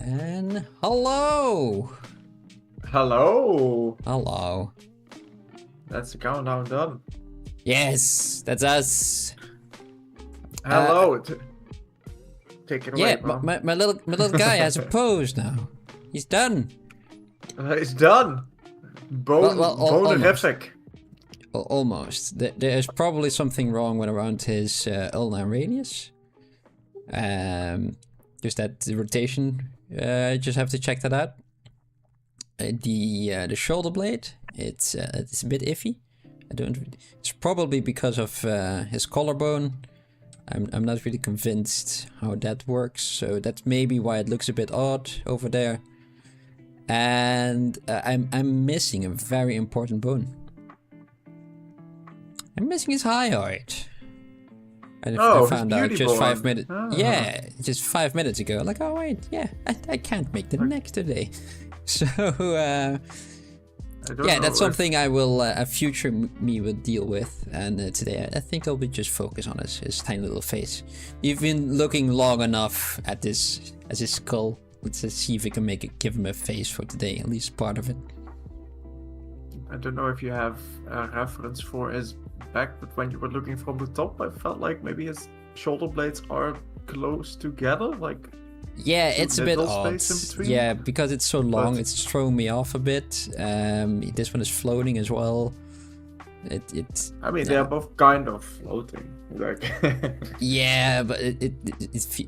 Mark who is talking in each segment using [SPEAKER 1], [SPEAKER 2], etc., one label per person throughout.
[SPEAKER 1] And hello!
[SPEAKER 2] Hello!
[SPEAKER 1] Hello.
[SPEAKER 2] That's the countdown done.
[SPEAKER 1] Yes, that's us.
[SPEAKER 2] Hello! Take it away,
[SPEAKER 1] Yeah,
[SPEAKER 2] Mom.
[SPEAKER 1] my little guy has a pose now. He's done.
[SPEAKER 2] It's done! Bonerific.
[SPEAKER 1] Almost. There's probably something wrong with around his ulnar radius. Just that the rotation. Just have to check that out. The shoulder blade, it's a bit iffy. It's probably because of his collarbone. I'm not really convinced how that works, so that's maybe why it looks a bit odd over there. And I'm missing a very important bone. I'm missing his hyoid. And I found out just 5 minutes. Yeah, just 5 minutes ago. Like, oh wait, yeah, I can't make the next today. So yeah, that's something I will a future me will deal with. And today I think I'll be just focus on his tiny little face. You've been looking long enough at his skull. Let's see if we can give him a face for today, at least part of it.
[SPEAKER 2] I don't know if you have a reference for his back, but when you were looking from the top, I felt like maybe his shoulder blades are close together, like.
[SPEAKER 1] Yeah, it's a bit odd. Yeah, because it's so long, it's throwing me off a bit. This one is floating as well.
[SPEAKER 2] I mean, they're both kind of floating. Like.
[SPEAKER 1] Yeah, but it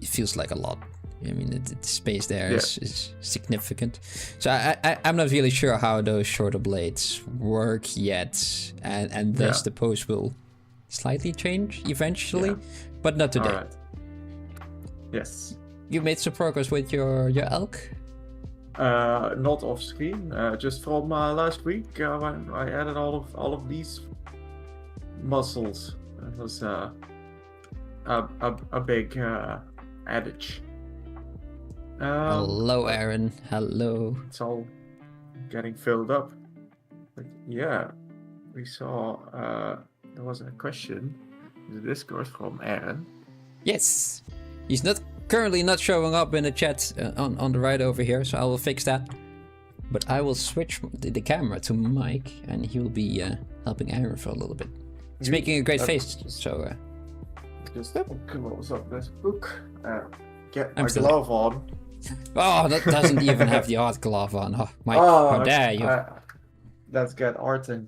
[SPEAKER 1] feels like a lot. I mean, the space there is significant. So I'm not really sure how those shorter blades work yet, and thus the pose will slightly change eventually, but not today.
[SPEAKER 2] All right. Yes.
[SPEAKER 1] You made some progress with your elk?
[SPEAKER 2] Not off screen. Just from last week when I added all of these muscles. It was a big adage.
[SPEAKER 1] Hello, Aaron. Hello.
[SPEAKER 2] It's all getting filled up. But yeah, we saw there was a question in the Discord from Aaron.
[SPEAKER 1] Yes, he's currently not showing up in the chat on the right over here, so I will fix that. But I will switch the camera to Mike, and he will be helping Aaron for a little bit. He's making a great face, so.
[SPEAKER 2] Just close up this book. Get my glove on.
[SPEAKER 1] Oh, that doesn't even have the art glove on. Oh, Mike, how dare you?
[SPEAKER 2] Let's get arting.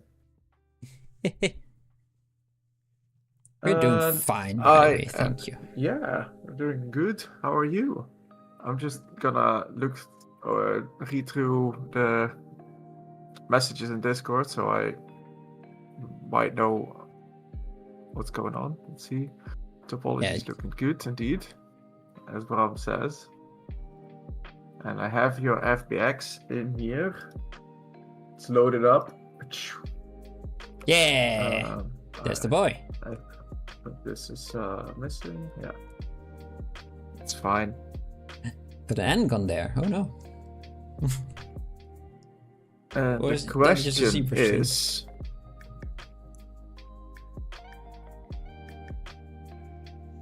[SPEAKER 1] We're doing fine, by the way, thank you.
[SPEAKER 2] Yeah, we're doing good. How are you? I'm just gonna read through the messages in Discord so I might know what's going on. Let's see. Topology is looking good indeed, as Bram says. And I have your FBX in here. It's loaded up.
[SPEAKER 1] Yeah! There's the boy.
[SPEAKER 2] But this is missing. Yeah. It's fine.
[SPEAKER 1] Put an handgun there. Oh no.
[SPEAKER 2] And
[SPEAKER 1] Or
[SPEAKER 2] the
[SPEAKER 1] is it then just a
[SPEAKER 2] question
[SPEAKER 1] zebra string?
[SPEAKER 2] is,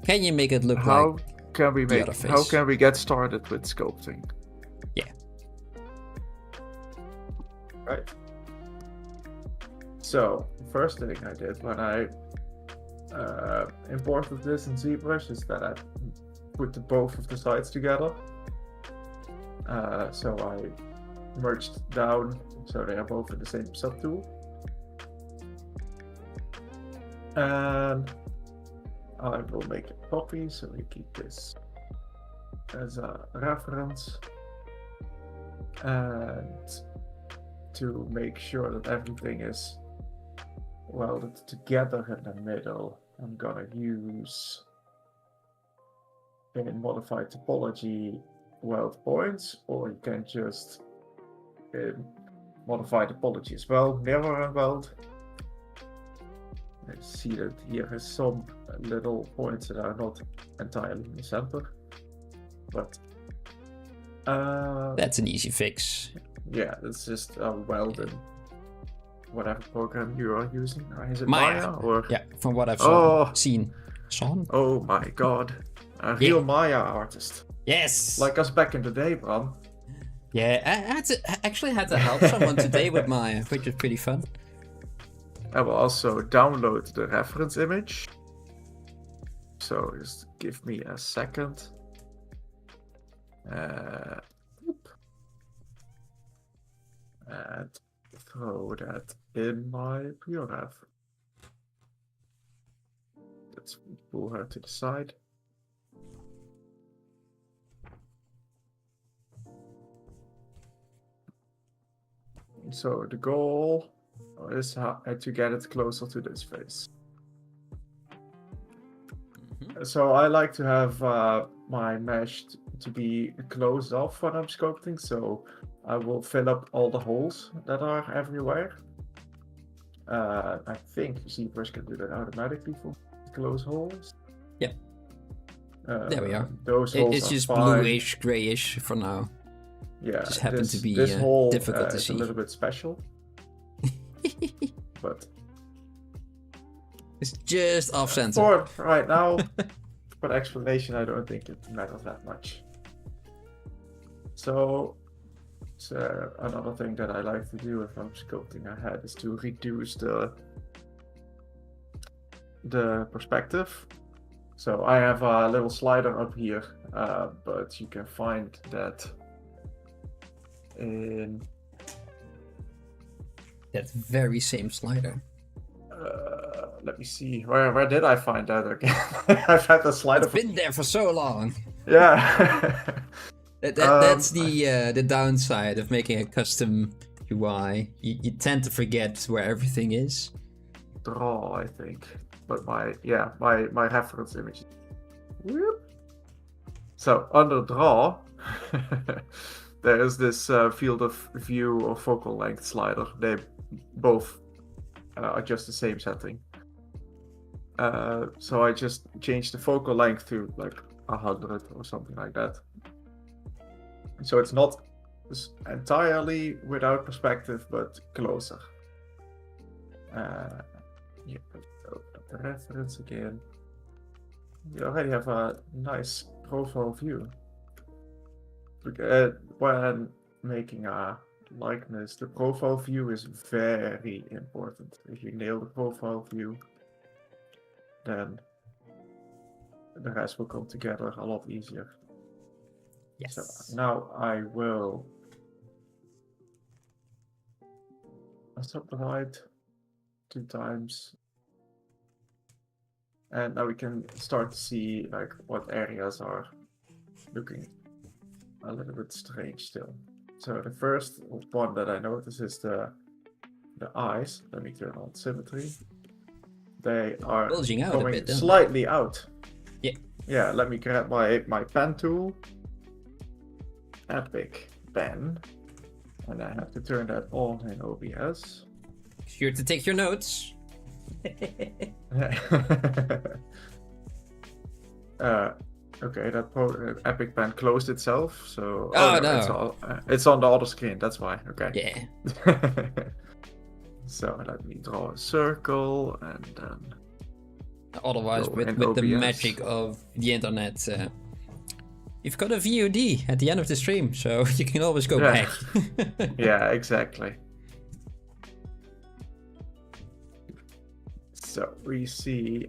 [SPEAKER 1] Can you make it look
[SPEAKER 2] how
[SPEAKER 1] like...
[SPEAKER 2] can we
[SPEAKER 1] the
[SPEAKER 2] make?
[SPEAKER 1] other
[SPEAKER 2] How
[SPEAKER 1] face?
[SPEAKER 2] can we get started with sculpting?
[SPEAKER 1] Yeah.
[SPEAKER 2] Right. So the first thing I did when I imported this in ZBrush is that I put both of the sides together. So I merged down so they are both in the same subtool. And I will make a copy so we keep this as a reference. And to make sure that everything is welded together in the middle, I'm gonna use in modified topology weld points, or you can just modify topology as well, mirror and weld. I see that here has some little points that are not entirely in the center, but
[SPEAKER 1] That's an easy fix.
[SPEAKER 2] yeah, it's just a weld in whatever program you are using. Is it
[SPEAKER 1] Maya.
[SPEAKER 2] Maya or?
[SPEAKER 1] Yeah, from what I've
[SPEAKER 2] Oh.
[SPEAKER 1] seen. Son?
[SPEAKER 2] Oh my god, a real Maya artist,
[SPEAKER 1] Yes!
[SPEAKER 2] like us back in the day, Bram.
[SPEAKER 1] Yeah, I actually had to help someone today with Maya, which was pretty fun.
[SPEAKER 2] I will also download the reference image. So just give me a second. And throw that in my PureRef. Let's pull her to the side. So the goal is to get it closer to this face. So I like to have my mesh to be closed off when I'm sculpting, so I will fill up all the holes that are everywhere. I think ZBrush can do that automatically for close holes.
[SPEAKER 1] Yeah. There we are.
[SPEAKER 2] Those holes
[SPEAKER 1] It's
[SPEAKER 2] are
[SPEAKER 1] just
[SPEAKER 2] fine.
[SPEAKER 1] bluish, grayish for now.
[SPEAKER 2] Yeah,
[SPEAKER 1] just happen to be,
[SPEAKER 2] this hole
[SPEAKER 1] difficult to
[SPEAKER 2] is
[SPEAKER 1] see.
[SPEAKER 2] a little bit special, but
[SPEAKER 1] It's just off center.
[SPEAKER 2] for right now, for explanation, I don't think it matters that much. So another thing that I like to do if I'm sculpting ahead is to reduce the perspective. So I have a little slider up here, but you can find that in
[SPEAKER 1] That very same slider.
[SPEAKER 2] let me see, where did I find that again? I've had the slider.
[SPEAKER 1] It's been there for so long.
[SPEAKER 2] Yeah.
[SPEAKER 1] That's the downside of making a custom UI. You tend to forget where everything is.
[SPEAKER 2] Draw, I think, but my reference image. Whoop. So under draw, there is this field of view or focal length slider. They both are just the same setting. So I just changed the focal length to like 100 or something like that. So it's not entirely without perspective, but closer. Yeah, open up the reference again. You already have a nice profile view. When making a likeness, the profile view is very important. If you nail the profile view, then the rest will come together a lot easier.
[SPEAKER 1] Yes.
[SPEAKER 2] So now I will subdivide 2 times. And now we can start to see like what areas are looking a little bit strange still. So the first one that I notice is the eyes. Let me turn on symmetry. They are
[SPEAKER 1] Bulging out a
[SPEAKER 2] going
[SPEAKER 1] bit, don't they?
[SPEAKER 2] slightly out.
[SPEAKER 1] Yeah.
[SPEAKER 2] Yeah, let me grab my pen tool. Epic pen. And I have to turn that on in OBS.
[SPEAKER 1] Sure to take your notes.
[SPEAKER 2] Okay, that Epic Pen closed itself, so
[SPEAKER 1] Oh,
[SPEAKER 2] it's
[SPEAKER 1] no.
[SPEAKER 2] all it's on the other screen. That's why. Okay.
[SPEAKER 1] Yeah.
[SPEAKER 2] So let me draw a circle and then.
[SPEAKER 1] Otherwise,
[SPEAKER 2] Go
[SPEAKER 1] with
[SPEAKER 2] in
[SPEAKER 1] the
[SPEAKER 2] OBS.
[SPEAKER 1] magic of the internet, you've got a VOD at the end of the stream, so you can always go
[SPEAKER 2] Yeah.
[SPEAKER 1] back.
[SPEAKER 2] Yeah, exactly. So we see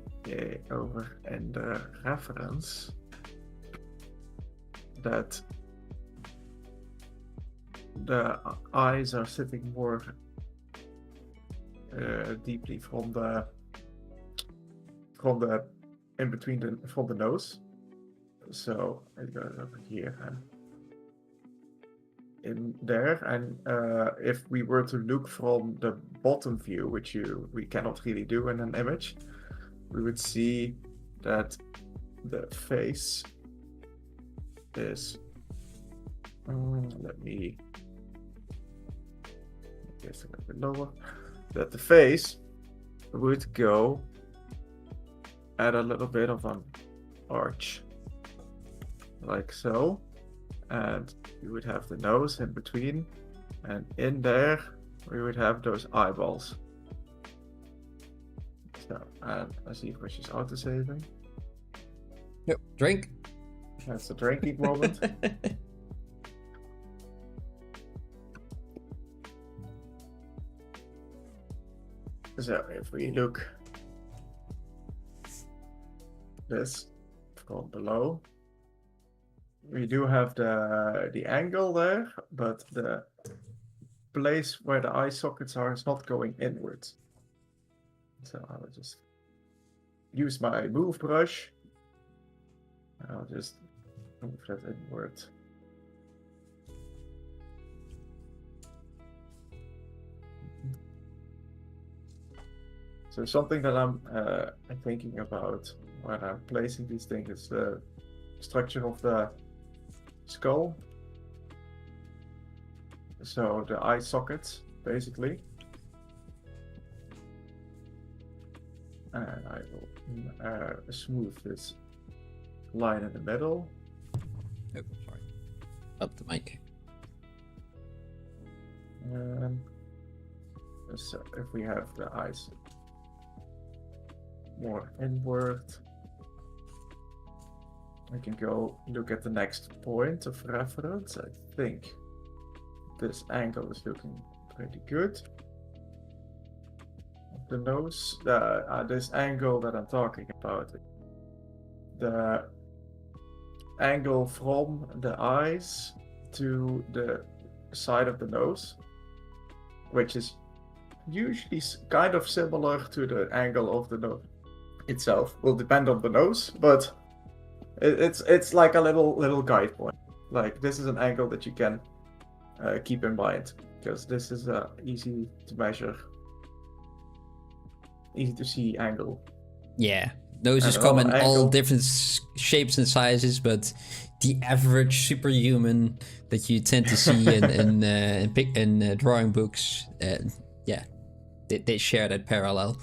[SPEAKER 2] over in the reference that the eyes are sitting more deeply from the in between from the nose. So it goes over here and in there, and if we were to look from the bottom view, which we cannot really do in an image, we would see that the face is let me guess a little bit lower, that the face would go at a little bit of an arch like so, and we would have the nose in between, and in there we would have those eyeballs. So, and I see which is auto-saving.
[SPEAKER 1] Yep. Drink.
[SPEAKER 2] That's the drinking moment. So if we look this from below, we do have the angle there, but the place where the eye sockets are is not going inwards. So I will just use my move brush. I'll just move that inward. So something that I'm thinking about when I'm placing these things is the structure of the skull. So the eye sockets, basically. And I will smooth this line in the middle.
[SPEAKER 1] Oh, sorry. Up the mic.
[SPEAKER 2] And so if we have the eyes more inward, I can go look at the next point of reference. I think this angle is looking pretty good. The nose, this angle that I'm talking about, the angle from the eyes to the side of the nose, which is usually kind of similar to the angle of the nose itself. Will depend on the nose, but it's like a little guide point. Like, this is an angle that you can keep in mind, because this is easy to measure, easy to see angle.
[SPEAKER 1] Yeah, noses come in all different shapes and sizes, but the average superhuman that you tend to see in drawing books, yeah, they share that parallel.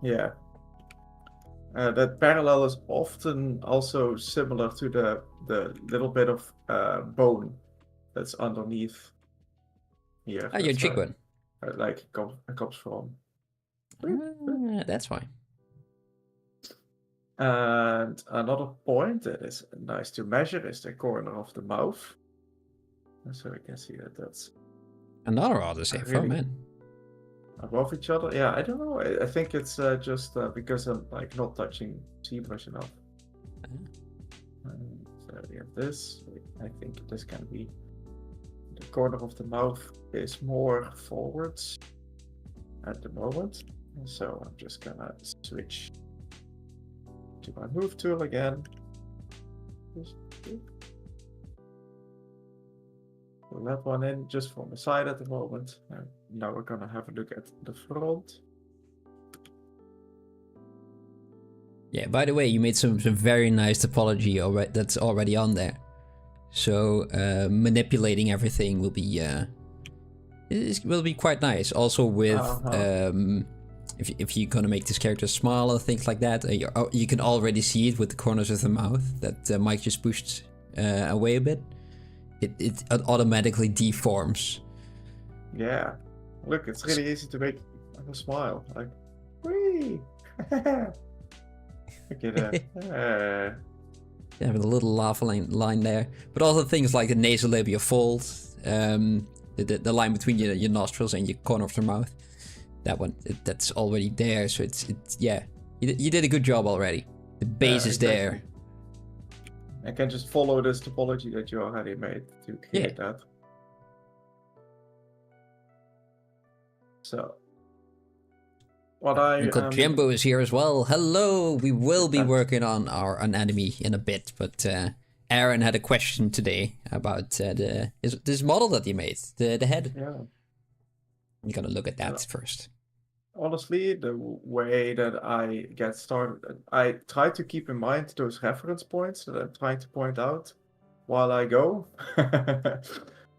[SPEAKER 2] Yeah. That parallel is often also similar to the little bit of bone that's underneath here.
[SPEAKER 1] Your cheekbone.
[SPEAKER 2] Like it comes from.
[SPEAKER 1] That's why.
[SPEAKER 2] And another point that is nice to measure is the corner of the mouth. So we can see that that's
[SPEAKER 1] another autosave. Oh man.
[SPEAKER 2] Above each other? Yeah, I don't know. I think it's just because I'm like not touching ZBrush enough. So we have this. I think this can be the corner of the mouth is more forwards at the moment. So I'm just gonna switch to my move tool again. Pull that one in just from the side at the moment. And now we're gonna have a look at the front.
[SPEAKER 1] Yeah, by the way, you made some very nice topology already. That's already on there. So manipulating everything will be It will be quite nice. Also with
[SPEAKER 2] Uh-huh.
[SPEAKER 1] if you're gonna make this character smaller, things like that, you can already see it with the corners of the mouth that Mike just pushed away a bit. It automatically deforms.
[SPEAKER 2] Yeah. Look, it's really easy to make a smile. Like, whee! Look at that.
[SPEAKER 1] Yeah, with a little laugh line there. But also things like the nasolabial fold, the line between your nostrils and your corner of the mouth. That one, that's already there. So it's yeah, you did a good job already. The base is there.
[SPEAKER 2] I can just follow this topology that you already made to create that. So,
[SPEAKER 1] And Jimbo is here as well. Hello. We will be working on our anatomy in a bit, but Aaron had a question today about this model that he made, the head.
[SPEAKER 2] Yeah.
[SPEAKER 1] I'm gonna look at that first.
[SPEAKER 2] Honestly, the way that I get started, I try to keep in mind those reference points that I'm trying to point out while I go.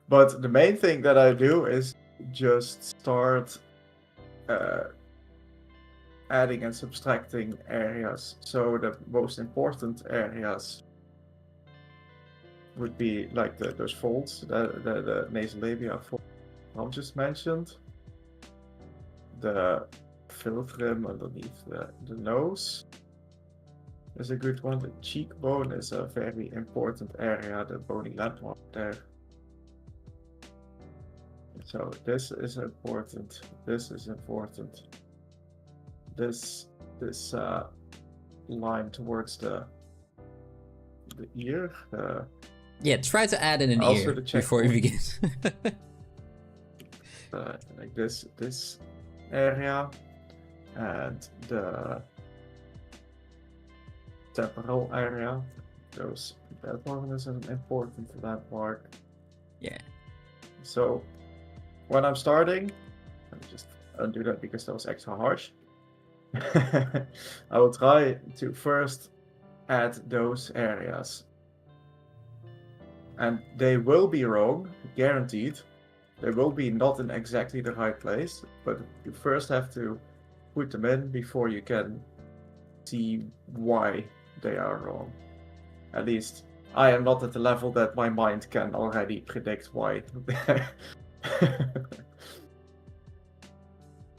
[SPEAKER 2] But the main thing that I do is just start adding and subtracting areas. So the most important areas would be like those folds, the nasolabial fold I just mentioned. The philtrum underneath the nose is a good one. The cheekbone is a very important area, the bony landmark there. So this is important. This is important. This line towards the ear.
[SPEAKER 1] Yeah, try to add in an ear before you begin.
[SPEAKER 2] Like this area, and the temporal area. That one is an important landmark.
[SPEAKER 1] Yeah.
[SPEAKER 2] So when I'm starting, let me just undo that because that was extra harsh. I will try to first add those areas, and they will be wrong, guaranteed. They will be not in exactly the right place, but you first have to put them in before you can see why they are wrong. At least I am not at the level that my mind can already predict why.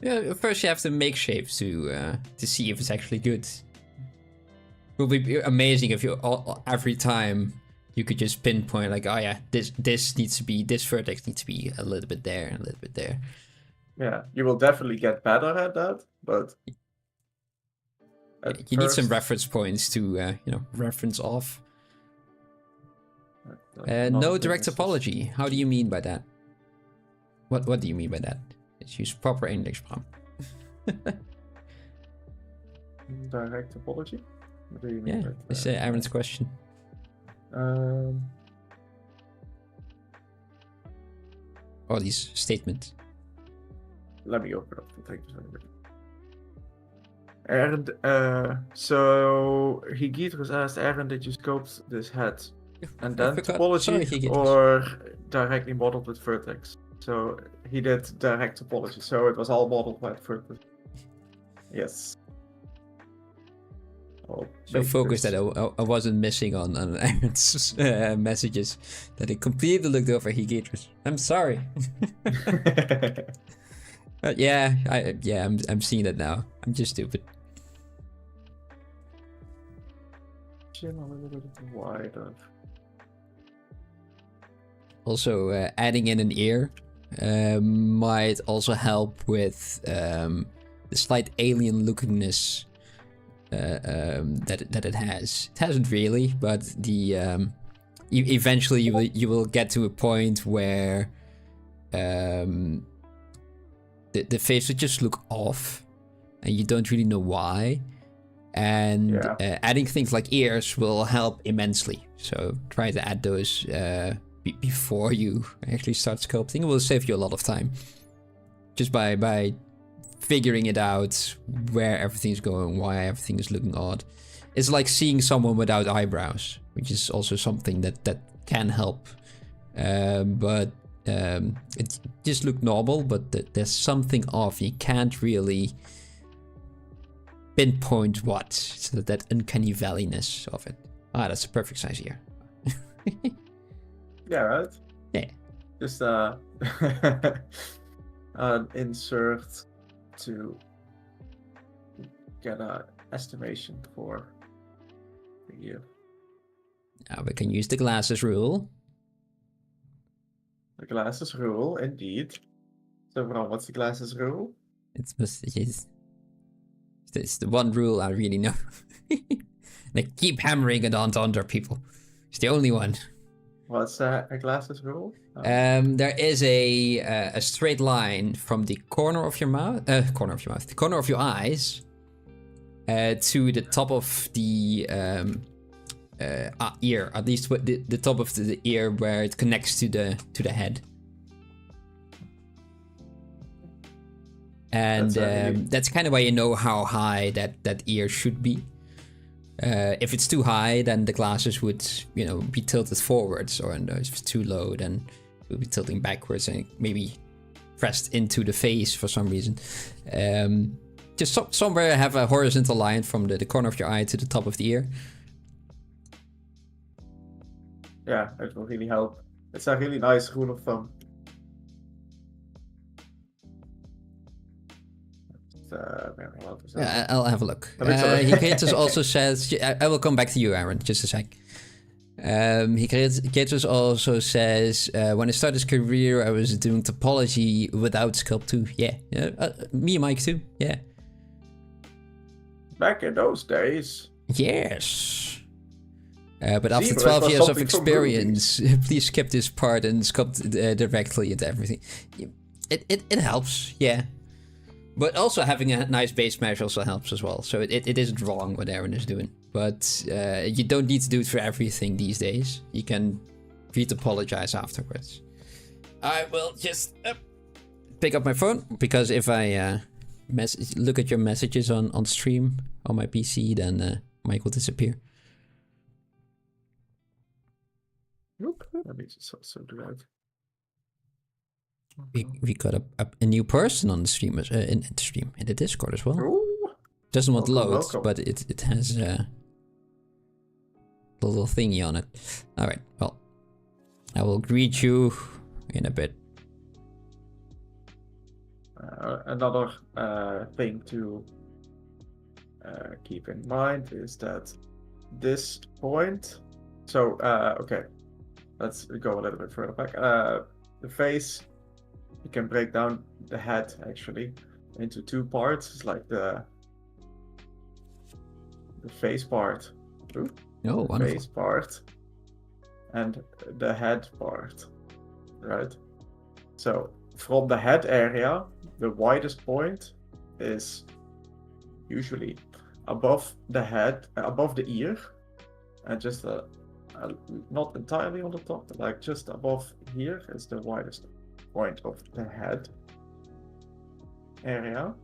[SPEAKER 1] Yeah, first you have to make shapes to see if it's actually good. It would be amazing if you every time you could just pinpoint like, oh yeah, this needs to be, this vertex needs to be a little bit there and a little bit there.
[SPEAKER 2] Yeah, you will definitely get better at that, but
[SPEAKER 1] you need some reference points to reference off. No direct topology. How do you mean by that? What do you mean by that? It's use proper index palm.
[SPEAKER 2] Direct topology? What do you mean?
[SPEAKER 1] Yeah, it's Aaron's question. All these statements.
[SPEAKER 2] Let me open up the thing. And so Higidrus asked Aaron, did you sculpt this head? And then topology or directly modeled with vertex? So he did direct topology, so it was all modeled by vertex. Yes.
[SPEAKER 1] So focused that I wasn't missing on Aaron's messages, that it completely looked over Higidrus. I'm sorry. But yeah, I'm seeing it now. I'm just stupid.
[SPEAKER 2] Chin a little bit wider.
[SPEAKER 1] Also, adding in an ear might also help with the slight alien lookingness that it has. It hasn't really, but the eventually you will get to a point where the face would just look off, and you don't really know why. And adding things like ears will help immensely. So try to add those before you actually start sculpting. It will save you a lot of time, just by figuring it out, where everything's going, why everything is looking odd. It's like seeing someone without eyebrows, which is also something that can help. But it just looked normal, but there's something off. You can't really pinpoint what. So that uncanny valleyness of it. Ah, that's a perfect size ear.
[SPEAKER 2] Yeah, right?
[SPEAKER 1] Yeah.
[SPEAKER 2] Just an insert to get an estimation for the year.
[SPEAKER 1] Now we can use the glasses rule.
[SPEAKER 2] The glasses rule, indeed. So, Bram, what's the glasses rule?
[SPEAKER 1] It's the one rule I really know. They keep hammering it on to other people. It's the only one.
[SPEAKER 2] What's a glasses rule?
[SPEAKER 1] There is a straight line from the corner of your mouth, the corner of your eyes, to the top of the ear, at least the top of the ear where it connects to the head. And that's kind of why you know how high that ear should be. If it's too high, then the glasses would, be tilted forwards, or if it's too low, then it would be tilting backwards and maybe pressed into the face for some reason. Just somewhere have a horizontal line from the corner of your eye to the top of the ear.
[SPEAKER 2] Yeah, it will really help. It's a really nice rule of thumb.
[SPEAKER 1] Yeah, I'll have a look. Hikretus also says, I will come back to you, Aaron, just a sec. Hikretus also says, when I started his career, I was doing topology without Sculpt 2. Yeah, me and Mike too, yeah.
[SPEAKER 2] Back in those days.
[SPEAKER 1] Yes. But after 12 years of experience, please skip this part and sculpt directly into everything. It helps, yeah. But also having a nice base mesh also helps as well. So it isn't wrong what Aaron is doing. But you don't need to do it for everything these days. You can re-topologize afterwards. I will just pick up my phone, because if I look at your messages on stream on my PC, then Mike will disappear.
[SPEAKER 2] Nope. Let me just also do that.
[SPEAKER 1] We got a new person on the stream, in the Discord as well.
[SPEAKER 2] Ooh.
[SPEAKER 1] Doesn't want to load,
[SPEAKER 2] Welcome.
[SPEAKER 1] but it has a little thingy on it. All right, well, I will greet you in a bit.
[SPEAKER 2] Another thing to keep in mind is that this point. So okay, let's go a little bit further back. The face. You can break down the head actually into two parts. It's like the face part. Ooh,
[SPEAKER 1] Oh, wonderful.
[SPEAKER 2] face part and the head part, right? So from the head area, the widest point is usually above the head, above the ear, and just not entirely on the top, but like just above here is the widest point of the head area.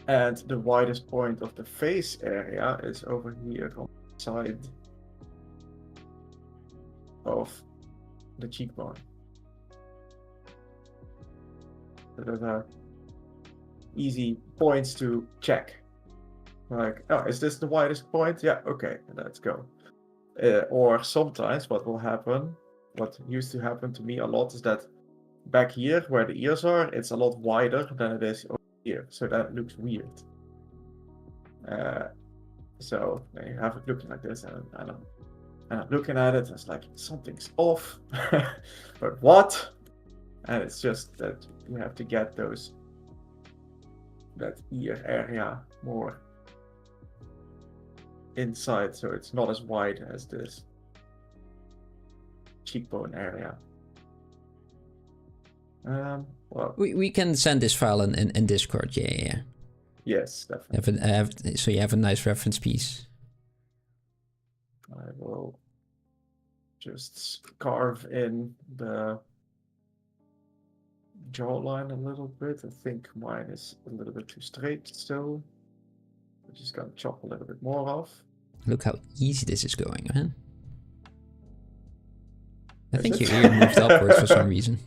[SPEAKER 2] And the widest point of the face area is over here on the side of the cheekbone. So those are easy points to check. Like, oh, is this the widest point? Yeah, okay, let's go. Or sometimes what will happen, what used to happen to me a lot, is that back here where the ears are, it's a lot wider than it is over here. So that looks weird. So you have it looking like this, and I'm looking at it, it's like something's off. But what? And it's just that you have to get that ear area more inside, so it's not as wide as this cheekbone area. Well,
[SPEAKER 1] We can send this file in Discord, yeah.
[SPEAKER 2] yes, definitely.
[SPEAKER 1] So you have a nice reference piece.
[SPEAKER 2] I will just carve in the jawline a little bit. I think mine is a little bit too straight still. I'm just gonna chop a little bit more off.
[SPEAKER 1] Look how easy this is going, man. I
[SPEAKER 2] Is
[SPEAKER 1] think
[SPEAKER 2] it?
[SPEAKER 1] your ear moved upwards for some reason.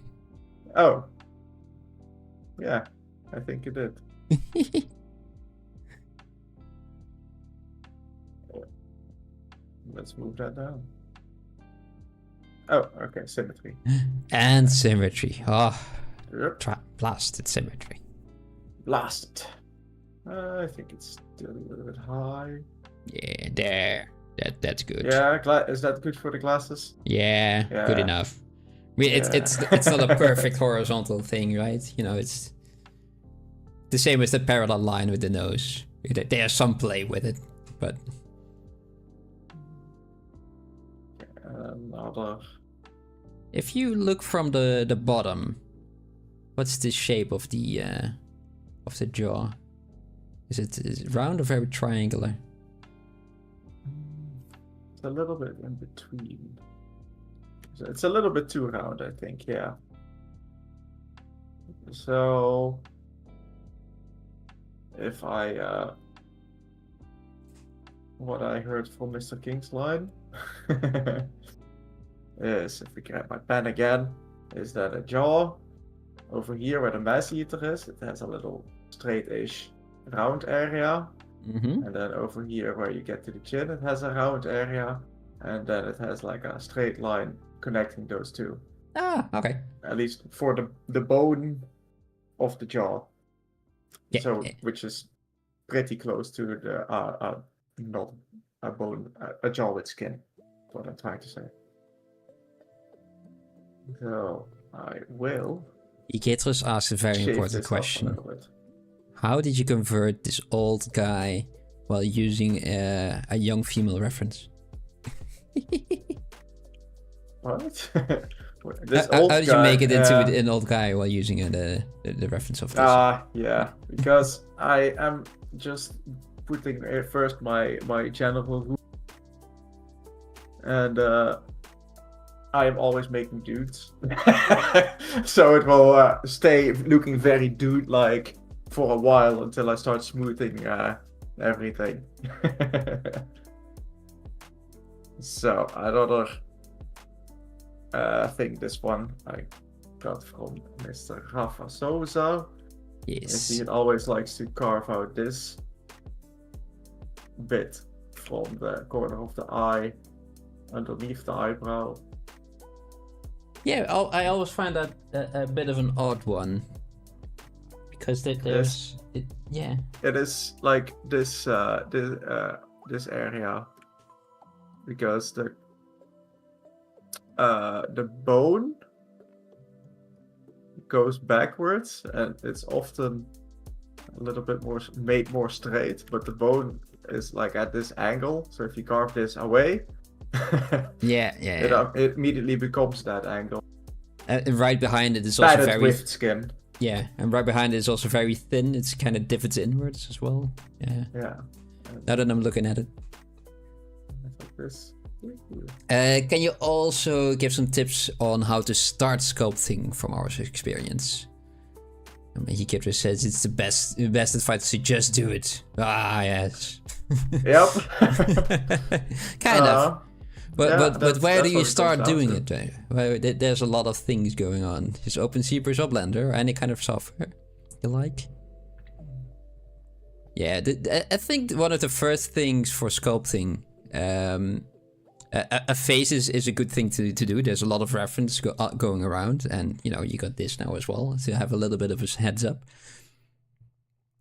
[SPEAKER 2] Oh. Yeah, I think it did. Let's move that down. Oh, okay, symmetry.
[SPEAKER 1] And symmetry. Oh,
[SPEAKER 2] Yep.
[SPEAKER 1] blasted symmetry.
[SPEAKER 2] Blasted. I think it's still a little bit high.
[SPEAKER 1] Yeah, there. That's good.
[SPEAKER 2] Yeah, is that good for the glasses?
[SPEAKER 1] Yeah, good
[SPEAKER 2] Yeah.
[SPEAKER 1] enough. I mean,
[SPEAKER 2] Yeah.
[SPEAKER 1] it's not a perfect horizontal thing, right? You know, it's the same as the parallel line with the nose. There's some play with it, but
[SPEAKER 2] Another.
[SPEAKER 1] if you look from the bottom, what's the shape of the jaw? Is it round or very triangular?
[SPEAKER 2] It's a little bit in between. It's a little bit too round, I think, yeah. So if I what I heard from Mr. King's line is, if we grab my pen again, is that a jaw over here where the mass eater is, it has a little straight-ish round area.
[SPEAKER 1] Mm-hmm.
[SPEAKER 2] And then over here where you get to the chin, it has a round area. And then it has like a straight line connecting those two.
[SPEAKER 1] Ah, okay.
[SPEAKER 2] At least for the bone of the jaw.
[SPEAKER 1] Yeah.
[SPEAKER 2] So, which is pretty close to the not a bone, a jaw with skin. That's what I'm trying to say. So I will.
[SPEAKER 1] Iketrus asked a very
[SPEAKER 2] shape
[SPEAKER 1] important
[SPEAKER 2] this up a
[SPEAKER 1] question.
[SPEAKER 2] little bit.
[SPEAKER 1] How did you convert this old guy while using a young female reference?
[SPEAKER 2] What?
[SPEAKER 1] How did you make it into an old guy while using the reference of this?
[SPEAKER 2] Yeah, because I am just putting first my general, and I am always making dudes, so it will stay looking very dude-like for a while until I start smoothing everything. So another thing, this one I got from Mr. Rafa Souza.
[SPEAKER 1] Yes.
[SPEAKER 2] He always likes to carve out this bit from the corner of the eye underneath the eyebrow.
[SPEAKER 1] Yeah, I always find that a bit of an odd one. Because there's... yeah.
[SPEAKER 2] It is like this this area. Because the bone goes backwards and it's often a little bit more made more straight, but the bone is like at this angle. So if you carve this away,
[SPEAKER 1] Yeah.
[SPEAKER 2] it immediately becomes that angle.
[SPEAKER 1] And right behind it is also
[SPEAKER 2] Padded
[SPEAKER 1] very...
[SPEAKER 2] with skin.
[SPEAKER 1] Yeah, and right behind it is also very thin. It's kind of divots inwards as well. Yeah.
[SPEAKER 2] Yeah.
[SPEAKER 1] Now that I'm looking at it.
[SPEAKER 2] Like this.
[SPEAKER 1] Can you also give some tips on how to start sculpting from our experience? I mean, Iketrus says it's the best advice to just do it. Ah, yes.
[SPEAKER 2] Yep.
[SPEAKER 1] Kind of. But where do
[SPEAKER 2] that's
[SPEAKER 1] you
[SPEAKER 2] what it
[SPEAKER 1] start
[SPEAKER 2] comes down
[SPEAKER 1] doing
[SPEAKER 2] to.
[SPEAKER 1] it? Well, there's a lot of things going on. Is OpenZebras or Blender or any kind of software you like? Yeah, I think one of the first things for sculpting, a face is a good thing to do. There's a lot of reference going around, and you know you got this now as well to have a little bit of a heads up.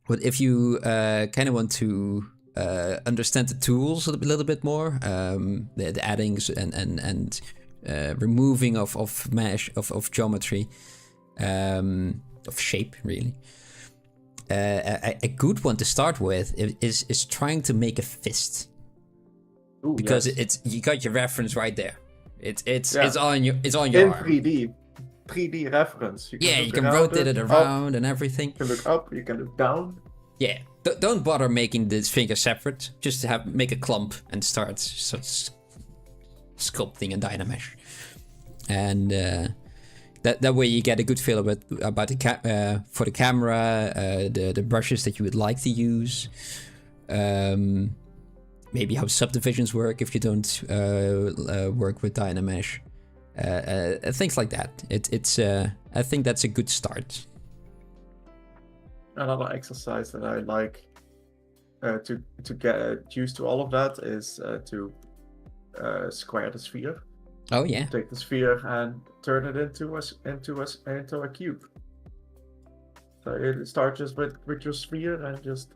[SPEAKER 1] But if you kind of want to understand the tools a little bit more, the addings and removing of mesh of geometry, of shape really. A good one to start with is trying to make a fist.
[SPEAKER 2] Ooh,
[SPEAKER 1] Because
[SPEAKER 2] yes.
[SPEAKER 1] you got your reference right there. It's
[SPEAKER 2] Yeah.
[SPEAKER 1] on your
[SPEAKER 2] in
[SPEAKER 1] arm.
[SPEAKER 2] 3D reference. You
[SPEAKER 1] Yeah,
[SPEAKER 2] look
[SPEAKER 1] you can
[SPEAKER 2] around
[SPEAKER 1] rotate it
[SPEAKER 2] up,
[SPEAKER 1] around and everything.
[SPEAKER 2] You can look up. You can look down.
[SPEAKER 1] Yeah, don't bother making this finger separate. Just make a clump and start sculpting in Dynamesh, and that way you get a good feel about the for the camera, the brushes that you would like to use. Maybe how subdivisions work if you don't work with Dynamesh. Things like that. It's I think that's a good start.
[SPEAKER 2] Another exercise that I like to get used to all of that is to square the sphere.
[SPEAKER 1] Oh yeah.
[SPEAKER 2] Take the sphere and turn it into a cube. So it starts just with your sphere and just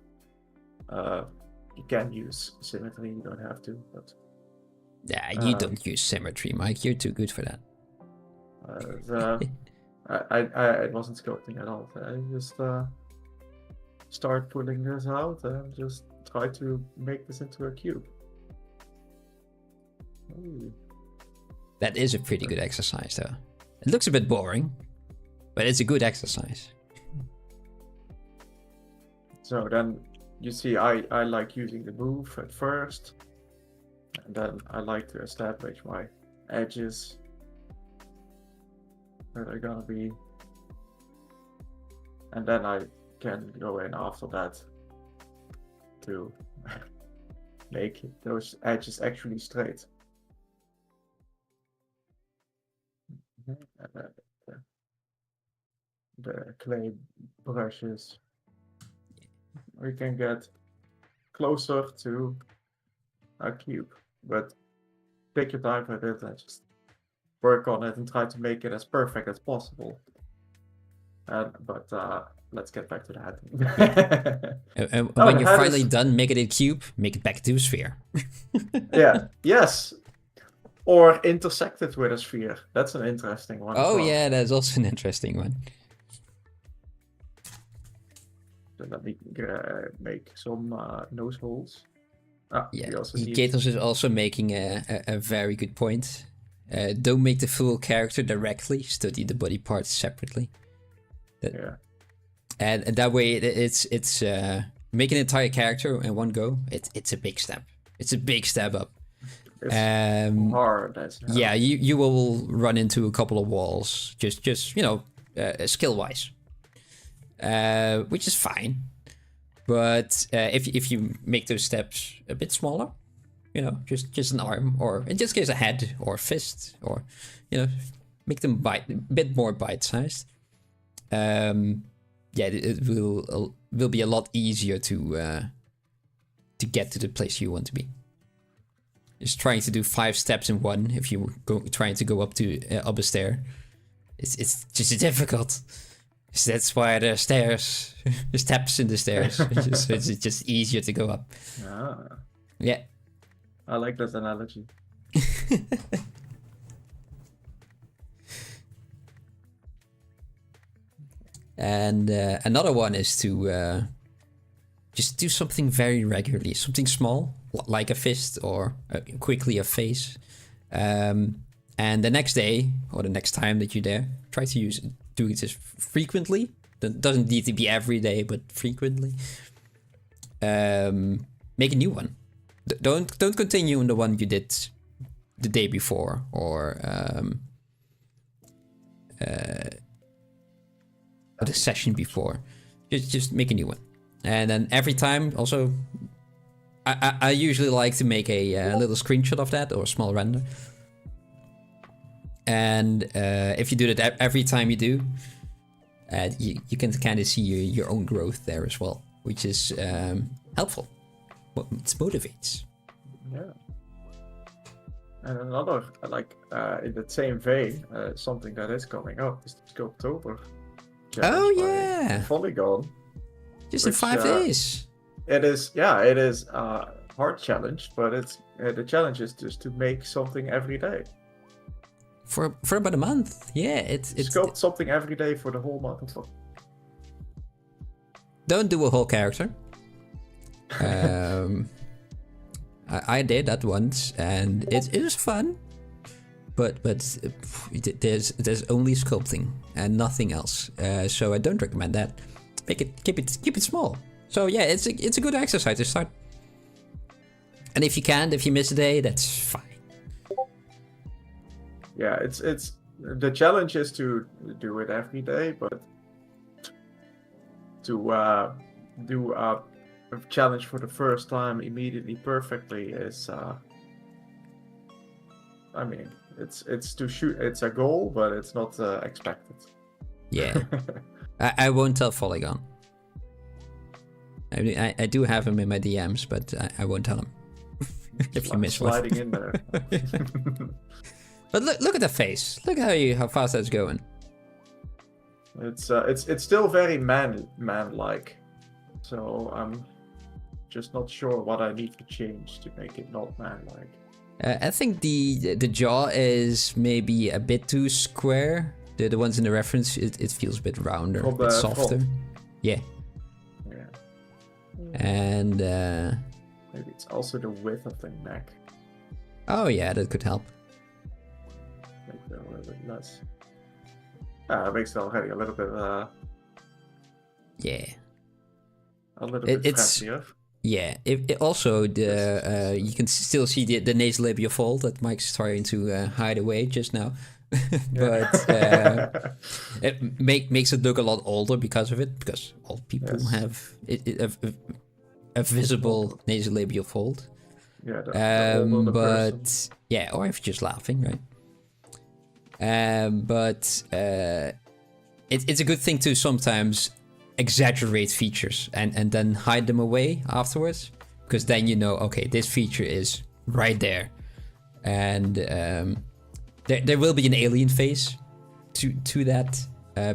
[SPEAKER 2] you can use symmetry. You don't have to, but
[SPEAKER 1] Yeah, you don't use symmetry, Mike. You're too good for that.
[SPEAKER 2] I wasn't sculpting at all. I just start pulling this out and just try to make this into a cube. Ooh.
[SPEAKER 1] That is a pretty good exercise, though. It looks a bit boring, but it's a good exercise.
[SPEAKER 2] So then you see I like using the move at first, and then I like to establish my edges that are gonna be, and then I can go in after that to make those edges actually straight. And then the clay brushes, we can get closer to a cube, but take your time with it and just work on it and try to make it as perfect as possible. But let's get back to that.
[SPEAKER 1] When you're finally done making it a cube, make it back to a sphere.
[SPEAKER 2] Yeah, yes. Or intersect it with a sphere. That's an interesting one.
[SPEAKER 1] Oh,
[SPEAKER 2] as well.
[SPEAKER 1] yeah, that's also an interesting one.
[SPEAKER 2] So let me make some nose holes.
[SPEAKER 1] Yeah, Gatos is also making a very good point. Don't make the full character directly, study the body parts separately.
[SPEAKER 2] Yeah.
[SPEAKER 1] And that way, it's make an entire character in one go. It's a big step. It's a big step up.
[SPEAKER 2] It's hard.
[SPEAKER 1] Yeah, you will run into a couple of walls, just you know, skill wise, which is fine. But if you make those steps a bit smaller, you know, just an arm, or in this case a head or a fist, or you know, make them a bit more bite-sized. Yeah, it will be a lot easier to get to the place you want to be. Just trying to do 5 steps in one, if you trying to go up a stair, it's just difficult. So that's why the stairs, the steps in the stairs, so it's just easier to go up.
[SPEAKER 2] Ah.
[SPEAKER 1] Yeah.
[SPEAKER 2] I like this analogy.
[SPEAKER 1] And another one is to just do something very regularly, something small, like a fist, or quickly a face. And the next day, or the next time that you're there, try to do it just frequently. That doesn't need to be every day, but frequently. Make a new one. Don't continue on the one you did the day before, or the session before. Just make a new one. And then every time, also, I usually like to make a little screenshot of that, or a small render. And if you do that every time you do, you can kind of see your own growth there as well, which is helpful. It motivates.
[SPEAKER 2] Yeah. And another, like, in the same vein, something that is coming up is the Sculptober.
[SPEAKER 1] Oh yeah,
[SPEAKER 2] Polygon.
[SPEAKER 1] Just in 5 days.
[SPEAKER 2] It is a hard challenge, but it's the challenge is just to make something every day.
[SPEAKER 1] For about a month, yeah. It's
[SPEAKER 2] sculpt something every day for the whole month.
[SPEAKER 1] Don't do a whole character. I did that once, and it is fun. But there's only sculpting and nothing else. So I don't recommend that. Keep it small. So yeah, it's a good exercise to start. And if you miss a day, that's fine.
[SPEAKER 2] Yeah, it's the challenge is to do it every day, but to do a challenge for the first time immediately perfectly is I mean, It's to shoot. It's a goal, but it's not expected.
[SPEAKER 1] Yeah. I won't tell Polygon. I mean, I do have him in my DMs, but I won't tell him. If you miss one.
[SPEAKER 2] Sliding in there.
[SPEAKER 1] But look at the face. Look how fast that's going.
[SPEAKER 2] It's still very man-like. So I'm just not sure what I need to change to make it not man-like.
[SPEAKER 1] I think the jaw is maybe a bit too square. The ones in the reference, it feels a bit rounder, a bit softer.
[SPEAKER 2] Front.
[SPEAKER 1] Yeah.
[SPEAKER 2] Yeah.
[SPEAKER 1] And
[SPEAKER 2] Maybe it's also the width of the neck.
[SPEAKER 1] oh yeah, that could help.
[SPEAKER 2] Make that a little bit less. It makes it already a little bit
[SPEAKER 1] Yeah.
[SPEAKER 2] it's friendlier.
[SPEAKER 1] Yeah. It also the you can still see the nasolabial fold that Mike's trying to hide away just now. But it makes it look a lot older because of it, because old people have a visible nasolabial fold.
[SPEAKER 2] Yeah, the older the
[SPEAKER 1] but
[SPEAKER 2] person.
[SPEAKER 1] yeah, or if you're just laughing, right? But it's a good thing to sometimes exaggerate features and then hide them away afterwards, because then you know, okay, this feature is right there, and there will be an alien face to that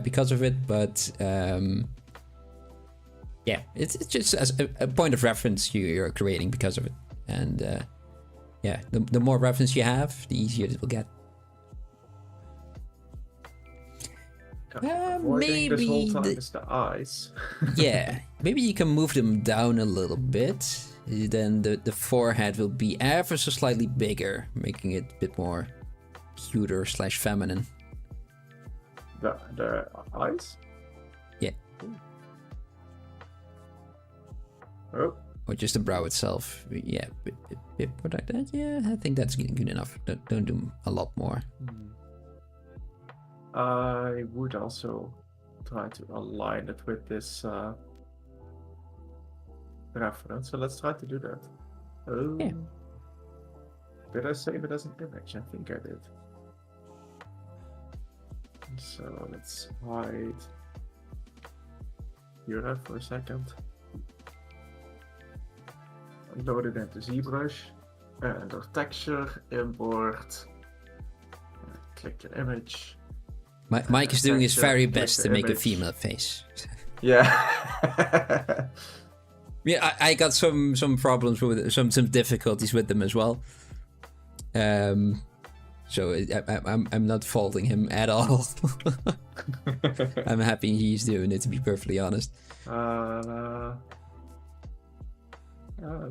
[SPEAKER 1] because of it, but yeah, it's just as a point of reference you're creating because of it, and yeah, the more reference you have, the easier it will get.
[SPEAKER 2] Avoiding this whole
[SPEAKER 1] maybe
[SPEAKER 2] time is the eyes.
[SPEAKER 1] Yeah, maybe you can move them down a little bit. Then the forehead will be ever so slightly bigger, making it a bit more cuter / feminine.
[SPEAKER 2] The eyes?
[SPEAKER 1] Yeah.
[SPEAKER 2] Oh.
[SPEAKER 1] Or just the brow itself. Yeah, bit more like that. Yeah, I think that's good enough. Don't do a lot more.
[SPEAKER 2] I would also try to align it with this reference. So let's try to do that. Oh.
[SPEAKER 1] Yeah.
[SPEAKER 2] Did I save it as an image? I think I did. So let's hide here for a second. Load it into ZBrush. Under texture, import. Click your image.
[SPEAKER 1] Mike is doing his very best to make a
[SPEAKER 2] image.
[SPEAKER 1] female face.
[SPEAKER 2] Yeah.
[SPEAKER 1] Yeah, I got some problems with some difficulties with them as well. So I'm not faulting him at all. I'm happy he's doing it, to be perfectly honest.
[SPEAKER 2] I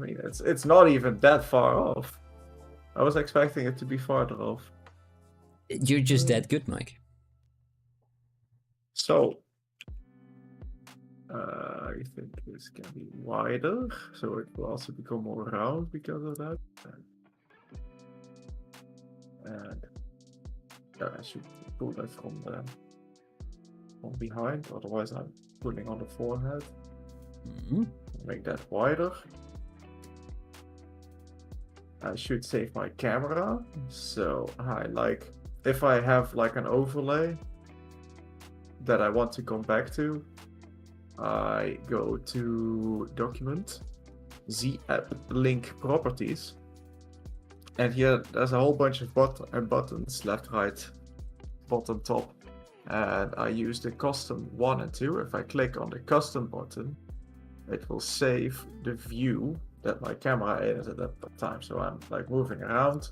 [SPEAKER 2] mean, it's not even that far off. I was expecting it to be farther off.
[SPEAKER 1] You're just that good, Mike.
[SPEAKER 2] So, I think this can be wider, so it will also become more round because of that. And I should pull that from behind, otherwise I'm pulling on the forehead.
[SPEAKER 1] Mm-hmm.
[SPEAKER 2] Make that wider. I should save my camera, so if I have like an overlay that I want to come back to, I go to Document, Z-App Link Properties, and here there's a whole bunch of buttons, left, right, bottom, top, and I use the custom 1 and 2. If I click on the custom button, it will save the view that my camera is at that time. So I'm like moving around,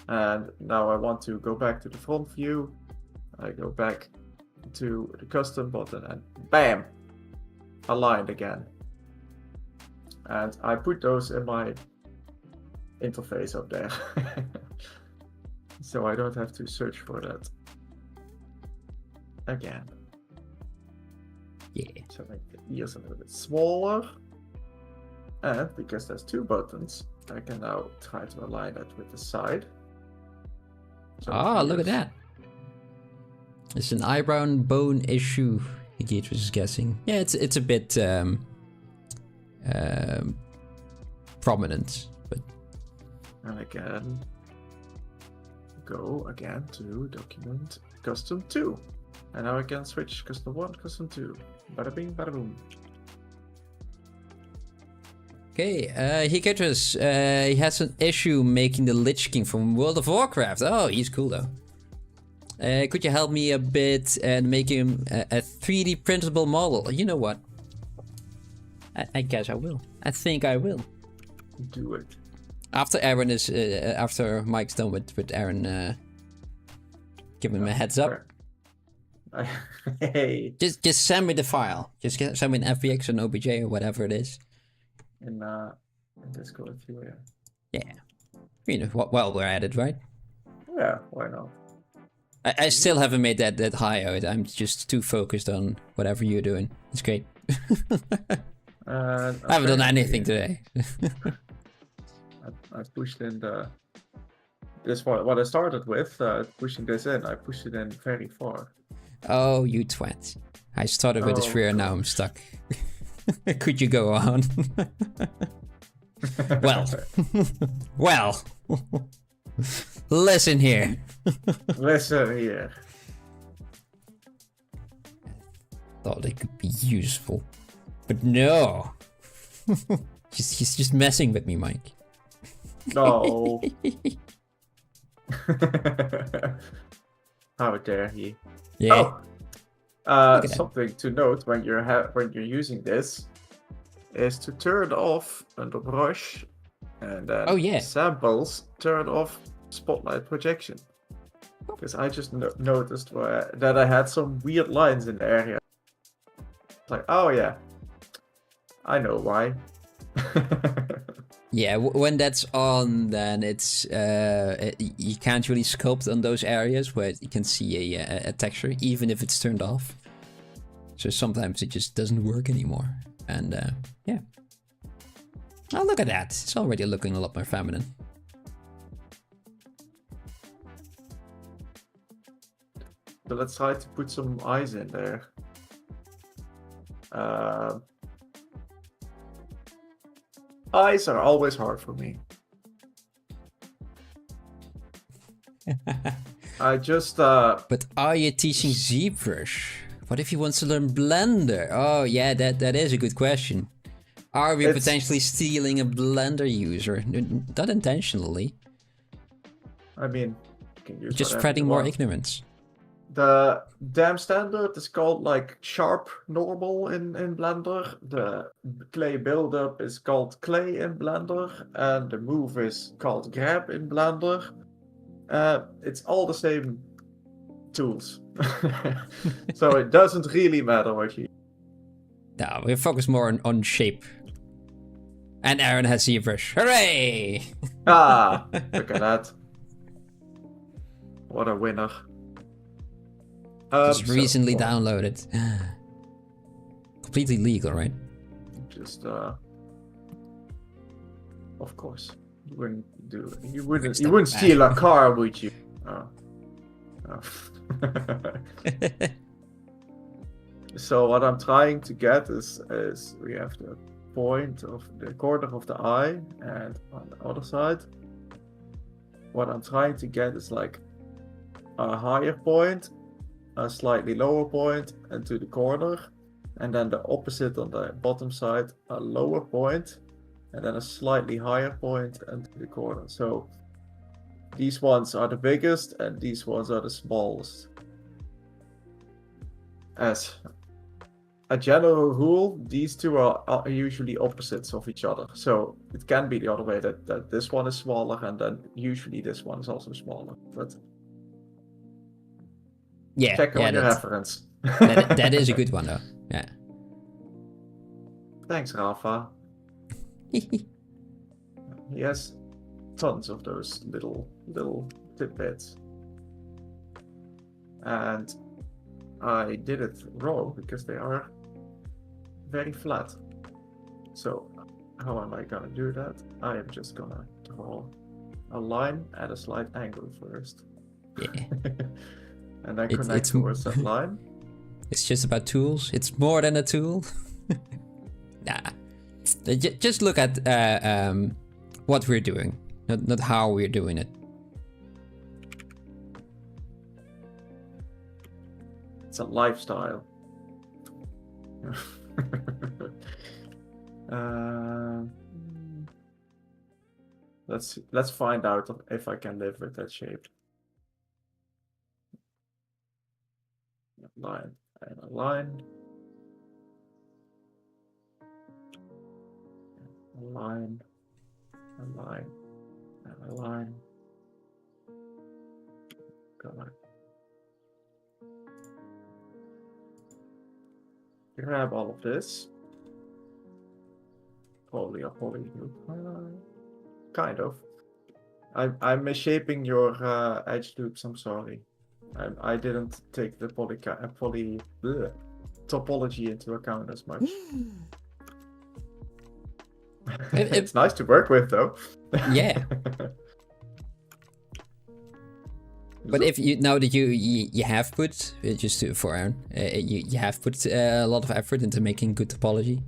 [SPEAKER 2] and now I want to go back to the front view. I go back to the custom button and bam, aligned again. And I put those in my interface up there. So I don't have to search for that again.
[SPEAKER 1] Yeah.
[SPEAKER 2] So make the ears a little bit smaller. And because there's 2 buttons, I can now try to align that with the side. So
[SPEAKER 1] Look at that. It's an eyebrow and bone issue, Gage was guessing. Yeah, it's a bit prominent, but
[SPEAKER 2] And again, go again to document custom 2. And now I can switch custom 1, custom 2. Bada bing, bada boom.
[SPEAKER 1] Okay, Hikatrus, he has an issue making the Lich King from World of Warcraft. Oh, he's cool though. Could you help me a bit and make him a 3D printable model? You know what? I guess I will. I think I will.
[SPEAKER 2] Do it.
[SPEAKER 1] After Aaron is, after Mike's done with Aaron, give him a heads up.
[SPEAKER 2] Hey.
[SPEAKER 1] Just send me the file. Just send me an FBX or an OBJ or whatever it is.
[SPEAKER 2] In Discord, yeah.
[SPEAKER 1] Yeah. You know, while we're at it, right?
[SPEAKER 2] Yeah, why not?
[SPEAKER 1] I still haven't made that high out. I'm just too focused on whatever you're doing. It's great. I haven't done anything today.
[SPEAKER 2] I pushed in this what I started with, pushing this in. I pushed it in very far.
[SPEAKER 1] Oh, you twat. I started with a sphere, now I'm stuck. Could you go on? Well. Listen here.
[SPEAKER 2] Listen here.
[SPEAKER 1] Thought it could be useful. But no. He's just messing with me, Mike.
[SPEAKER 2] No. How dare he?
[SPEAKER 1] Yeah.
[SPEAKER 2] Something to note when you're using this is to turn off under brush and then samples, turn off spotlight projection. Because I just noticed that I had some weird lines in the area. It's like, oh yeah, I know why.
[SPEAKER 1] Yeah, when that's on, then it's you can't really sculpt on those areas where you can see a texture, even if it's turned off. So sometimes it just doesn't work anymore. And yeah. Oh, look at that. It's already looking a lot more feminine.
[SPEAKER 2] So let's try to put some eyes in there. Eyes are always hard for me. I just
[SPEAKER 1] But are you teaching ZBrush? What if he wants to learn Blender? Oh yeah, that is a good question. Are we potentially stealing a Blender user? Not intentionally.
[SPEAKER 2] I mean, you can use
[SPEAKER 1] just spreading more ignorance.
[SPEAKER 2] The damn standard is called like sharp normal in Blender. The clay buildup is called clay in Blender, and the move is called grab in Blender. It's all the same tools, so it doesn't really matter what you.
[SPEAKER 1] No, we focus more on shape. And Aaron has ZBrush. Hooray!
[SPEAKER 2] Ah, look at that! What a winner!
[SPEAKER 1] Just recently downloaded. Completely legal, right?
[SPEAKER 2] Just of course, you wouldn't do it. You wouldn't steal a car, would you? Oh. So what I'm trying to get is we have the point of the corner of the eye, and on the other side, what I'm trying to get is like a higher point, a slightly lower point, and to the corner, and then the opposite on the bottom side, a lower point, and then a slightly higher point and to the corner. So these ones are the biggest and these ones are the smallest. As a general rule, these two are usually opposites of each other. So it can be the other way, that this one is smaller and then usually this one is also smaller. But
[SPEAKER 1] yeah,
[SPEAKER 2] check on your reference.
[SPEAKER 1] that is a good one though. Yeah.
[SPEAKER 2] Thanks, Rafa. He has tons of those little tidbits. And I did it wrong because they are very flat. So how am I gonna do that? I am just gonna draw a line at a slight angle first.
[SPEAKER 1] Yeah.
[SPEAKER 2] And then connect towards that line.
[SPEAKER 1] It's just about tools. It's more than a tool. Nah. Just look at what we're doing, not how we're doing it.
[SPEAKER 2] It's a lifestyle. uh, let's find out if I can live with that shape. Line and a line. A line. A line. And a line. Come on. Grab all of this. Probably a poly loop. Kind of. I'm misshaping your edge loops. I'm sorry. I didn't take the topology into account as much. It's nice to work with, though.
[SPEAKER 1] Yeah. But if you now that you have put just for Aaron, you have put a lot of effort into making good topology.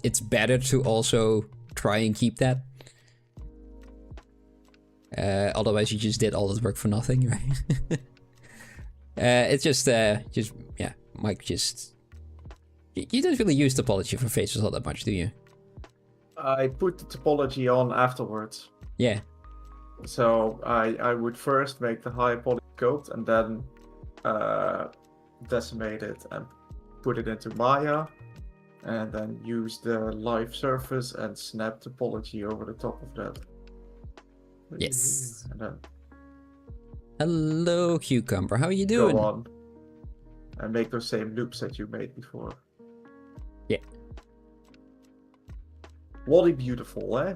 [SPEAKER 1] It's better to also try and keep that. Otherwise, you just did all this work for nothing, right? It's just yeah, Mike just. You don't really use topology for faces all that much, do you?
[SPEAKER 2] I put the topology on afterwards.
[SPEAKER 1] Yeah.
[SPEAKER 2] So I would first make the high poly scoped and then decimate it and put it into Maya, and then use the live surface and snap topology over the top of that.
[SPEAKER 1] Yes.
[SPEAKER 2] And then
[SPEAKER 1] Hello, Cucumber. How are you doing?
[SPEAKER 2] go on and make those same loops that you made before.
[SPEAKER 1] Yeah.
[SPEAKER 2] Bloody beautiful, eh?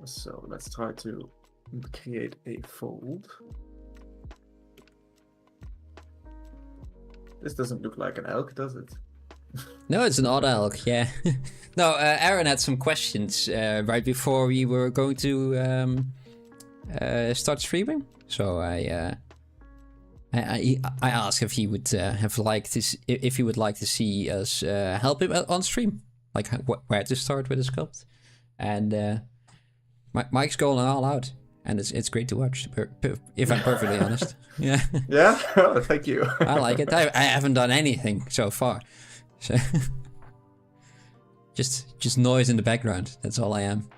[SPEAKER 2] So let's try to create a fold. This doesn't look like an elk, does it?
[SPEAKER 1] No, it's an odd elk, yeah. No, Aaron had some questions right before we were going to start streaming. So I asked if he would have liked to if he would like to see us help him on stream, like where to start with the sculpt, and Mike's going all out, and it's great to watch. If I'm perfectly honest, yeah.
[SPEAKER 2] Yeah, thank you.
[SPEAKER 1] I like it. I haven't done anything so far, so just noise in the background. That's all I am.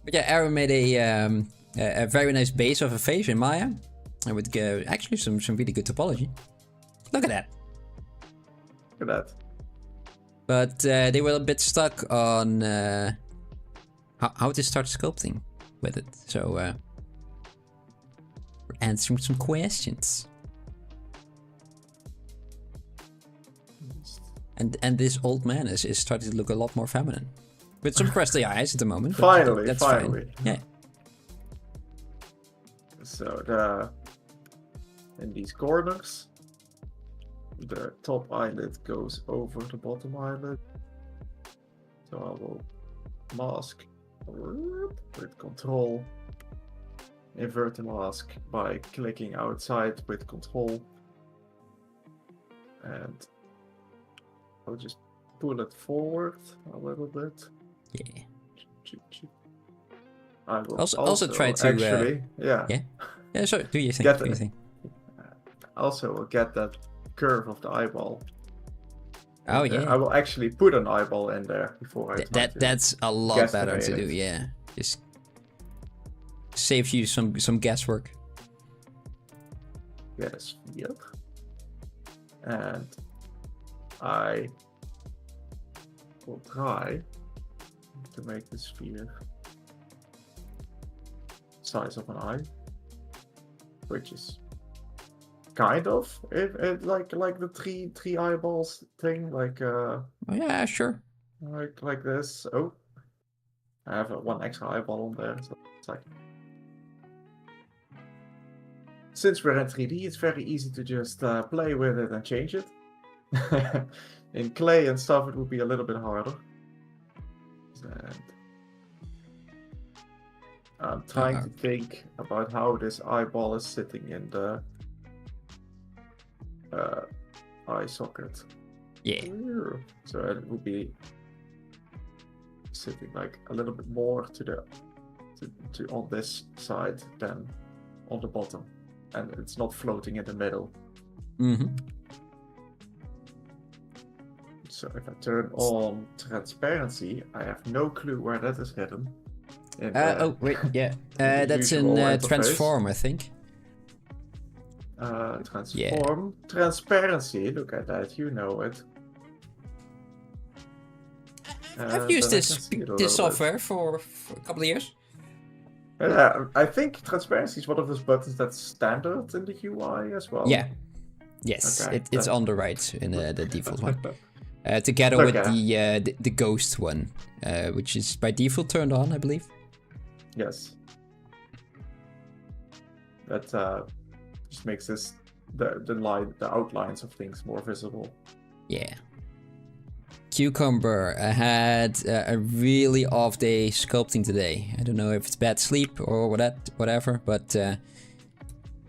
[SPEAKER 1] But yeah, Aaron made a very nice base of a face in Maya, and with actually some really good topology. Look at that.
[SPEAKER 2] Look at that.
[SPEAKER 1] But they were a bit stuck on how to start sculpting with it. So we're answering some questions. And this old man is starting to look a lot more feminine. With some crusty eyes at the moment.
[SPEAKER 2] Finally,
[SPEAKER 1] that's
[SPEAKER 2] finally.
[SPEAKER 1] Fine. Yeah.
[SPEAKER 2] So in these corners, the top eyelid goes over the bottom eyelid. So I will mask with Control, invert the mask by clicking outside with Control, and I'll just pull it forward a little bit.
[SPEAKER 1] Yeah.
[SPEAKER 2] I will
[SPEAKER 1] also try to
[SPEAKER 2] actually, yeah.
[SPEAKER 1] So do you think?
[SPEAKER 2] Get
[SPEAKER 1] do you think?
[SPEAKER 2] Also, will get that curve of the eyeball.
[SPEAKER 1] Oh yeah.
[SPEAKER 2] I will actually put an eyeball in there before I.
[SPEAKER 1] That's a lot better to do. Yeah, just saves you some guesswork.
[SPEAKER 2] Get a sphere, and I will try to make the sphere size of an eye, which is kind of like the three eyeballs thing, like
[SPEAKER 1] Oh, yeah, sure.
[SPEAKER 2] like this. Oh, I have one extra eyeball on there, so it's like. Since we're in 3D, it's very easy to just play with it and change it. In clay and stuff, it would be a little bit harder. And I'm trying to think about how this eyeball is sitting in the eye socket.
[SPEAKER 1] Yeah.
[SPEAKER 2] So it would be sitting like a little bit more to on this side than on the bottom, and it's not floating in the middle.
[SPEAKER 1] Mm-hmm.
[SPEAKER 2] So if I turn on transparency, I have no clue where that is hidden.
[SPEAKER 1] Oh wait, yeah. That's in
[SPEAKER 2] usual interface.
[SPEAKER 1] transform, I think.
[SPEAKER 2] Transform, transparency. Look at that, you know it.
[SPEAKER 1] I've used this software for a couple of years.
[SPEAKER 2] Yeah, I think transparency is one of those buttons that's standard in the UI as well.
[SPEAKER 1] Yeah. Yes,
[SPEAKER 2] Okay,
[SPEAKER 1] it's on the right in the default one. Together with the ghost one, which is by default turned on, I believe.
[SPEAKER 2] Yes. That just makes the outlines of things more visible.
[SPEAKER 1] Yeah. Cucumber had a really off day sculpting today. I don't know if it's bad sleep or whatever, but it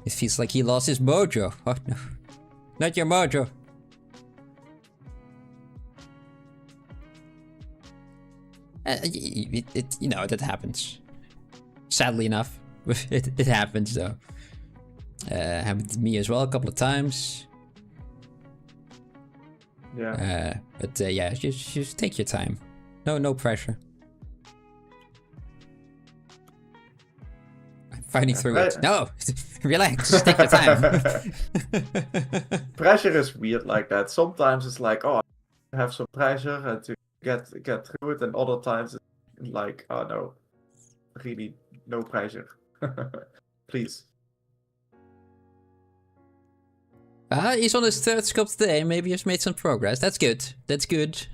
[SPEAKER 1] feels like he lost his mojo. Oh no, not your mojo. You know, that happens. Sadly enough, it happens though. Happened to me as well a couple of times.
[SPEAKER 2] Yeah.
[SPEAKER 1] But yeah, just take your time. No pressure. I'm fighting through it. No, relax. Take your time.
[SPEAKER 2] Pressure is weird like that. Sometimes it's like, oh, I have some pressure to get through it, and other times it's like, oh no, really no pressure. Please.
[SPEAKER 1] He's on his third sculpt today. Maybe he's made some progress. That's good. That's good.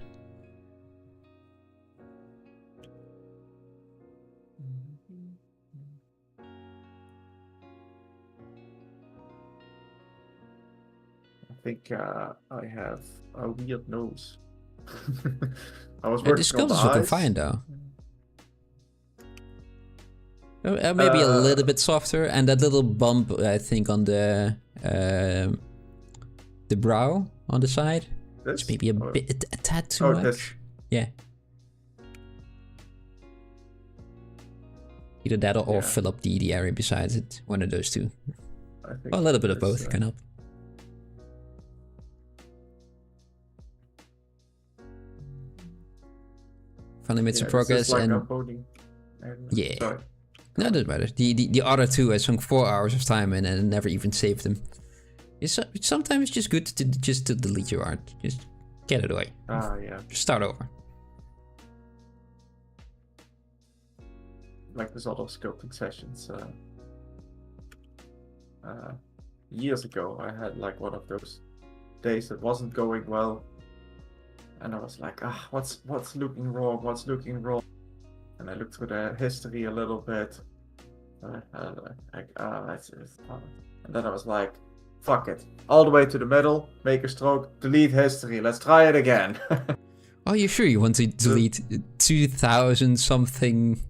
[SPEAKER 2] I think I have a weird nose. I was working
[SPEAKER 1] the sculpt
[SPEAKER 2] on the
[SPEAKER 1] is looking
[SPEAKER 2] eyes.
[SPEAKER 1] fine though. Maybe a little bit softer, and that little bump I think on the brow on the side. It's maybe a tad too much.
[SPEAKER 2] This.
[SPEAKER 1] Yeah. Either that or fill up the area besides it. One of those two.
[SPEAKER 2] I think
[SPEAKER 1] Well, a little bit of both can help. Finally made some progress
[SPEAKER 2] like
[SPEAKER 1] and
[SPEAKER 2] yeah. Sorry.
[SPEAKER 1] No, it doesn't matter. The other two I sunk 4 hours of time in and never even saved them. It's sometimes just good to delete your art. Just get it away.
[SPEAKER 2] Yeah.
[SPEAKER 1] Just start over.
[SPEAKER 2] Like this other sculpting sessions. Years ago, I had like one of those days that wasn't going well, and I was like, what's looking wrong? What's looking wrong? And I looked through the history a little bit. And then I was like, fuck it. All the way to the middle, make a stroke, delete history. Let's try it again.
[SPEAKER 1] Are you sure you want to delete 2000 something?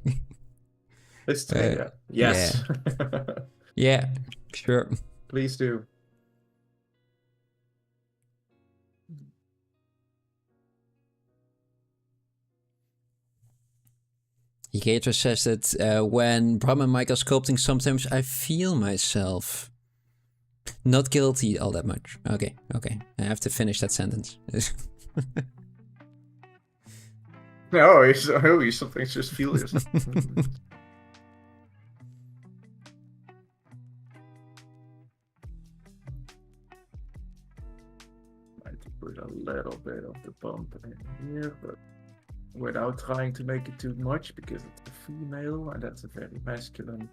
[SPEAKER 2] History, yeah. Yes.
[SPEAKER 1] Yeah, sure.
[SPEAKER 2] Please do.
[SPEAKER 1] Gator says that when Bram and Mike are sculpting, sometimes I feel myself not guilty all that much. Okay. I have to finish that sentence.
[SPEAKER 2] No, you sometimes just feel yourself. Might put a little bit of the bump in here, but without trying to make it too much, because it's a female and that's a very masculine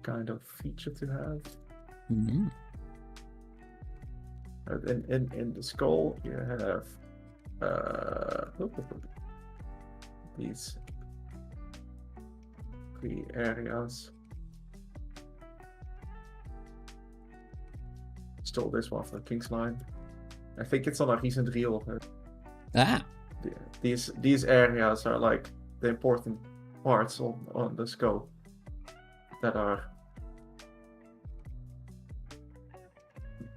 [SPEAKER 2] kind of feature to have.
[SPEAKER 1] Mm-hmm.
[SPEAKER 2] In the skull, you have these 3 areas. Stole this one from King's Line. I think it's on a recent reel. These areas are like the important parts on the skull that are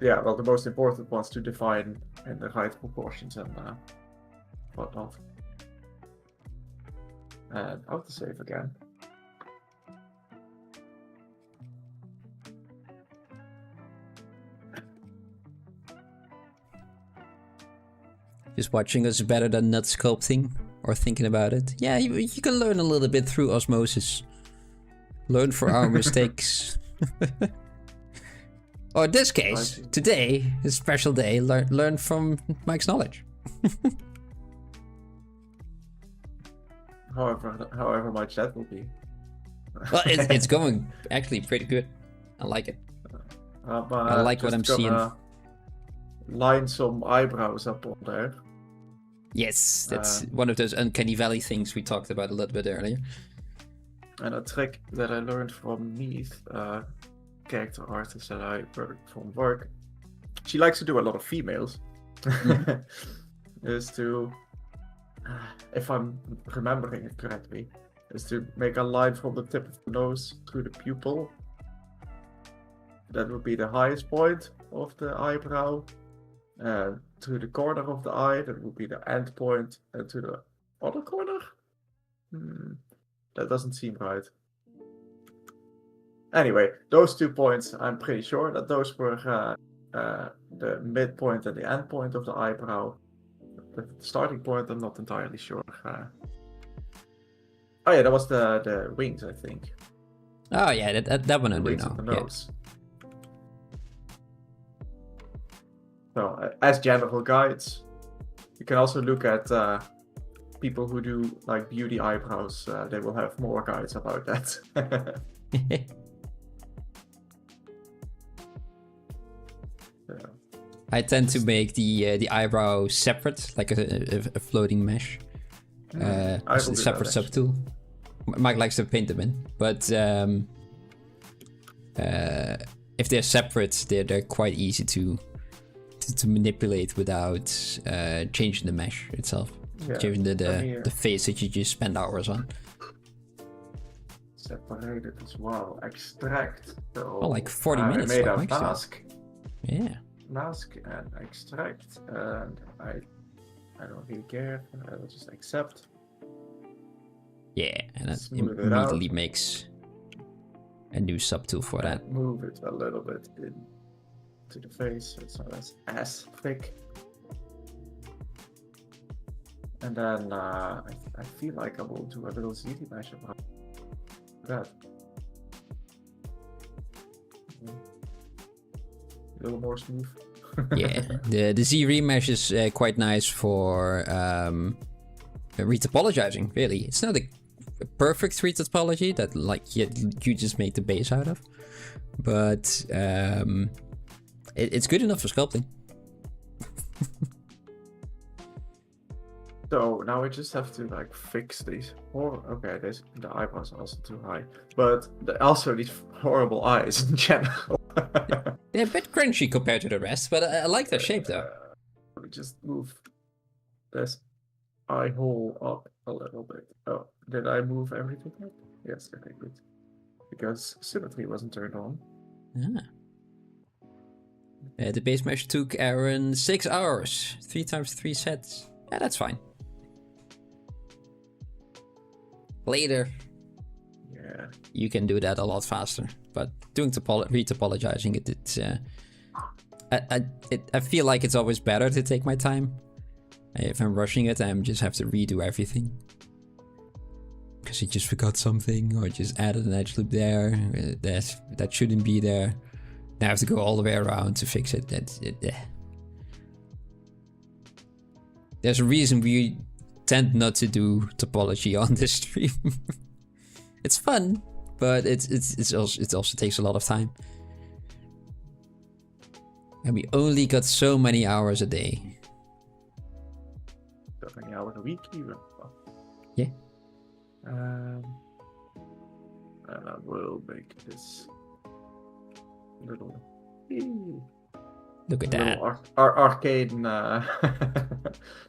[SPEAKER 2] Yeah, well, the most important ones to define in the right proportions and whatnot. And autosave again.
[SPEAKER 1] Just watching us is better than not sculpting or thinking about it. Yeah, you can learn a little bit through osmosis. Learn from our mistakes. Or in this case, today, a special day, learn from Mike's knowledge.
[SPEAKER 2] However much that will be.
[SPEAKER 1] Well, it's going actually pretty good. I like it. I like what I'm seeing.
[SPEAKER 2] Line some eyebrows up on there.
[SPEAKER 1] Yes, that's one of those uncanny valley things we talked about a little bit earlier.
[SPEAKER 2] And a trick that I learned from Neith, character artist that I heard from work. She likes to do a lot of females. Is to, if I'm remembering it correctly, is to make a line from the tip of the nose through the pupil. That would be the highest point of the eyebrow. To the corner of the eye, that would be the end point, and to the other corner? That doesn't seem right. Anyway, those 2 points, I'm pretty sure that those were the midpoint and the end point of the eyebrow. The starting point, I'm not entirely sure. Oh yeah, that was the wings, I think.
[SPEAKER 1] Oh yeah, that one I do know.
[SPEAKER 2] The nose. Yeah. So, as general guides, you can also look at people who do like beauty eyebrows. They will have more guides about that.
[SPEAKER 1] I tend to make the eyebrow separate, like a floating mesh. It's a separate subtool. Mike likes to paint them in, but if they're separate, they're quite easy to manipulate without changing the mesh itself. Yeah, changing the face that you just spend hours on.
[SPEAKER 2] Separated as well. Extract. So
[SPEAKER 1] like 40 minutes.
[SPEAKER 2] I made a mask.
[SPEAKER 1] Yeah.
[SPEAKER 2] Mask and extract, and I don't really care. I'll just accept.
[SPEAKER 1] Yeah, and that immediately makes a new subtool for that.
[SPEAKER 2] Move it a little bit in to the face, so it's not as thick. And then I feel like I will do a little ZD mesh about that. A little more smooth.
[SPEAKER 1] Yeah, the Z remesh is quite nice for retopologizing. Really, it's not a perfect retopology that like you just make the base out of, but it's good enough for sculpting.
[SPEAKER 2] So now we just have to like fix these. Okay, the eyebrows are also too high, but also these horrible eyes in general.
[SPEAKER 1] They're a bit crunchy compared to the rest, but I like their shape though.
[SPEAKER 2] Let me just move this eye hole up a little bit. Oh, did I move everything up? Yes, okay, good. Because symmetry wasn't turned on.
[SPEAKER 1] The base mesh took Aaron 6 hours. 3 times 3 sets. Yeah, that's fine. Later.
[SPEAKER 2] Yeah.
[SPEAKER 1] You can do that a lot faster. But doing retopologizing, I feel like it's always better to take my time. If I'm rushing it, I just have to redo everything. Because you just forgot something, or just added an edge loop there that shouldn't be there. Now I have to go all the way around to fix it. There's a reason we tend not to do topology on this stream. It's fun, but it also takes a lot of time. And we only got so many hours a day.
[SPEAKER 2] So many hours a week even.
[SPEAKER 1] Yeah.
[SPEAKER 2] And I will make this little.
[SPEAKER 1] Look at that.
[SPEAKER 2] Arcane, the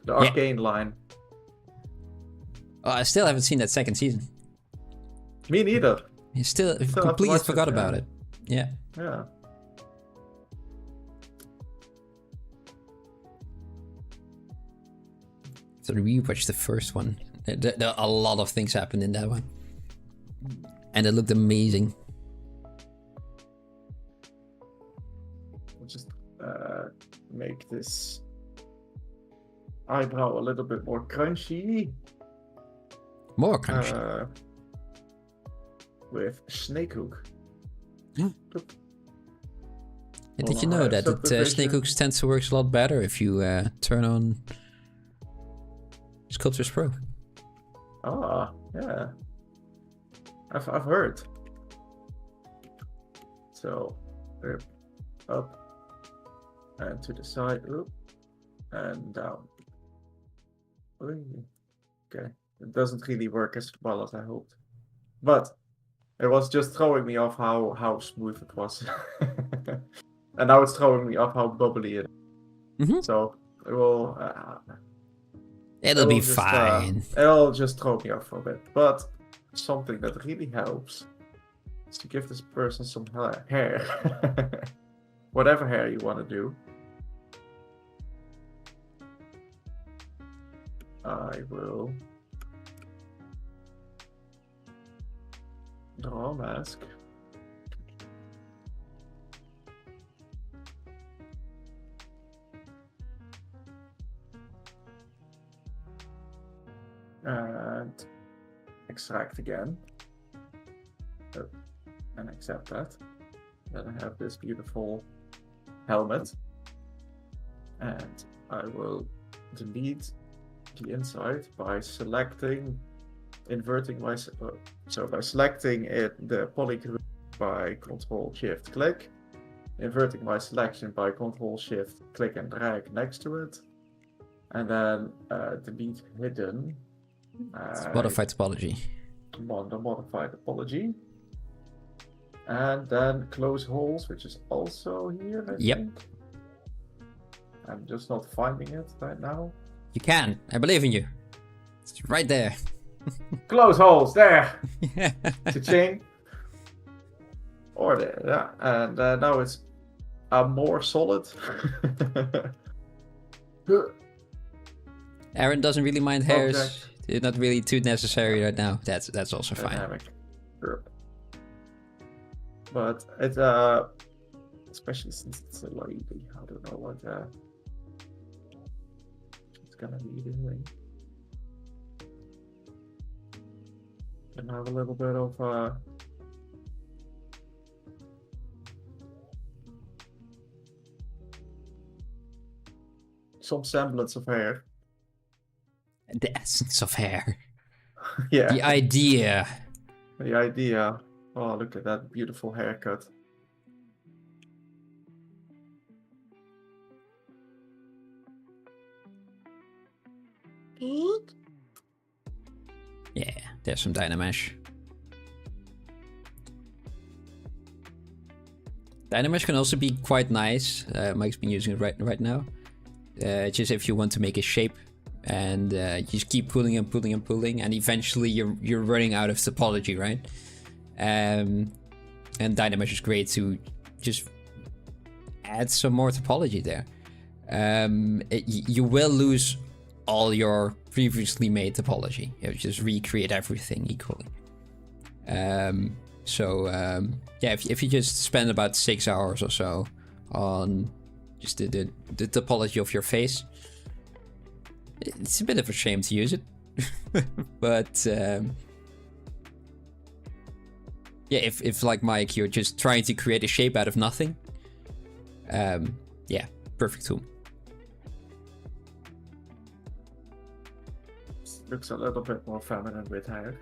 [SPEAKER 2] arcane line.
[SPEAKER 1] Oh, I still haven't seen that second season.
[SPEAKER 2] Me neither.
[SPEAKER 1] You still completely forgot about it. Yeah.
[SPEAKER 2] Yeah.
[SPEAKER 1] So rewatch the first one. There a lot of things happened in that one. And it looked amazing.
[SPEAKER 2] I'll just make this eyebrow a little bit more crunchy.
[SPEAKER 1] More crunchy.
[SPEAKER 2] With Snakehook.
[SPEAKER 1] Yeah, did you know that Snakehooks tends to work a lot better if you turn on Sculptris Pro?
[SPEAKER 2] Ah, yeah. I've heard. So, up and to the side, up and down. Okay, it doesn't really work as well as I hoped, but it was just throwing me off how smooth it was, and now it's throwing me off how bubbly it is.
[SPEAKER 1] Mm-hmm.
[SPEAKER 2] So it will.
[SPEAKER 1] It'll be fine.
[SPEAKER 2] It'll just throw me off for a bit, but something that really helps is to give this person some hair. Whatever hair you want to do. I will draw a mask. And extract again. Oh, and accept that. Then I have this beautiful helmet. And I will delete the inside by selecting, inverting my, so by selecting it, the polygon by Ctrl-Shift-Click, inverting my selection by Ctrl-Shift-Click and drag next to it, and then delete hidden.
[SPEAKER 1] Modified topology.
[SPEAKER 2] Modified topology. And then close holes, which is also here, I think. I'm just not finding it right now.
[SPEAKER 1] You can. I believe in you. It's right there.
[SPEAKER 2] Close holes, there! Cha-ching. Or there, yeah. And now it's more solid.
[SPEAKER 1] Aaron doesn't really mind hairs. They're not really too necessary right now. That's also fine.
[SPEAKER 2] Sure. But it's especially since it's a lady, I don't know what it's gonna be doing. And have a little bit of some semblance of hair.
[SPEAKER 1] The essence of hair.
[SPEAKER 2] Yeah.
[SPEAKER 1] The idea.
[SPEAKER 2] The idea. Oh, look at that beautiful haircut.
[SPEAKER 1] Yeah, there's some Dynamesh. Dynamesh can also be quite nice. Mike's been using it right now. Just if you want to make a shape, and you just keep pulling and pulling and pulling, and eventually you're running out of topology, right? And Dynamesh is great to just add some more topology there. You will lose all your previously made topology. You just recreate everything equally. Yeah, if you just spend about 6 hours or so on just the topology of your face, it's a bit of a shame to use it. But yeah, if like Mike, you're just trying to create a shape out of nothing, yeah, perfect tool.
[SPEAKER 2] Looks a little bit more feminine with hair.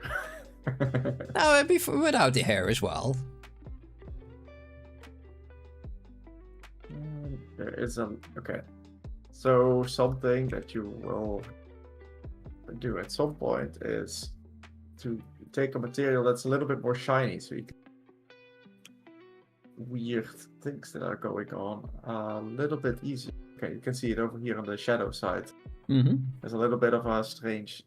[SPEAKER 1] No, it'd be without the hair as well.
[SPEAKER 2] There is okay. So something that you will do at some point is to take a material that's a little bit more shiny, so you can weird things that are going on a little bit easier. Okay, you can see it over here on the shadow side.
[SPEAKER 1] Mm-hmm.
[SPEAKER 2] There's a little bit of a strange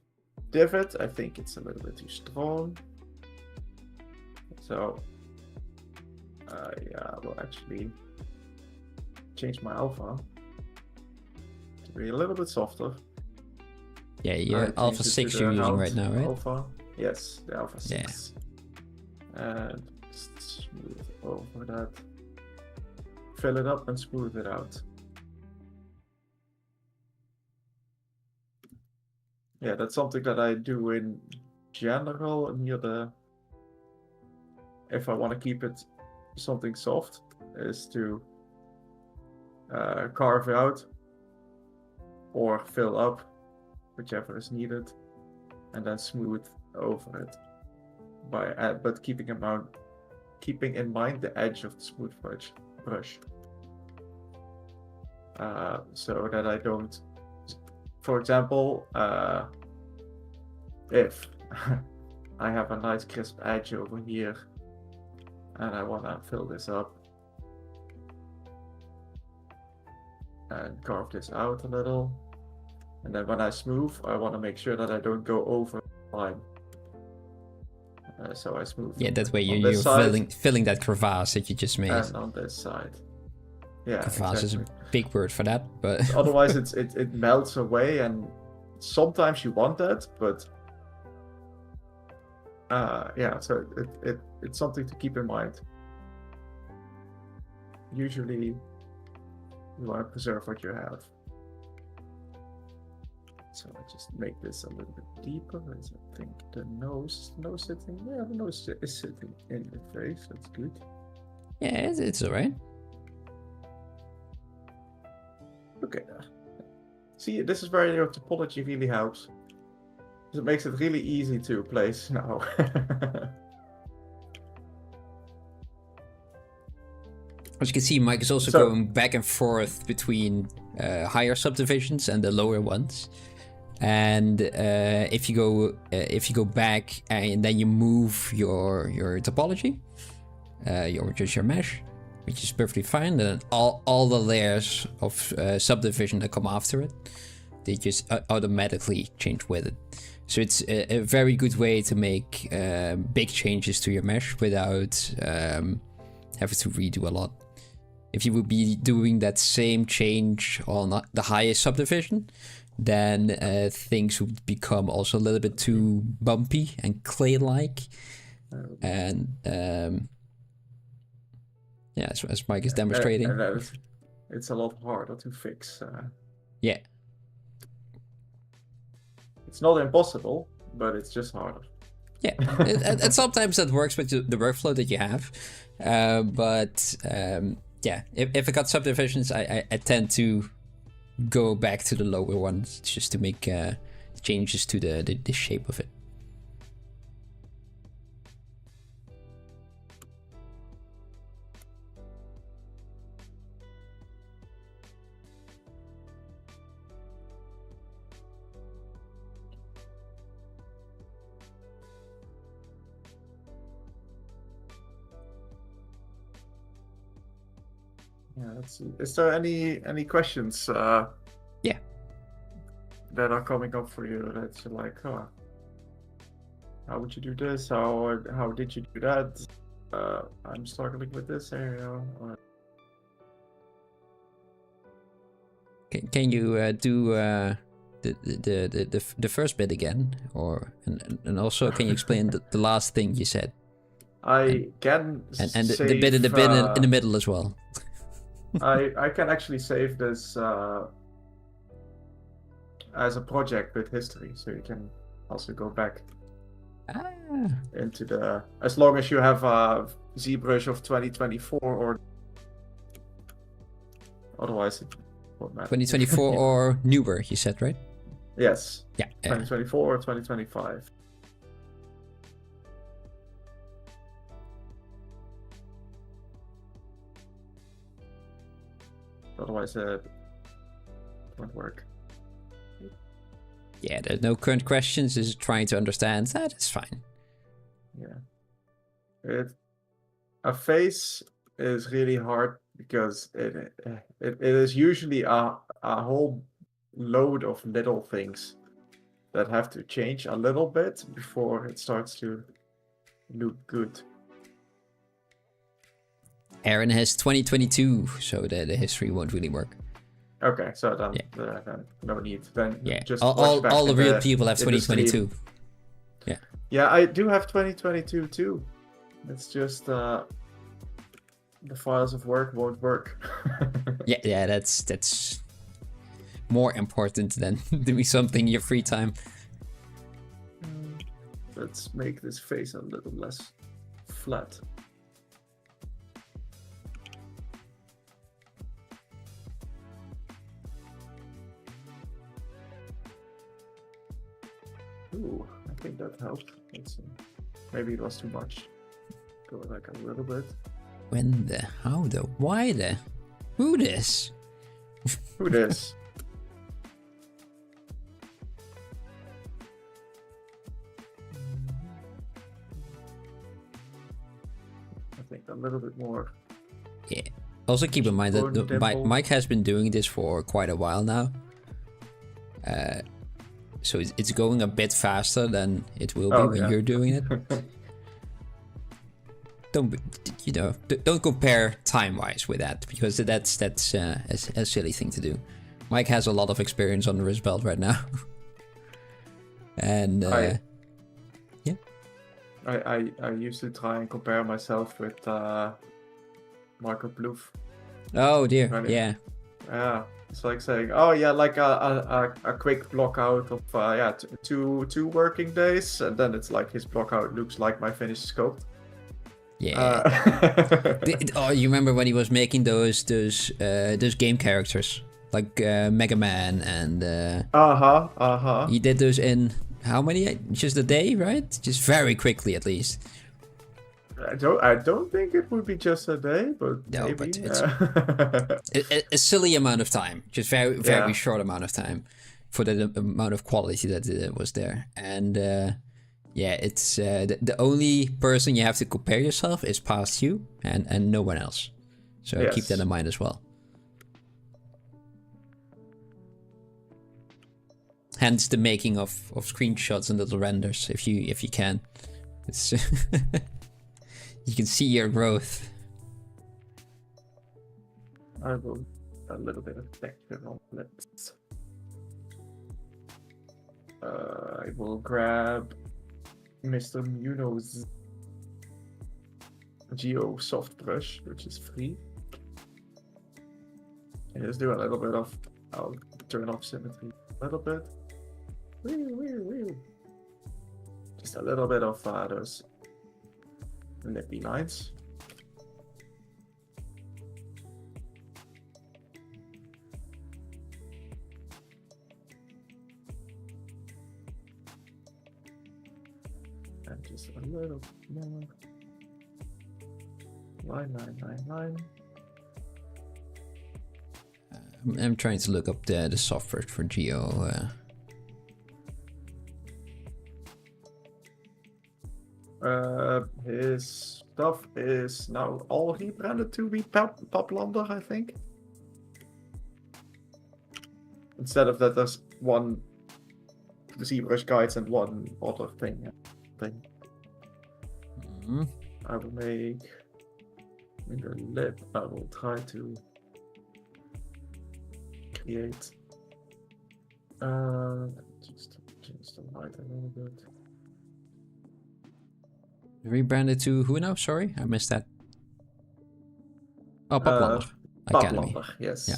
[SPEAKER 2] divot. I think it's a little bit too strong. So yeah, I will actually change my alpha to be a little bit softer.
[SPEAKER 1] Yeah,
[SPEAKER 2] I
[SPEAKER 1] you're
[SPEAKER 2] changed
[SPEAKER 1] Alpha
[SPEAKER 2] it to
[SPEAKER 1] 6
[SPEAKER 2] the
[SPEAKER 1] you're using
[SPEAKER 2] round
[SPEAKER 1] right now, right?
[SPEAKER 2] Alpha. Yes, the Alpha
[SPEAKER 1] Yeah.
[SPEAKER 2] 6. And just smooth over that. Fill it up and smooth it out. Yeah, that's something that I do in general near the... If I want to keep it something soft, is to carve out or fill up, whichever is needed, and then smooth over it. But keeping in mind the edge of the smooth brush. So that I don't, for example, if I have a nice crisp edge over here and I want to fill this up and carve this out a little, and then when I smooth, I want to make sure that I don't go over the line. So I smooth.
[SPEAKER 1] Yeah, that way
[SPEAKER 2] on
[SPEAKER 1] you're
[SPEAKER 2] this side
[SPEAKER 1] filling that crevasse that you just made.
[SPEAKER 2] and on this side. Yeah,
[SPEAKER 1] Crevasse is a
[SPEAKER 2] exactly.
[SPEAKER 1] big word for that, but
[SPEAKER 2] Otherwise it melts away, and sometimes you want that, but yeah, so it's something to keep in mind. Usually you want to preserve what you have. So I just make this a little bit deeper, as I think the nose sitting, yeah, the nose is sitting in the face. That's good.
[SPEAKER 1] yeah, it's alright.
[SPEAKER 2] Look at that. See, this is where your topology really helps. It makes it really easy to place now.
[SPEAKER 1] As you can see, Mike is also going back and forth between higher subdivisions and the lower ones. And if you go back and then you move your topology, your mesh, which is perfectly fine, then all the layers of subdivision that come after it, they just automatically change with it. So it's a very good way to make big changes to your mesh without having to redo a lot. If you would be doing that same change on the highest subdivision, then things would become also a little bit too bumpy and clay-like. And yeah, as Mike is demonstrating.
[SPEAKER 2] And it's a lot harder to fix.
[SPEAKER 1] Yeah.
[SPEAKER 2] It's not impossible, but it's just harder.
[SPEAKER 1] Yeah, and sometimes that works with the workflow that you have. But yeah, if I got subdivisions, I tend to go back to the lower ones just to make changes to the shape of it.
[SPEAKER 2] Yeah, let's see. Is there any questions?
[SPEAKER 1] Yeah.
[SPEAKER 2] That are coming up for you that you're like, oh, how would you do this? How did you do that? I'm struggling with this area. Or...
[SPEAKER 1] Can you do the first bit again, or and also can you explain the last thing you said?
[SPEAKER 2] I can
[SPEAKER 1] and the bit in the middle as well.
[SPEAKER 2] I can actually save this as a project with history, so you can also go back into the, as long as you have a ZBrush of 2024, or otherwise it won't matter.
[SPEAKER 1] 2024 or newer, you said, right?
[SPEAKER 2] Yes.
[SPEAKER 1] Yeah.
[SPEAKER 2] 2024 or 2025. Otherwise it won't work.
[SPEAKER 1] Yeah, there's no current questions, just trying to understand. That's fine.
[SPEAKER 2] Yeah. A face is really hard because it is usually a whole load of little things that have to change a little bit before it starts to look good.
[SPEAKER 1] Aaron has 2022, so the history won't really work.
[SPEAKER 2] Okay, so then,
[SPEAKER 1] Yeah.
[SPEAKER 2] then no need. Then
[SPEAKER 1] Yeah,
[SPEAKER 2] just
[SPEAKER 1] all,
[SPEAKER 2] watch
[SPEAKER 1] all,
[SPEAKER 2] back
[SPEAKER 1] all the
[SPEAKER 2] in
[SPEAKER 1] real people have
[SPEAKER 2] in the stream.
[SPEAKER 1] 2022. Yeah.
[SPEAKER 2] Yeah, I do have 2022 too. It's just the files of work won't work.
[SPEAKER 1] Yeah, that's more important than doing something in your free time.
[SPEAKER 2] Let's make this face a little less flat. Ooh, I think that helped. Let's see. Maybe it was too much. Go like a little bit.
[SPEAKER 1] When the, how the, why the, who this?
[SPEAKER 2] Who this? I think a little bit more.
[SPEAKER 1] Yeah. Also keep in mind that
[SPEAKER 2] Dimple.
[SPEAKER 1] Mike has been doing this for quite a while now. So it's going a bit faster than it will be when you're doing it. Don't compare time-wise with that, because that's a silly thing to do. Mike has a lot of experience on the wrist belt right now. And yeah.
[SPEAKER 2] I used to try and compare myself with Marco Plouffe.
[SPEAKER 1] Oh dear,
[SPEAKER 2] Right.
[SPEAKER 1] yeah.
[SPEAKER 2] Yeah, it's like saying, oh yeah, like a quick block out of two working days, and then it's like his block out looks like my finished scope.
[SPEAKER 1] Yeah. Oh, you remember when he was making those game characters like Mega Man and he did those in how many? Just a day, right? Just very quickly, at least.
[SPEAKER 2] I don't think it would be just a day, but
[SPEAKER 1] No,
[SPEAKER 2] maybe.
[SPEAKER 1] but it's a silly amount of time, just very short amount of time for the amount of quality that was there. And yeah, it's the only person you have to compare yourself is past you and no one else. So keep that in mind as well. Hence the making of screenshots and little renders if you can. It's you can see your growth.
[SPEAKER 2] I will a little bit of texture on lips. I will grab Mr. Muno's Geo soft brush, which is free. And just do a little bit of, I'll turn off symmetry a little bit. Just a little bit of those lippy lines. And just a little more. Line.
[SPEAKER 1] I'm trying to look up the software for Geo.
[SPEAKER 2] His stuff is now all rebranded to be Paplander, I think. Instead of that, there's one ZBrush guides and one other thing.
[SPEAKER 1] Mm-hmm.
[SPEAKER 2] I will make in the lip. I will try to create. Just change the light a little bit.
[SPEAKER 1] Rebranded to who now? Sorry, I missed that. Oh, Paplander Academy.
[SPEAKER 2] Paplander, yes.
[SPEAKER 1] Yeah.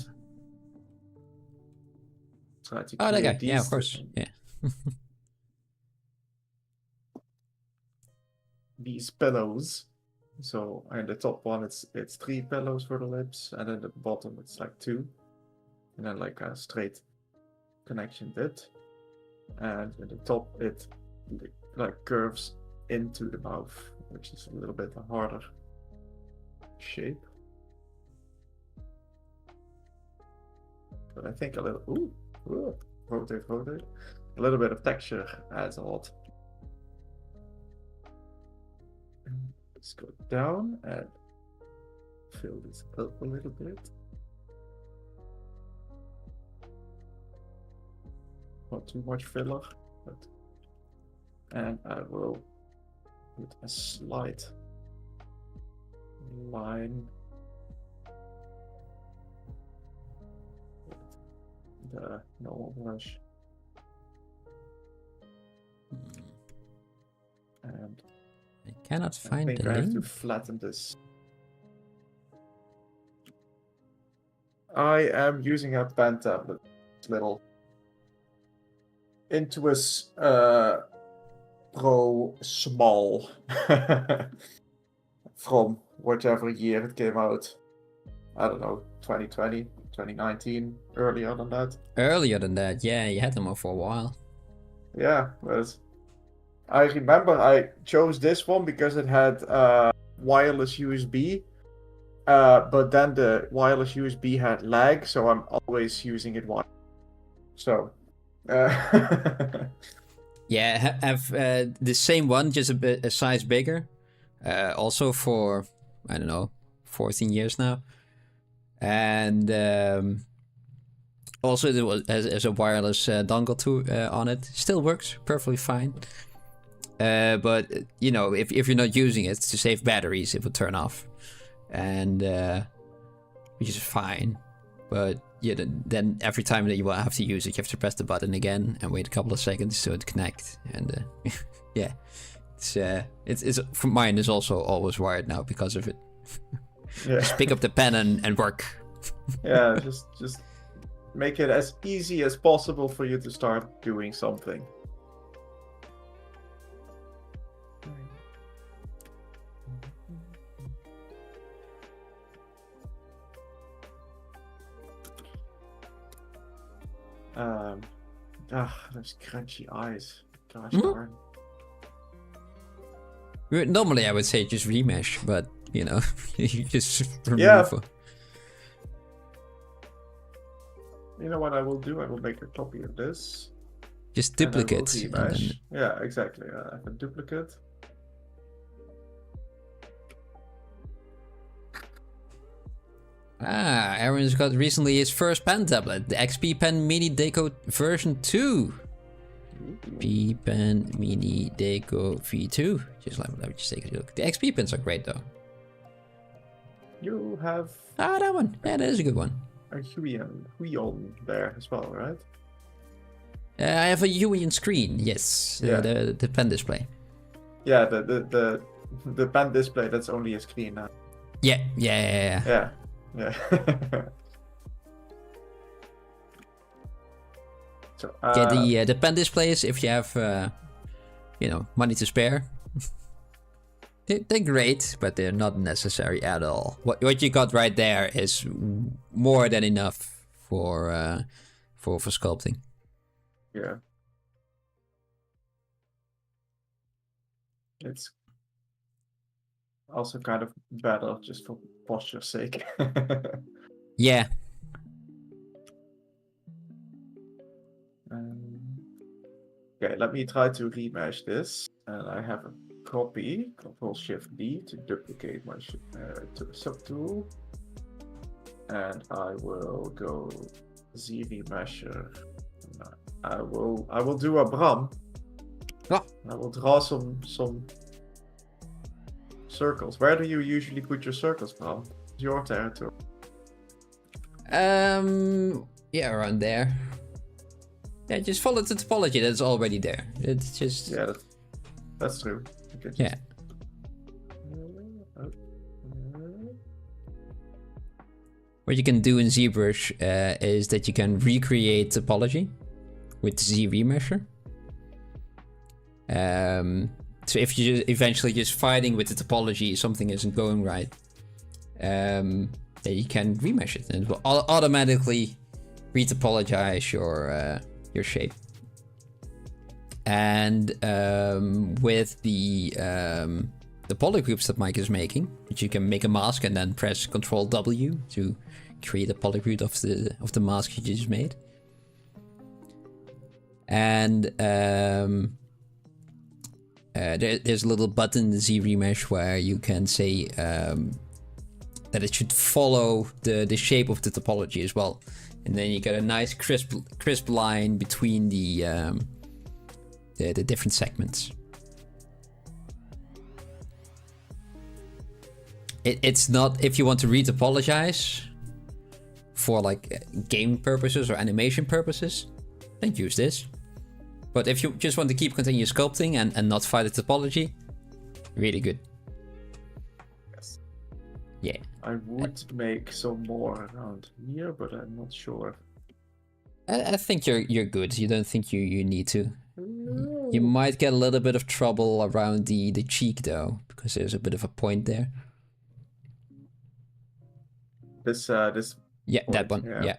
[SPEAKER 2] Try to
[SPEAKER 1] Oh, that guy.
[SPEAKER 2] create
[SPEAKER 1] Yeah, of
[SPEAKER 2] these
[SPEAKER 1] course. Yeah.
[SPEAKER 2] these pillows. So in the top one, it's 3 pillows for the lips, and then the bottom it's like 2, and then like a straight connection bit, and in the top it like curves into the mouth, which is a little bit a harder shape. But I think a little rotate. A little bit of texture adds a lot. Let's go down and fill this up a little bit. Not too much filler, but and I will put a slight line the normal brush. And
[SPEAKER 1] I cannot
[SPEAKER 2] I
[SPEAKER 1] find
[SPEAKER 2] think
[SPEAKER 1] the
[SPEAKER 2] I have to
[SPEAKER 1] link.
[SPEAKER 2] flatten this. I am using a pen tablet. It's little Intuos Pro Small from whatever year it came out. I don't know, 2020, 2019, earlier than that.
[SPEAKER 1] Earlier than that, yeah, you had them for a while.
[SPEAKER 2] Yeah, but I remember I chose this one because it had wireless USB. But then the wireless USB had lag, so I'm always using it wireless. So,
[SPEAKER 1] Yeah, have the same one, just a size bigger. Also for, I don't know, 14 years now. And also it was as a wireless dongle too on it. Still works perfectly fine. But you know, if you're not using it to save batteries, it would turn off, and which is fine. But yeah, then every time that you will have to use it, you have to press the button again and wait a couple of seconds so it connect. And yeah, it's for mine is also always wired now because of it.
[SPEAKER 2] yeah.
[SPEAKER 1] Just pick up the pen and work.
[SPEAKER 2] Yeah, just make it as easy as possible for you to start doing something. Those crunchy eyes. Gosh darn.
[SPEAKER 1] Normally I would say just remesh, but you know, you just remove.
[SPEAKER 2] Yeah. You know what I will do? I will make a copy of this.
[SPEAKER 1] Just duplicate.
[SPEAKER 2] And then... Yeah, exactly. I have a duplicate.
[SPEAKER 1] Ah, Aaron's got recently his first pen tablet, the XP Pen Mini Deco version 2. XP Pen Mini Deco V2. Let me just take a look. The XP pens are great though.
[SPEAKER 2] You have...
[SPEAKER 1] Ah, that one. Yeah, that is a good one.
[SPEAKER 2] A Huion there as well, right?
[SPEAKER 1] I have a Huion screen, yes.
[SPEAKER 2] Yeah.
[SPEAKER 1] The pen display.
[SPEAKER 2] Yeah, the pen display, that's only a screen now.
[SPEAKER 1] Yeah.
[SPEAKER 2] Yeah. So,
[SPEAKER 1] yeah, the pen displays, if you have, you know, money to spare, they're great, but they're not necessary at all. What you got right there is more than enough for sculpting.
[SPEAKER 2] Yeah. It's also kind of better just for posture's sake.
[SPEAKER 1] Yeah.
[SPEAKER 2] Okay, let me try to remesh this. And I have a copy, Control-Shift-D to duplicate my subtool. And I will go Z remesher. I will do a Bram.
[SPEAKER 1] Oh.
[SPEAKER 2] I will draw some circles. Where do you usually put your circles, Bram? It's your territory.
[SPEAKER 1] Yeah, around there. Yeah, just follow the topology that's already there. It's just...
[SPEAKER 2] Yeah, that's true. Okay.
[SPEAKER 1] Yeah. What you can do in ZBrush is that you can recreate topology with Z remesher. So if you're eventually just fighting with the topology, something isn't going right, then you can remesh it and it will automatically retopologize your shape. And with the polygroups that Mike is making, which you can make a mask and then press Ctrl W to create a polygroup of the mask you just made. And there's a little button in the Z remesh where you can say that it should follow the shape of the topology as well, and then you get a nice crisp line between the different segments. It's not, if you want to retopologize, for like game purposes or animation purposes, then use this. But if you just want to continue sculpting and not fight the topology, really good.
[SPEAKER 2] Yes.
[SPEAKER 1] Yeah.
[SPEAKER 2] I would make some more around here, but I'm not sure.
[SPEAKER 1] I think you're good. You don't think you need to.
[SPEAKER 2] No.
[SPEAKER 1] You might get a little bit of trouble around the cheek though, because there's a bit of a point there.
[SPEAKER 2] This
[SPEAKER 1] Yeah, that
[SPEAKER 2] point,
[SPEAKER 1] one. Yeah.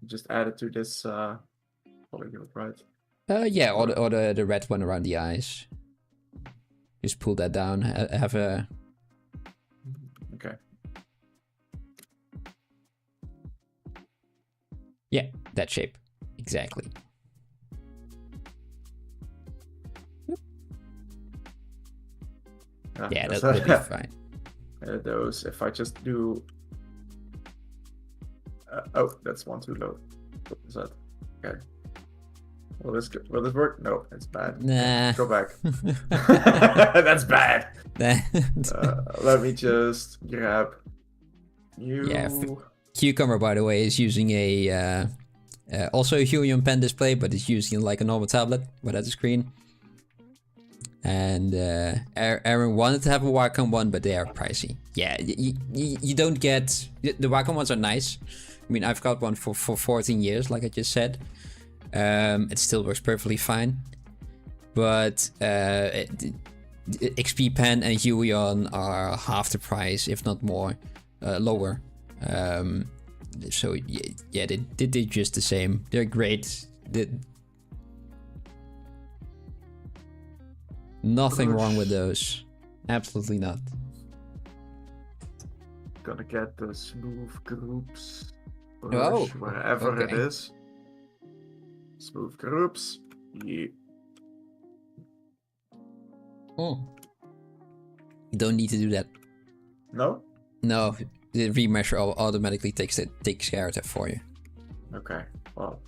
[SPEAKER 2] just added to this polygon, right?
[SPEAKER 1] Yeah, or the red one around the eyes. Just pull that down. Have a.
[SPEAKER 2] Okay.
[SPEAKER 1] Yeah, that shape. Exactly. Yeah, that'll be fine.
[SPEAKER 2] Those, if I just do. Oh, that's one too low. What is that? Okay. Will this work? No, it's bad.
[SPEAKER 1] Nah.
[SPEAKER 2] Go back. That's bad. Let me just grab you.
[SPEAKER 1] Yeah. Cucumber, by the way, is using a also a Huion pen display, but it's using like a normal tablet without the screen. And Aaron wanted to have a Wacom one, but they are pricey. Yeah, you don't get... The Wacom ones are nice. I mean, I've got one for 14 years, like I just said. It still works perfectly fine. But XP Pen and Huion are half the price, if not more, lower. So yeah, they did just the same. They're great. Nothing wrong with those. Absolutely not.
[SPEAKER 2] Gonna get the smooth groups.
[SPEAKER 1] Oh,
[SPEAKER 2] wherever
[SPEAKER 1] okay.
[SPEAKER 2] it is. Smooth groups. Yeah.
[SPEAKER 1] Oh. You don't need to do that.
[SPEAKER 2] No?
[SPEAKER 1] No, the remeasure automatically takes care of that for you.
[SPEAKER 2] Okay. Well.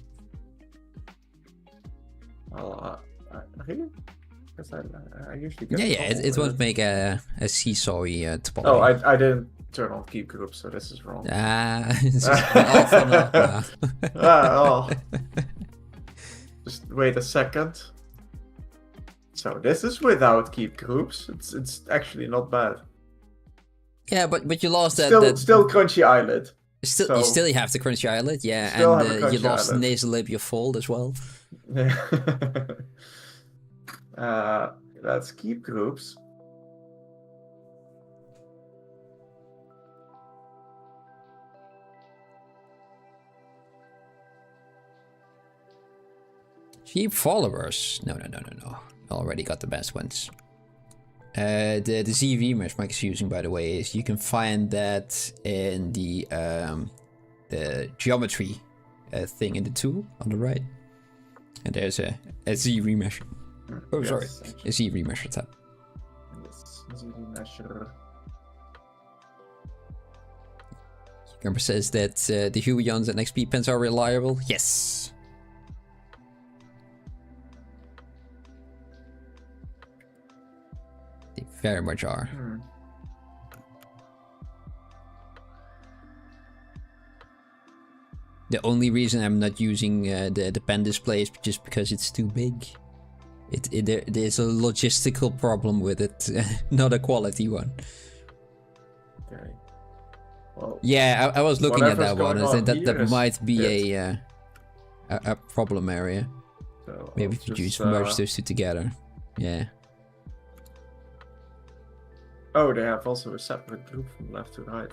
[SPEAKER 2] Really? Because I usually get
[SPEAKER 1] it won't make a seesawy topology.
[SPEAKER 2] Oh, I didn't turn on keep groups, so this is wrong.
[SPEAKER 1] It's just off and off.
[SPEAKER 2] Oh. Just wait a second. So this is without keep groups. It's actually not bad.
[SPEAKER 1] Yeah, but you lost that.
[SPEAKER 2] Still crunchy eyelid.
[SPEAKER 1] You still have the crunchy eyelid, yeah, and you lost
[SPEAKER 2] eyelid.
[SPEAKER 1] nasolabial fold as well.
[SPEAKER 2] Let's keep groups.
[SPEAKER 1] Cheap followers. No. Already got the best ones. The ZV mesh Mike is using, by the way, is you can find that in the geometry thing in the tool on the right. And there's a ZV mesh. Oh, yes, sorry. A ZV measure tab.
[SPEAKER 2] Yes, ZV measure.
[SPEAKER 1] Cucumber says that the Huions and XP pens are reliable. Yes. They very much are. The only reason I'm not using the pen display is just because it's too big. There's a logistical problem with it, not a quality one.
[SPEAKER 2] Okay. Well,
[SPEAKER 1] yeah, I was looking at that one. I think that might be
[SPEAKER 2] it.
[SPEAKER 1] a problem area.
[SPEAKER 2] So
[SPEAKER 1] maybe we could merge those two together. Yeah.
[SPEAKER 2] Oh, they have also a separate group from left to right.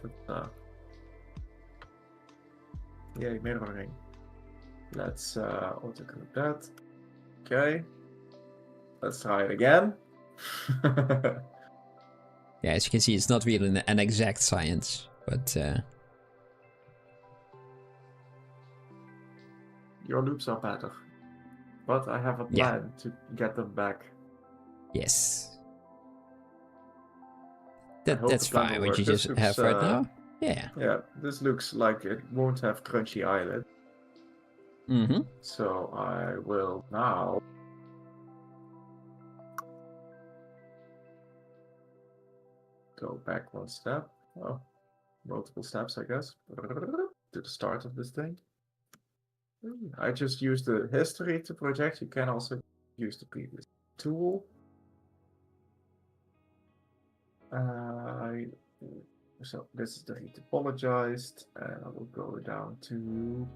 [SPEAKER 2] Yeah, mirroring. Let's auto group that. Okay. Let's try it again.
[SPEAKER 1] Yeah, as you can see, it's not really an exact science, but
[SPEAKER 2] your loops are better. But I have a plan to get them back.
[SPEAKER 1] Yes. That's fine. What you just have right now? Yeah.
[SPEAKER 2] Yeah, this looks like it won't have crunchy eyelid.
[SPEAKER 1] Mm-hmm.
[SPEAKER 2] So I will now go back one step. Oh, multiple steps, I guess, to the start of this thing. I just use the history to project. You can also use the previous tool. So this is the retopologized, and I will go down to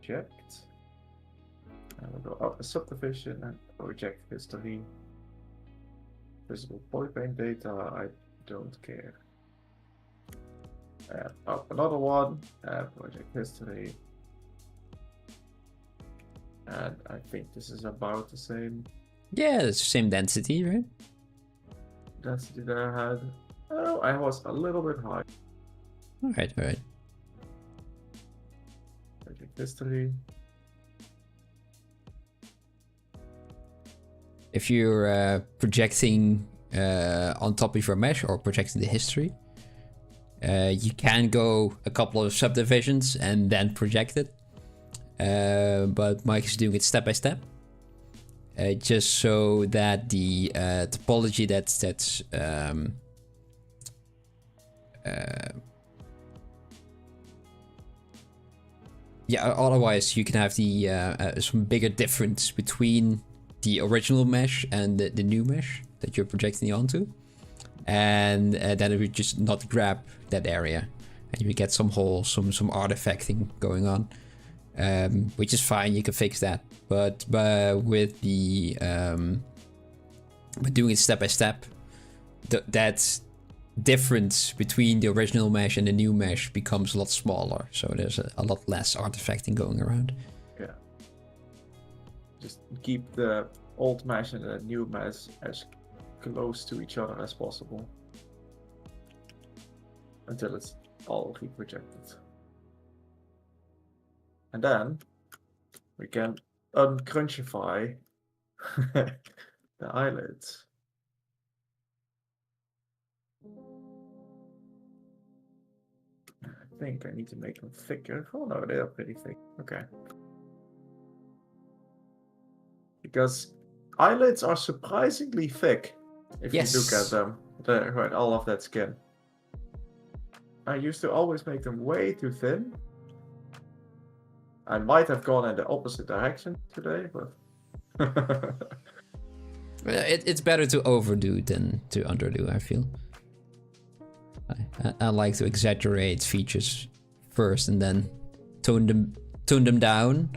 [SPEAKER 2] project. I will go up a subdivision and project history. Visible polyplane data, I don't care. Up another one, project history. And I think this is about the same
[SPEAKER 1] Yeah, it's the same density, right?
[SPEAKER 2] density that I had. Oh, I was a little bit high.
[SPEAKER 1] Alright, alright.
[SPEAKER 2] Project history.
[SPEAKER 1] If you're projecting on top of your mesh or projecting the history, you can go a couple of subdivisions and then project it. But Mike is doing it step by step, just so that the topology that's yeah. Otherwise, you can have the some bigger difference between the original mesh and the new mesh that you're projecting onto, and then it would just not grab that area, and you get some holes, some artifacting going on. Which is fine, you can fix that. But with the with doing it step by step, that difference between the original mesh and the new mesh becomes a lot smaller. So there's a lot less artifacting going around.
[SPEAKER 2] Yeah. Just keep the old mesh and the new mesh as close to each other as possible until it's all reprojected. And then we can uncrunchify the eyelids. I think I need to make them thicker. Oh no, they are pretty thick. Okay. Because eyelids are surprisingly thick if
[SPEAKER 1] Yes.
[SPEAKER 2] you look at them. Right, all of that skin. I used to always make them way too thin. I might have gone in the opposite direction today, but
[SPEAKER 1] It's better to overdo than to underdo, I feel. I like to exaggerate features first and then tone them down,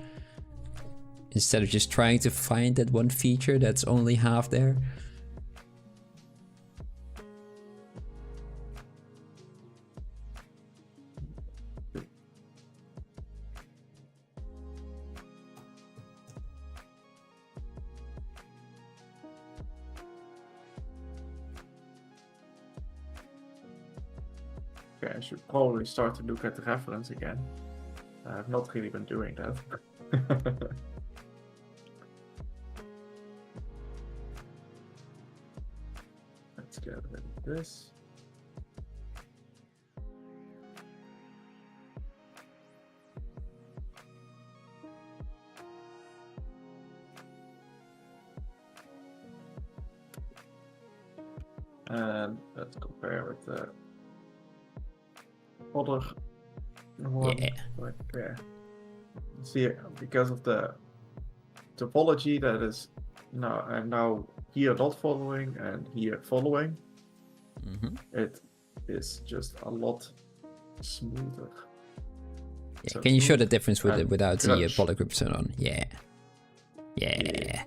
[SPEAKER 1] instead of just trying to find that one feature that's only half there.
[SPEAKER 2] I should probably start to look at the reference again. I've not really been doing that. Let's get rid of this. And let's compare with the other one.
[SPEAKER 1] Yeah.
[SPEAKER 2] Right there. See, because of the topology that is now here not following and here following, it is just a lot smoother.
[SPEAKER 1] Yeah.
[SPEAKER 2] So
[SPEAKER 1] Can you show
[SPEAKER 2] smooth
[SPEAKER 1] the difference with
[SPEAKER 2] and
[SPEAKER 1] without the
[SPEAKER 2] crunch.
[SPEAKER 1] polygroup turned on? Yeah. Yeah.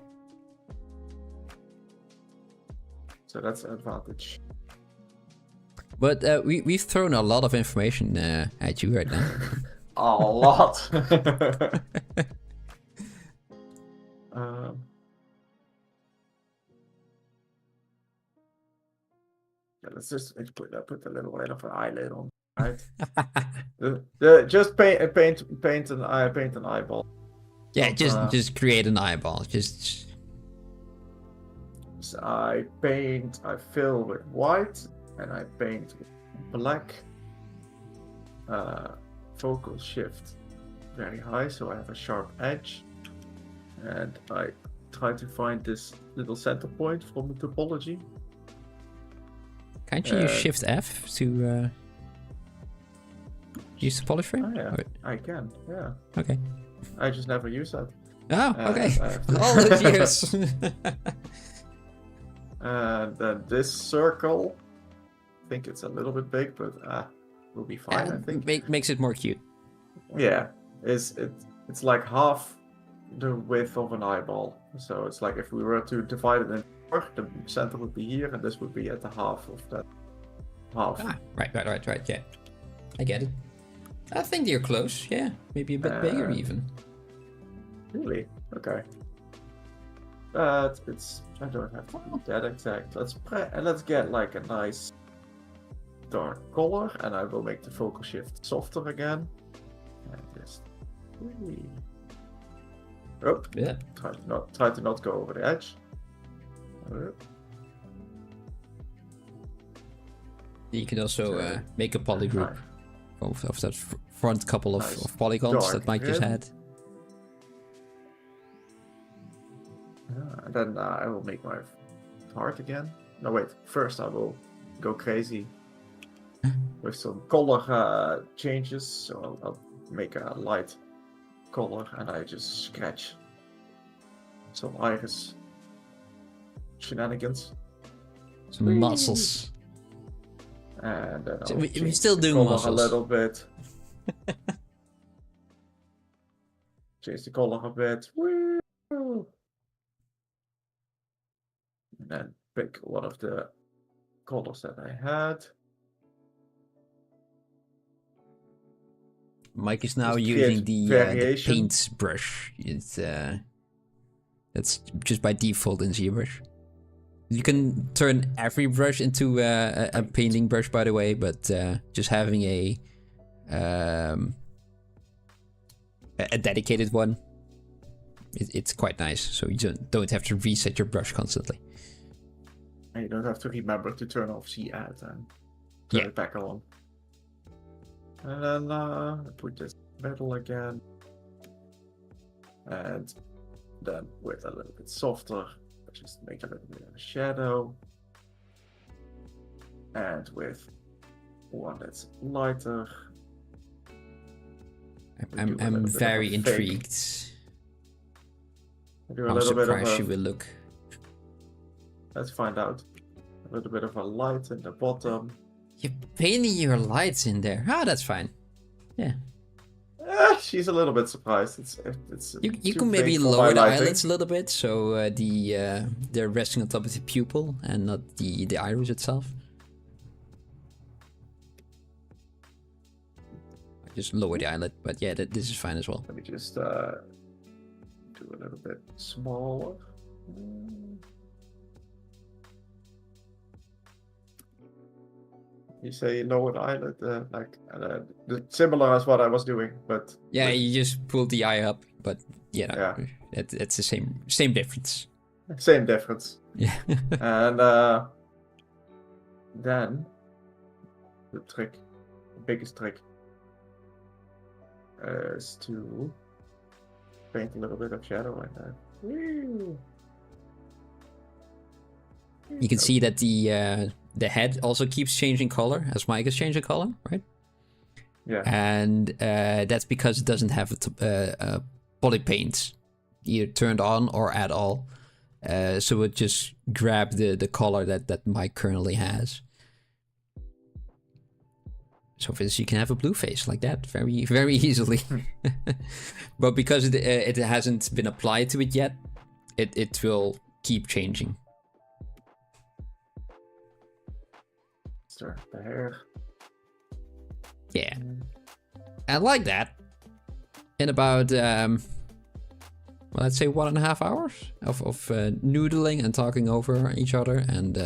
[SPEAKER 2] So that's an advantage.
[SPEAKER 1] But we've thrown a lot of information at you right now.
[SPEAKER 2] A lot. Yeah, let's just put a little bit of an eyelid on, right? Just paint an eyeball.
[SPEAKER 1] Yeah,
[SPEAKER 2] Not,
[SPEAKER 1] just create an eyeball. Just
[SPEAKER 2] So I fill with white and I paint with black. Focal shift very high, so I have a sharp edge, and I try to find this little center point from the topology.
[SPEAKER 1] can't you use Shift F to use the polyframe?
[SPEAKER 2] Oh, yeah,
[SPEAKER 1] Or-
[SPEAKER 2] I can. Yeah,
[SPEAKER 1] Okay.
[SPEAKER 2] I just never use that.
[SPEAKER 1] Oh, okay.
[SPEAKER 2] I have to-
[SPEAKER 1] All those years.
[SPEAKER 2] And then this circle, I think it's a little bit big, but will be fine. I think.
[SPEAKER 1] Makes it more cute.
[SPEAKER 2] Yeah, it's like half the width of an eyeball. So it's like if we were to divide it in four, the center would be here, and this would be at the half of that half.
[SPEAKER 1] Ah, right. Yeah, I get it. I think you're close. Yeah, maybe a bit bigger even.
[SPEAKER 2] Really? Okay. But it's I don't have to be that exact. Let's get like a nice dark color, and I will make the focal shift softer again. And just oh,
[SPEAKER 1] Yeah.
[SPEAKER 2] try to not go over the edge.
[SPEAKER 1] You can also
[SPEAKER 2] So,
[SPEAKER 1] make a poly group
[SPEAKER 2] Right.
[SPEAKER 1] of that front couple of,
[SPEAKER 2] Nice.
[SPEAKER 1] of polygons
[SPEAKER 2] Dark
[SPEAKER 1] that Mike just
[SPEAKER 2] red.
[SPEAKER 1] had.
[SPEAKER 2] And then I will make my heart again. No, wait. First, I will go crazy with some color changes. So I'll make a light color, and I just scratch some iris shenanigans.
[SPEAKER 1] Some
[SPEAKER 2] Whee!
[SPEAKER 1] muscles.
[SPEAKER 2] And then
[SPEAKER 1] So
[SPEAKER 2] I'll
[SPEAKER 1] we're
[SPEAKER 2] change
[SPEAKER 1] still
[SPEAKER 2] the
[SPEAKER 1] doing
[SPEAKER 2] color
[SPEAKER 1] muscles.
[SPEAKER 2] a little bit. Change the color a bit. Woo! And then pick one of the colors that I had.
[SPEAKER 1] Mike is now
[SPEAKER 2] Just
[SPEAKER 1] using
[SPEAKER 2] create
[SPEAKER 1] the
[SPEAKER 2] variation.
[SPEAKER 1] paint brush. It's that's just by default in ZBrush. You can turn every brush into a painting brush, by the way, but just having a dedicated one, it's quite nice. So you don't have to reset your brush constantly.
[SPEAKER 2] And you don't have to remember to turn off C-Add and turn
[SPEAKER 1] Yeah.
[SPEAKER 2] it back on. And then put this metal again. And then with a little bit softer, just make a little bit of a shadow. And with one that's lighter. do a
[SPEAKER 1] I'm
[SPEAKER 2] little bit of
[SPEAKER 1] very
[SPEAKER 2] a fake.
[SPEAKER 1] intrigued
[SPEAKER 2] Do a
[SPEAKER 1] how
[SPEAKER 2] little bit of
[SPEAKER 1] surprised
[SPEAKER 2] a,
[SPEAKER 1] you will look.
[SPEAKER 2] let's find out. A little bit of a light in the bottom.
[SPEAKER 1] You're painting your lights in there. Ah, that's fine. Yeah.
[SPEAKER 2] She's a little bit surprised. It's
[SPEAKER 1] You
[SPEAKER 2] too
[SPEAKER 1] can maybe
[SPEAKER 2] big for
[SPEAKER 1] lower
[SPEAKER 2] my
[SPEAKER 1] the
[SPEAKER 2] lighting.
[SPEAKER 1] eyelids a little bit, so they're resting on top of the pupil and not the iris itself. I just lower the eyelid, but yeah, this is fine as well.
[SPEAKER 2] Let me just do a little bit smaller. You say lower the eyelid, similar as what I was doing, but
[SPEAKER 1] Yeah,
[SPEAKER 2] with
[SPEAKER 1] you just pull the eye up, but
[SPEAKER 2] Yeah.
[SPEAKER 1] it's the same difference.
[SPEAKER 2] same difference.
[SPEAKER 1] Yeah.
[SPEAKER 2] And then the biggest trick, is to paint a little bit of shadow in there. Woo!
[SPEAKER 1] You can see that the head also keeps changing color as Mike is changing color, right?
[SPEAKER 2] Yeah.
[SPEAKER 1] And that's because it doesn't have a poly paint either turned on or at all. So it just grab the color that Mike currently has. So for this, you can have a blue face like that very, very easily. But because it hasn't been applied to it yet, it will keep changing.
[SPEAKER 2] Start the hair.
[SPEAKER 1] Yeah. And like that, in about, well, let's say 1.5 hours of noodling and talking over each other and,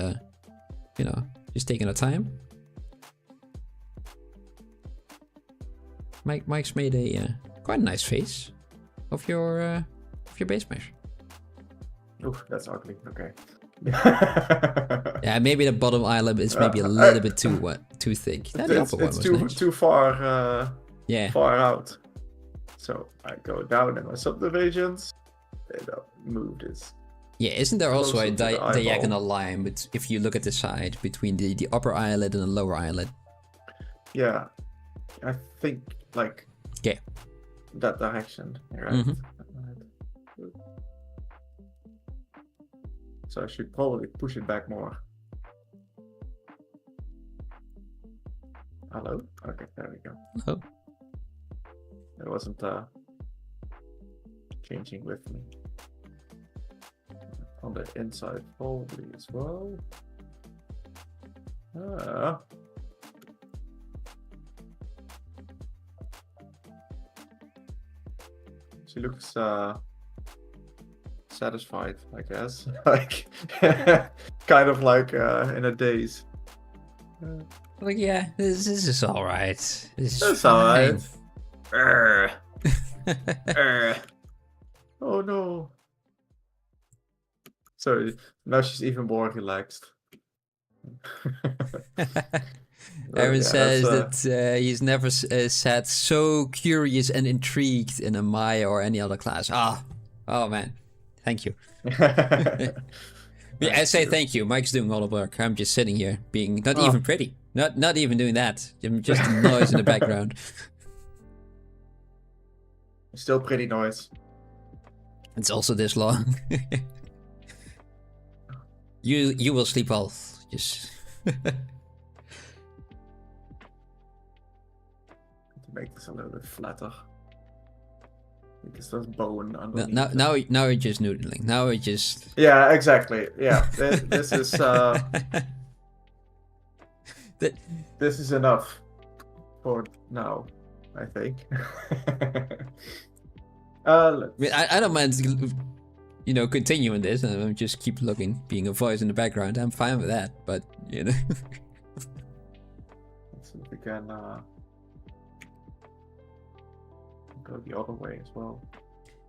[SPEAKER 1] you know, just taking our time. Mike's made a quite a nice face of your base mesh.
[SPEAKER 2] Oof, that's ugly. Okay.
[SPEAKER 1] Yeah, maybe the bottom eyelid is maybe a little bit too thick. That the upper one
[SPEAKER 2] it's
[SPEAKER 1] was
[SPEAKER 2] too
[SPEAKER 1] nice.
[SPEAKER 2] too far
[SPEAKER 1] Yeah.
[SPEAKER 2] far out. So I go down in my subdivisions. They don't move this.
[SPEAKER 1] Yeah, isn't there also
[SPEAKER 2] Closer
[SPEAKER 1] a
[SPEAKER 2] to the eyeball.
[SPEAKER 1] diagonal line, but if you look at the side between the upper eyelid and the lower eyelid?
[SPEAKER 2] Yeah. I think like
[SPEAKER 1] Okay.
[SPEAKER 2] that direction, right?
[SPEAKER 1] Mhm.
[SPEAKER 2] Right. So I should probably push it back more. Hello? Okay, there we go.
[SPEAKER 1] Oh.
[SPEAKER 2] It wasn't changing with me. On the inside probably as well. She looks satisfied, I guess. Like kind of like in a daze.
[SPEAKER 1] Like, yeah, this is all right. This is
[SPEAKER 2] That's
[SPEAKER 1] fine.
[SPEAKER 2] alright. Oh no. So now she's even more relaxed.
[SPEAKER 1] Aaron
[SPEAKER 2] Yeah,
[SPEAKER 1] says
[SPEAKER 2] that's,
[SPEAKER 1] that he's never sat so curious and intrigued in a Maya or any other class. Oh man, thank you. Yeah, I say thank you. Mike's doing all the work. I'm just sitting here, being not even pretty, not even doing that. I'm just a noise in the background.
[SPEAKER 2] Still pretty noise.
[SPEAKER 1] It's also this long. You will sleep well. Just.
[SPEAKER 2] To make this a little bit flatter. Because there's bone underneath.
[SPEAKER 1] Now we're just noodling. Now we're just.
[SPEAKER 2] Yeah, exactly. Yeah, this is this is enough for now, I think.
[SPEAKER 1] I don't mind, continuing this and just keep looking, being a voice in the background. I'm fine with that, but
[SPEAKER 2] Let's see if we can go the other way as well.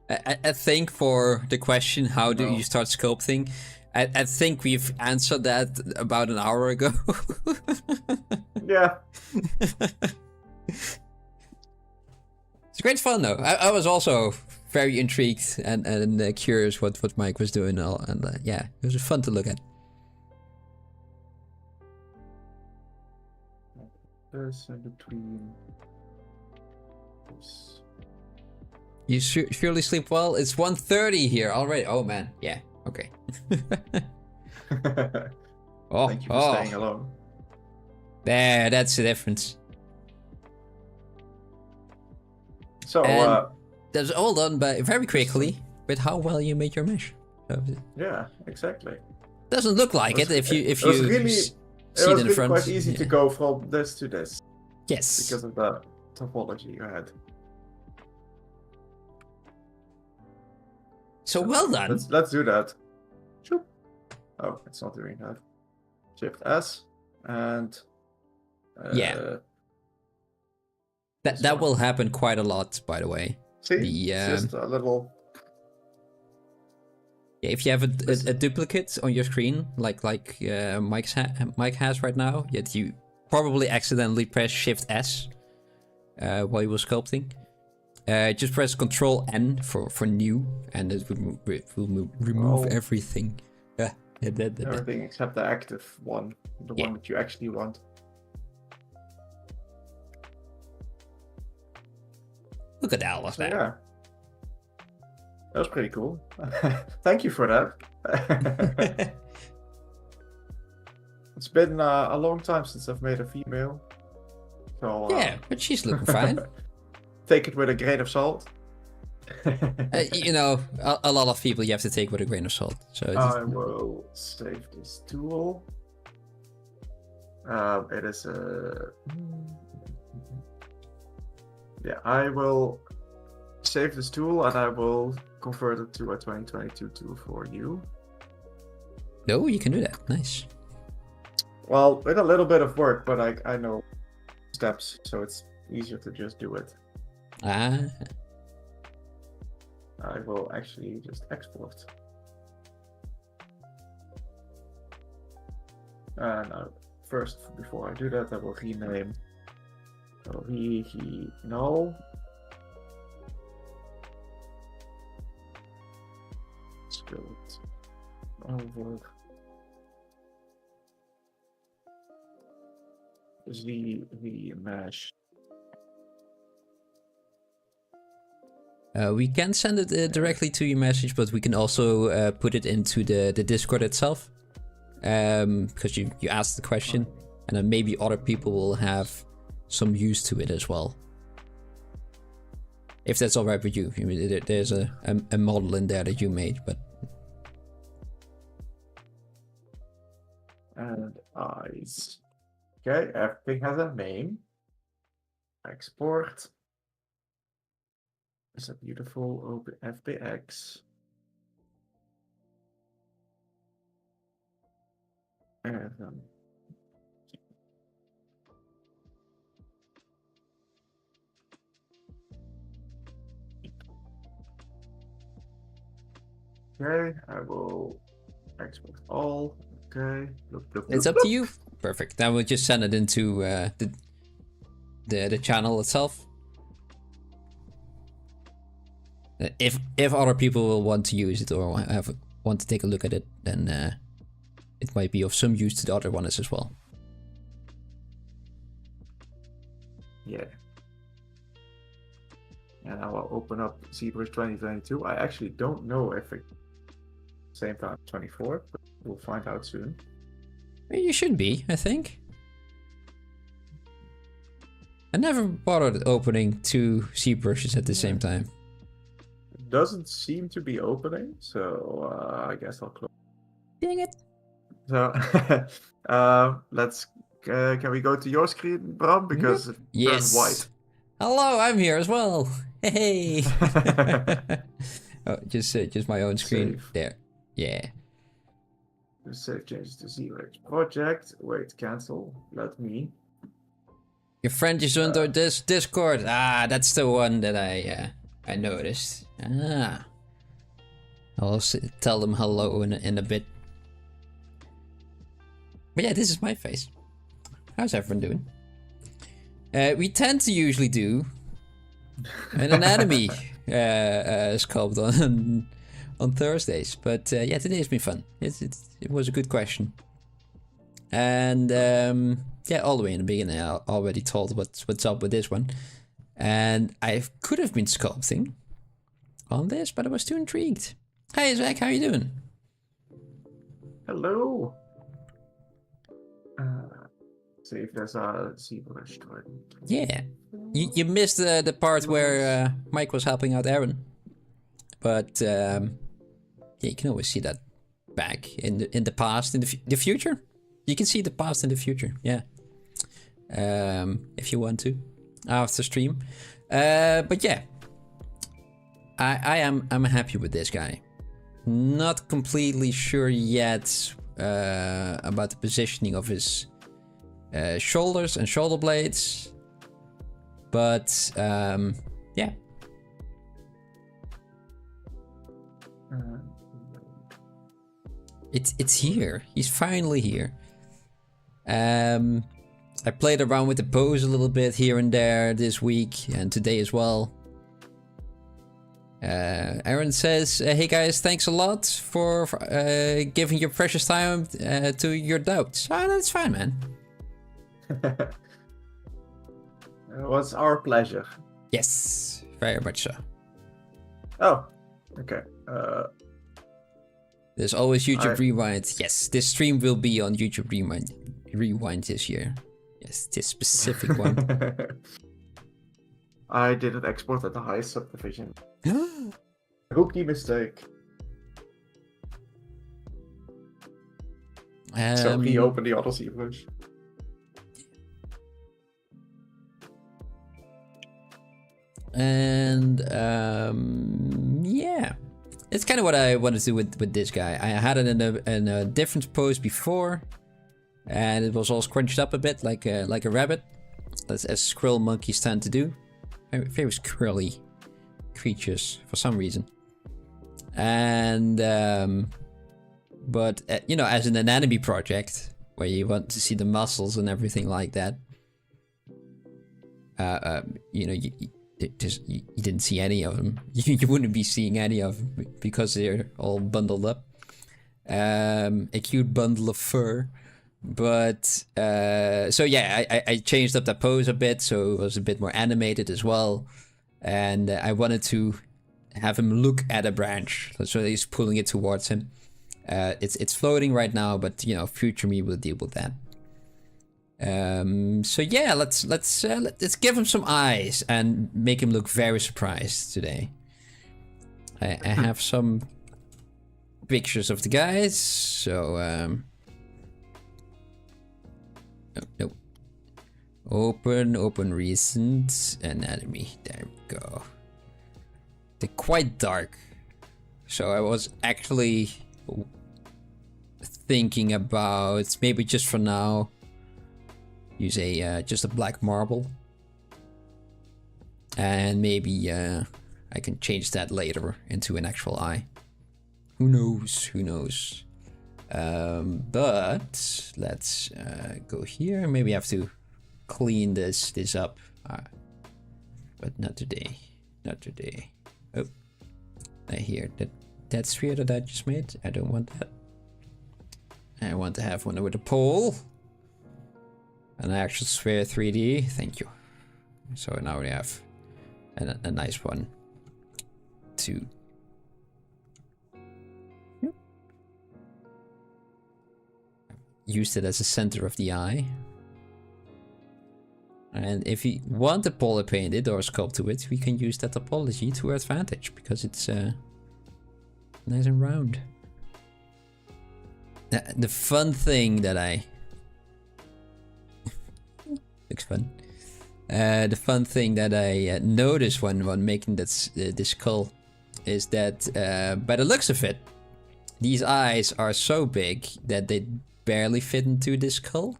[SPEAKER 1] I think for the question, how do you start sculpting? I think we've answered that about an hour ago.
[SPEAKER 2] Yeah.
[SPEAKER 1] It's great fun though. I was also very intrigued and curious what Mike was doing and yeah, it was fun to look at.
[SPEAKER 2] There's in between.
[SPEAKER 1] You surely sleep well? It's 1:30 here already. Oh man, yeah, okay.
[SPEAKER 2] Thank you for staying alone.
[SPEAKER 1] There, that's the difference.
[SPEAKER 2] So,
[SPEAKER 1] that's all done very quickly with how well you made your mesh.
[SPEAKER 2] Yeah, exactly.
[SPEAKER 1] Doesn't look like it if you
[SPEAKER 2] it was really quite easy to go from this to this.
[SPEAKER 1] Yes.
[SPEAKER 2] Because of the topology you had.
[SPEAKER 1] So well done.
[SPEAKER 2] Let's do that. Shoop. Oh, it's not doing that. Shift S and
[SPEAKER 1] yeah. That will happen quite a lot, by the way.
[SPEAKER 2] See, it's just a little.
[SPEAKER 1] Yeah, if you have a duplicate on your screen, like Mike has right now, yet you probably accidentally press Shift S while you were sculpting. Just press Control N for new, and it will remove everything.
[SPEAKER 2] Everything except the active one, the one that you actually want.
[SPEAKER 1] Look at all of that.
[SPEAKER 2] Yeah, that was pretty cool. Thank you for that. It's been a long time since I've made a female. So
[SPEAKER 1] yeah, but she's looking fine.
[SPEAKER 2] Take it with a grain of salt.
[SPEAKER 1] A lot of people you have to take with a grain of salt. So
[SPEAKER 2] I will save this tool. It is a. Yeah, I will save this tool and I will convert it to a 2022 tool for you.
[SPEAKER 1] No, you can do that. Nice.
[SPEAKER 2] Well, with a little bit of work, but I know steps, so it's easier to just do it. I will actually just export. And first, before I do that, I will rename. So he null. Script over the mesh
[SPEAKER 1] We can send it directly to your message, but we can also put it into the Discord itself. Because you asked the question, and then maybe other people will have some use to it as well. If that's alright with you. I mean, there's a model in there that you made, but...
[SPEAKER 2] And eyes. Okay, everything has a name. Export. It's a beautiful open FBX. And okay, I will export all. Okay.
[SPEAKER 1] It's up to you. Perfect. Then we'll just send it into the channel itself. If other people will want to use it or want to take a look at it, then it might be of some use to the other ones as well.
[SPEAKER 2] Yeah. And now I'll open up ZBrush 2022. I actually don't know if it same time 24, but we'll find out soon.
[SPEAKER 1] You should be, I think. I never bothered opening 2 ZBrushes at the same time.
[SPEAKER 2] It doesn't seem to be opening, so I guess I'll close.
[SPEAKER 1] Dang it.
[SPEAKER 2] So, let's. Can we go to your screen, Bram? Because it turns white.
[SPEAKER 1] Hello, I'm here as well. Hey. Oh, just my own screen.
[SPEAKER 2] Save.
[SPEAKER 1] There. Yeah.
[SPEAKER 2] Save changes to ZBrush project. Wait, cancel. Let me.
[SPEAKER 1] Your friend is under this Discord. Ah, that's the one that I noticed. Ah. I'll tell them hello in a bit. But yeah, this is my face. How's everyone doing? We tend to usually do an anatomy sculpt on Thursdays, but yeah, today's been fun. It was a good question, and yeah, all the way in the beginning, I already told what's up with this one, and I could have been sculpting on this, but I was too intrigued. Hey Zach, how you doing?
[SPEAKER 2] Hello. See if there's a ZBrush story.
[SPEAKER 1] Yeah, you missed the part where Mike was helping out Aaron, but yeah, you can always see that back in the past, in the future. You can see the past and the future. Yeah, if you want to, after stream. But yeah, I'm happy with this guy. Not completely sure yet about the positioning of his shoulders and shoulder blades, but yeah. It's here. He's finally here. I played around with the pose a little bit here and there this week and today as well. Aaron says, hey guys, thanks a lot for giving your precious time to your doubts. Ah, that's fine, man.
[SPEAKER 2] It was our pleasure.
[SPEAKER 1] Yes, very much so.
[SPEAKER 2] Oh, okay.
[SPEAKER 1] There's always YouTube Rewind. Yes, this stream will be on YouTube Rewind this year. Yes, this specific one.
[SPEAKER 2] I didn't export at the highest subdivision. Rookie mistake. So reopen the other ZBrush.
[SPEAKER 1] And yeah, it's kind of what I wanted to do with this guy. I had it in a different pose before, and it was all scrunched up a bit like a rabbit, as squirrel monkeys tend to do. Very curly creatures for some reason. And but you know, as an anatomy project where you want to see the muscles and everything like that, you know, you didn't see any of them. You wouldn't be seeing any of them because they're all bundled up. A cute bundle of fur. But so yeah, I changed up that pose a bit so it was a bit more animated as well, and I wanted to have him look at a branch. So he's pulling it towards him. It's floating right now, but you know, future me will deal with that. So yeah, let's give him some eyes and make him look very surprised today. I have some pictures of the guys, so no. Open recent anatomy. There we go. They're quite dark, so I was actually thinking about maybe just for now use just a black marble, and maybe I can change that later into an actual eye. Who knows? But let's go here. Maybe I have to clean this up, but not today. Oh, I hear that sphere that I just made. I don't want that. I want to have one with a pole. An actual sphere 3D. Thank you. So now we have a nice one. Two. Used it as a center of the eye. And if you want to poly paint it or sculpt to it, we can use that topology to our advantage because it's nice and round. The fun thing that looks fun. The fun thing that I noticed when making this skull is that by the looks of it, these eyes are so big that they barely fit into this skull.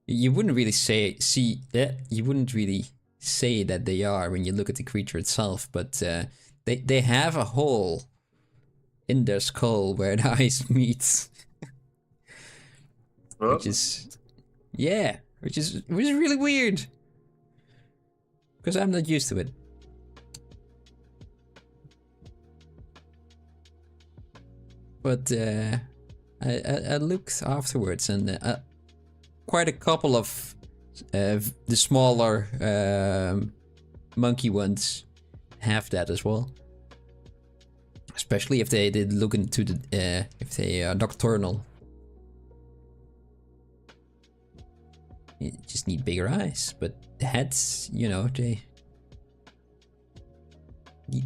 [SPEAKER 1] You wouldn't really say that they are when you look at the creature itself, but they have a hole in their skull where the eyes meet. Which is really weird. Because I'm not used to it. But I looked afterwards, and quite a couple of the smaller monkey ones have that as well. Especially if they look into the if they are nocturnal. You just need bigger eyes, but the heads, you know, they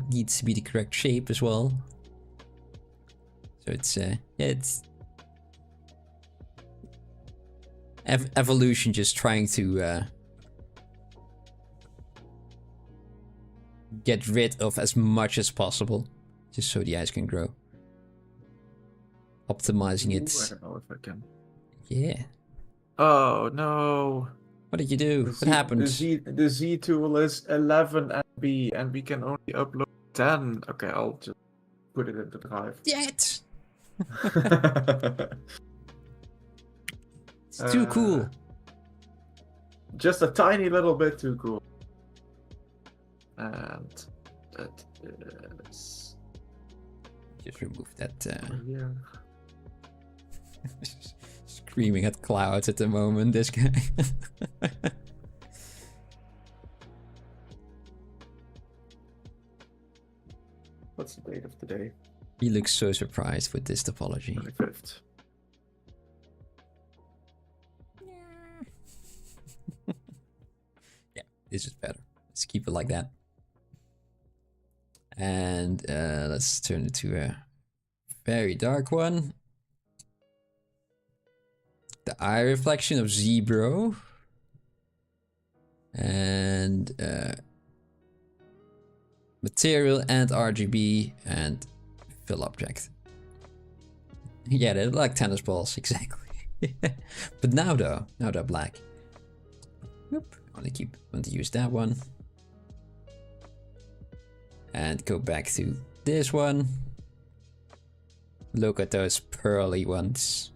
[SPEAKER 1] needs to be the correct shape as well. So it's evolution just trying to get rid of as much as possible, just so the eyes can grow. Optimizing it.
[SPEAKER 2] Ooh, I don't know if I can.
[SPEAKER 1] Yeah.
[SPEAKER 2] Oh no.
[SPEAKER 1] What did you do? What happened?
[SPEAKER 2] The Z tool is 11 MB and we can only upload 10. Okay, I'll just put it in the drive.
[SPEAKER 1] Yet. It's too cool.
[SPEAKER 2] Just a tiny little bit too cool. And that is...
[SPEAKER 1] Just remove that.
[SPEAKER 2] Yeah.
[SPEAKER 1] Screaming at clouds at the moment, this guy.
[SPEAKER 2] What's the date of today?
[SPEAKER 1] He looks so surprised with this topology.
[SPEAKER 2] 25th.
[SPEAKER 1] Yeah, this is better. Let's keep it like that. And let's turn it to a very dark one. The eye reflection of Zebro. And material and RGB and fill object. Yeah, they're like tennis balls, exactly. But now they're black. Oop, want to use that one. And go back to this one. Look at those pearly ones.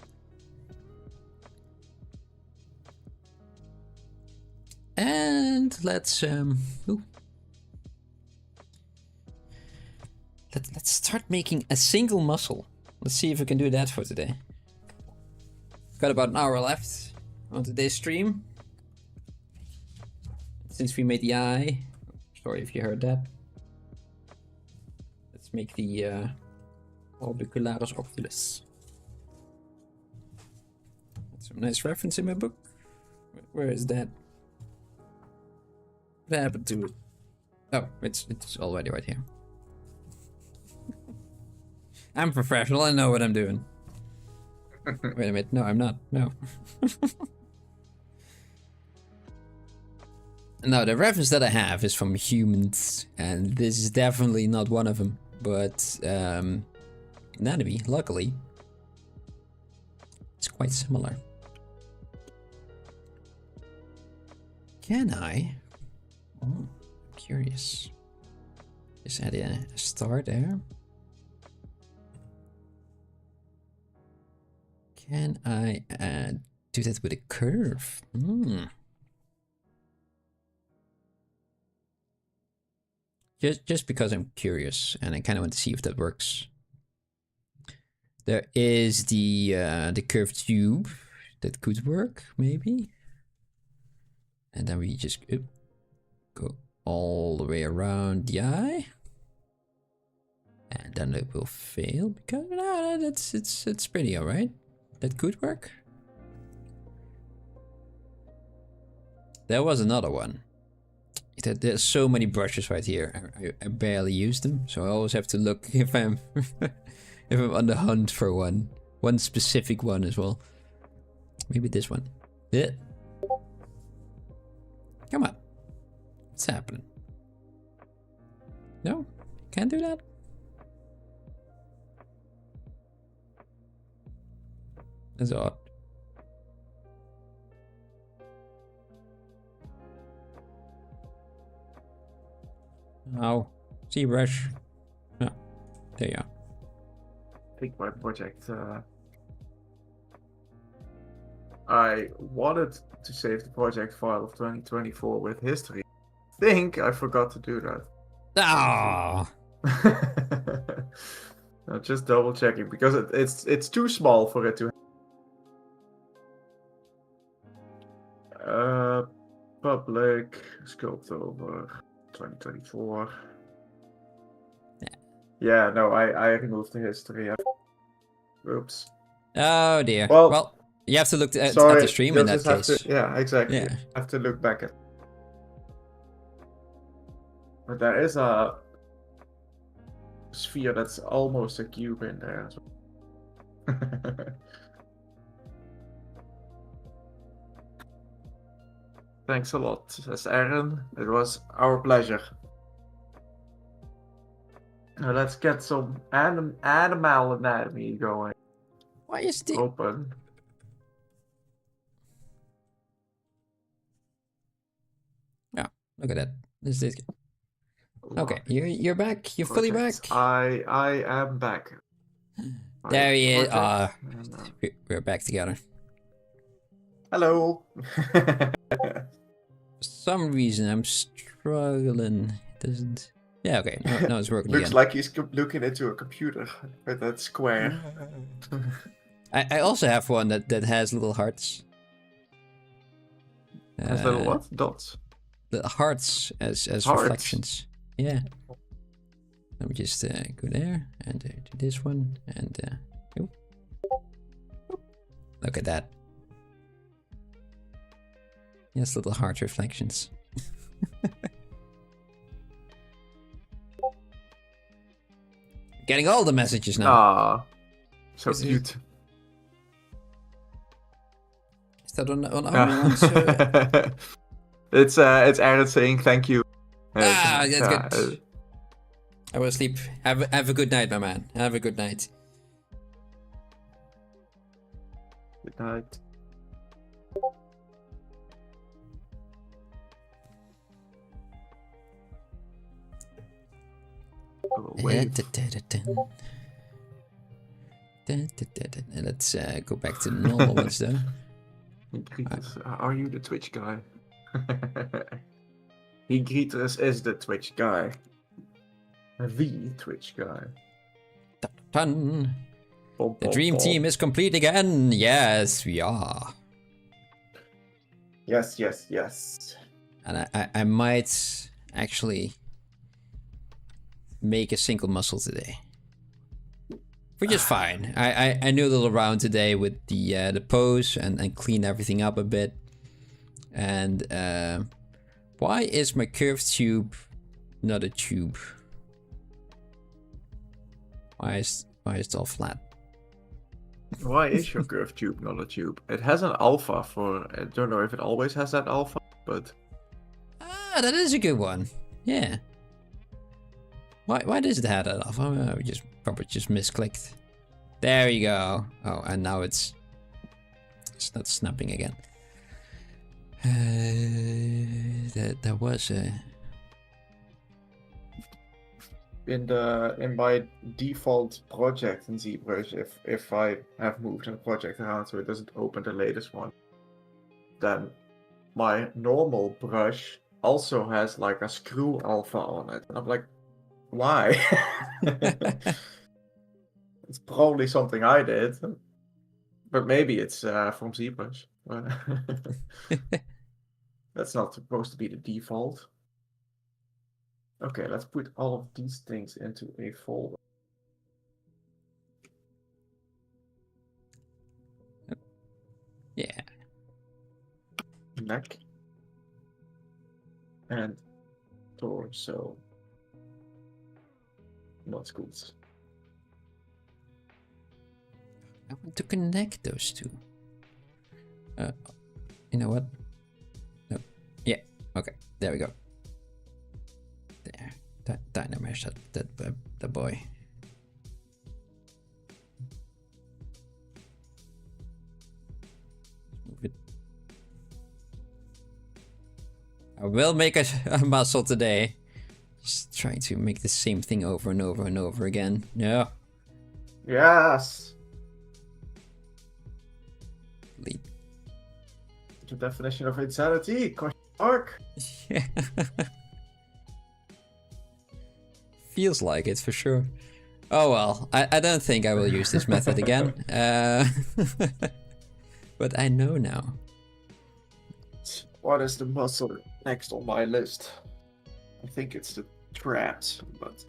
[SPEAKER 1] And let's let's start making a single muscle. Let's see if we can do that for today. Got about an hour left on today's stream. Since we made the eye. Sorry if you heard that. Let's make the Orbicularis Occulus. That's a nice reference in my book. Where is that? What happened to it? Oh, it's already right here. I'm professional, I know what I'm doing. Wait a minute, no, I'm not. No. Now, the reference that I have is from humans, and this is definitely not one of them. But anatomy, luckily, it's quite similar. Can I? Oh, I'm curious. Just add a star there. Can I do that with a curve? Just because I'm curious and I kind of want to see if that works. There is the curved tube that could work, maybe. And then we just go all the way around the eye. And then it will fail because it's pretty alright. That could work. There was another one. There's so many brushes right here. I barely use them, so I always have to look if I'm if I'm on the hunt for one specific one as well. Maybe this one. Yeah. Come on. What's happening? No? Can't do that? That's odd. Oh, ZBrush. Oh, there you are.
[SPEAKER 2] I think my project. I wanted to save the project file of 2024 with history. I think I forgot to do that.
[SPEAKER 1] Ah.
[SPEAKER 2] I'm just double checking because it's too small for it to. Public scoped over 2024. Yeah, no, I removed the history. Oops.
[SPEAKER 1] Oh dear.
[SPEAKER 2] Well,
[SPEAKER 1] Well, you have to look at
[SPEAKER 2] sorry,
[SPEAKER 1] the stream in that case.
[SPEAKER 2] Yeah, exactly.
[SPEAKER 1] Yeah.
[SPEAKER 2] I have to look back at. But there is a sphere that's almost a cube in there as well. Thanks a lot, says Aaron. It was our pleasure. Now let's get some animal anatomy going.
[SPEAKER 1] Why is the
[SPEAKER 2] Open.
[SPEAKER 1] Yeah, look at that. This is okay. You're back. You're fully back.
[SPEAKER 2] I am back.
[SPEAKER 1] There he is. We're back together.
[SPEAKER 2] Hello.
[SPEAKER 1] For some reason, I'm struggling. It doesn't. Yeah. Okay. No, it's working
[SPEAKER 2] Looks
[SPEAKER 1] again.
[SPEAKER 2] like he's looking into a computer with that square.
[SPEAKER 1] I also have one that has little hearts.
[SPEAKER 2] Has little what? Dots?
[SPEAKER 1] The hearts as
[SPEAKER 2] Hearts.
[SPEAKER 1] reflections. Yeah. Let me just go there and do this one and look at that. Yes, little heart reflections. Getting all the messages now.
[SPEAKER 2] Ah, so
[SPEAKER 1] Is it-
[SPEAKER 2] cute.
[SPEAKER 1] Is that on our ones?
[SPEAKER 2] It's Aaron saying thank you.
[SPEAKER 1] That's good. I will sleep. Have a good night, my man. Have a good night.
[SPEAKER 2] Good night.
[SPEAKER 1] Let's go back to the normal ones though.
[SPEAKER 2] Are you the Twitch guy? Hegritus is the Twitch guy. The Twitch guy.
[SPEAKER 1] Done.
[SPEAKER 2] Bom,
[SPEAKER 1] The
[SPEAKER 2] bom,
[SPEAKER 1] dream
[SPEAKER 2] bom.
[SPEAKER 1] team is complete again. Yes, we are.
[SPEAKER 2] Yes, yes, yes.
[SPEAKER 1] And I might actually make a single muscle today. Which is fine. I noodled around today with the pose and clean everything up a bit. And why is my curved tube not a tube? Why is it all flat?
[SPEAKER 2] Why is your curved tube not a tube? It has an alpha for. I don't know if it always has that alpha, but.
[SPEAKER 1] Ah, that is a good one. Yeah. Why does it have that alpha? We probably just misclicked. There you go. Oh, and now it's not snapping again. There was a.
[SPEAKER 2] In my default project in ZBrush, if I have moved a project around so it doesn't open the latest one, then my normal brush also has like a screw alpha on it, and I'm like, why? It's probably something I did, but maybe it's from ZBrush. That's not supposed to be the default. Okay, let's put all of these things into a folder.
[SPEAKER 1] Yeah.
[SPEAKER 2] Neck. And torso. Not good.
[SPEAKER 1] I want to connect those two. You know what? No. Yeah. Okay. There we go. There. Dynamesh that boy. Move it. I will make a muscle today. Just trying to make the same thing over and over and over again. No.
[SPEAKER 2] Yes.
[SPEAKER 1] Lead.
[SPEAKER 2] The definition of insanity? Question mark.
[SPEAKER 1] Yeah. Feels like it for sure. Oh well, I don't think I will use this method again. But I know now.
[SPEAKER 2] What is the muscle next on my list? I think it's the traps, but...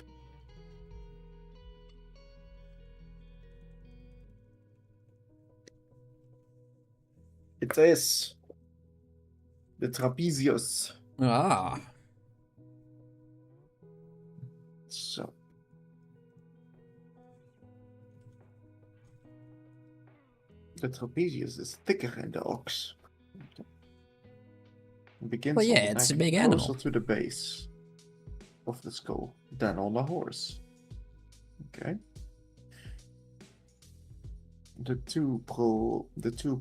[SPEAKER 2] It is the trapezius.
[SPEAKER 1] Ah.
[SPEAKER 2] So. The trapezius is thicker in the ox. It begins
[SPEAKER 1] Well, yeah,
[SPEAKER 2] on the
[SPEAKER 1] it's a
[SPEAKER 2] neck,
[SPEAKER 1] big
[SPEAKER 2] closer
[SPEAKER 1] animal.
[SPEAKER 2] to the base of the skull than on the horse. Okay. The two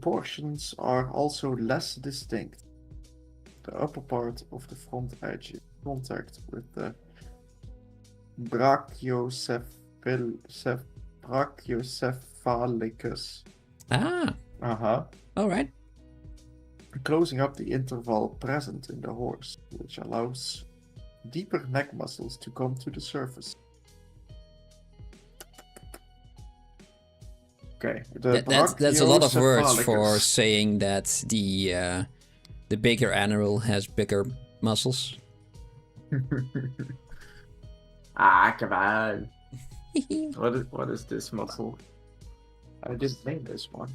[SPEAKER 2] portions are also less distinct. The upper part of the front edge is in contact with the brachiocephalicus.
[SPEAKER 1] Ah. Alright.
[SPEAKER 2] Closing up the interval present in the horse, which allows deeper neck muscles to come to the surface. Okay,
[SPEAKER 1] That's a lot of words for saying that the bigger animal has bigger muscles.
[SPEAKER 2] Come on. What is this muscle? I didn't name this one.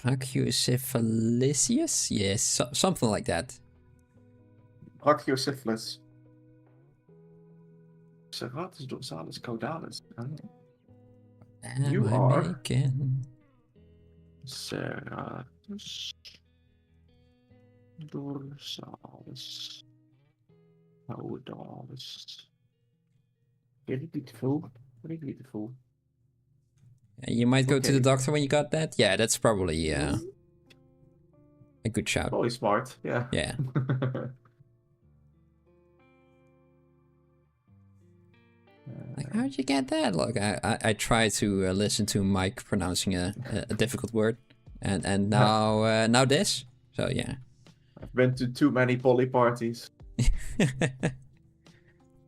[SPEAKER 1] Brachiocephalicius? Yes, something like that.
[SPEAKER 2] Brachiocephalus. Serratus dorsalis caudalis. You are
[SPEAKER 1] making?
[SPEAKER 2] Serratus dorsalis caudalis. Very beautiful. Very beautiful.
[SPEAKER 1] You might go to the doctor when you got that? Yeah, that's probably a good shout.
[SPEAKER 2] Probably smart, yeah.
[SPEAKER 1] Yeah. Like, how'd you get that? Look, I try to listen to Mike pronouncing a difficult word, and now now this. So yeah.
[SPEAKER 2] I've been to too many poly parties.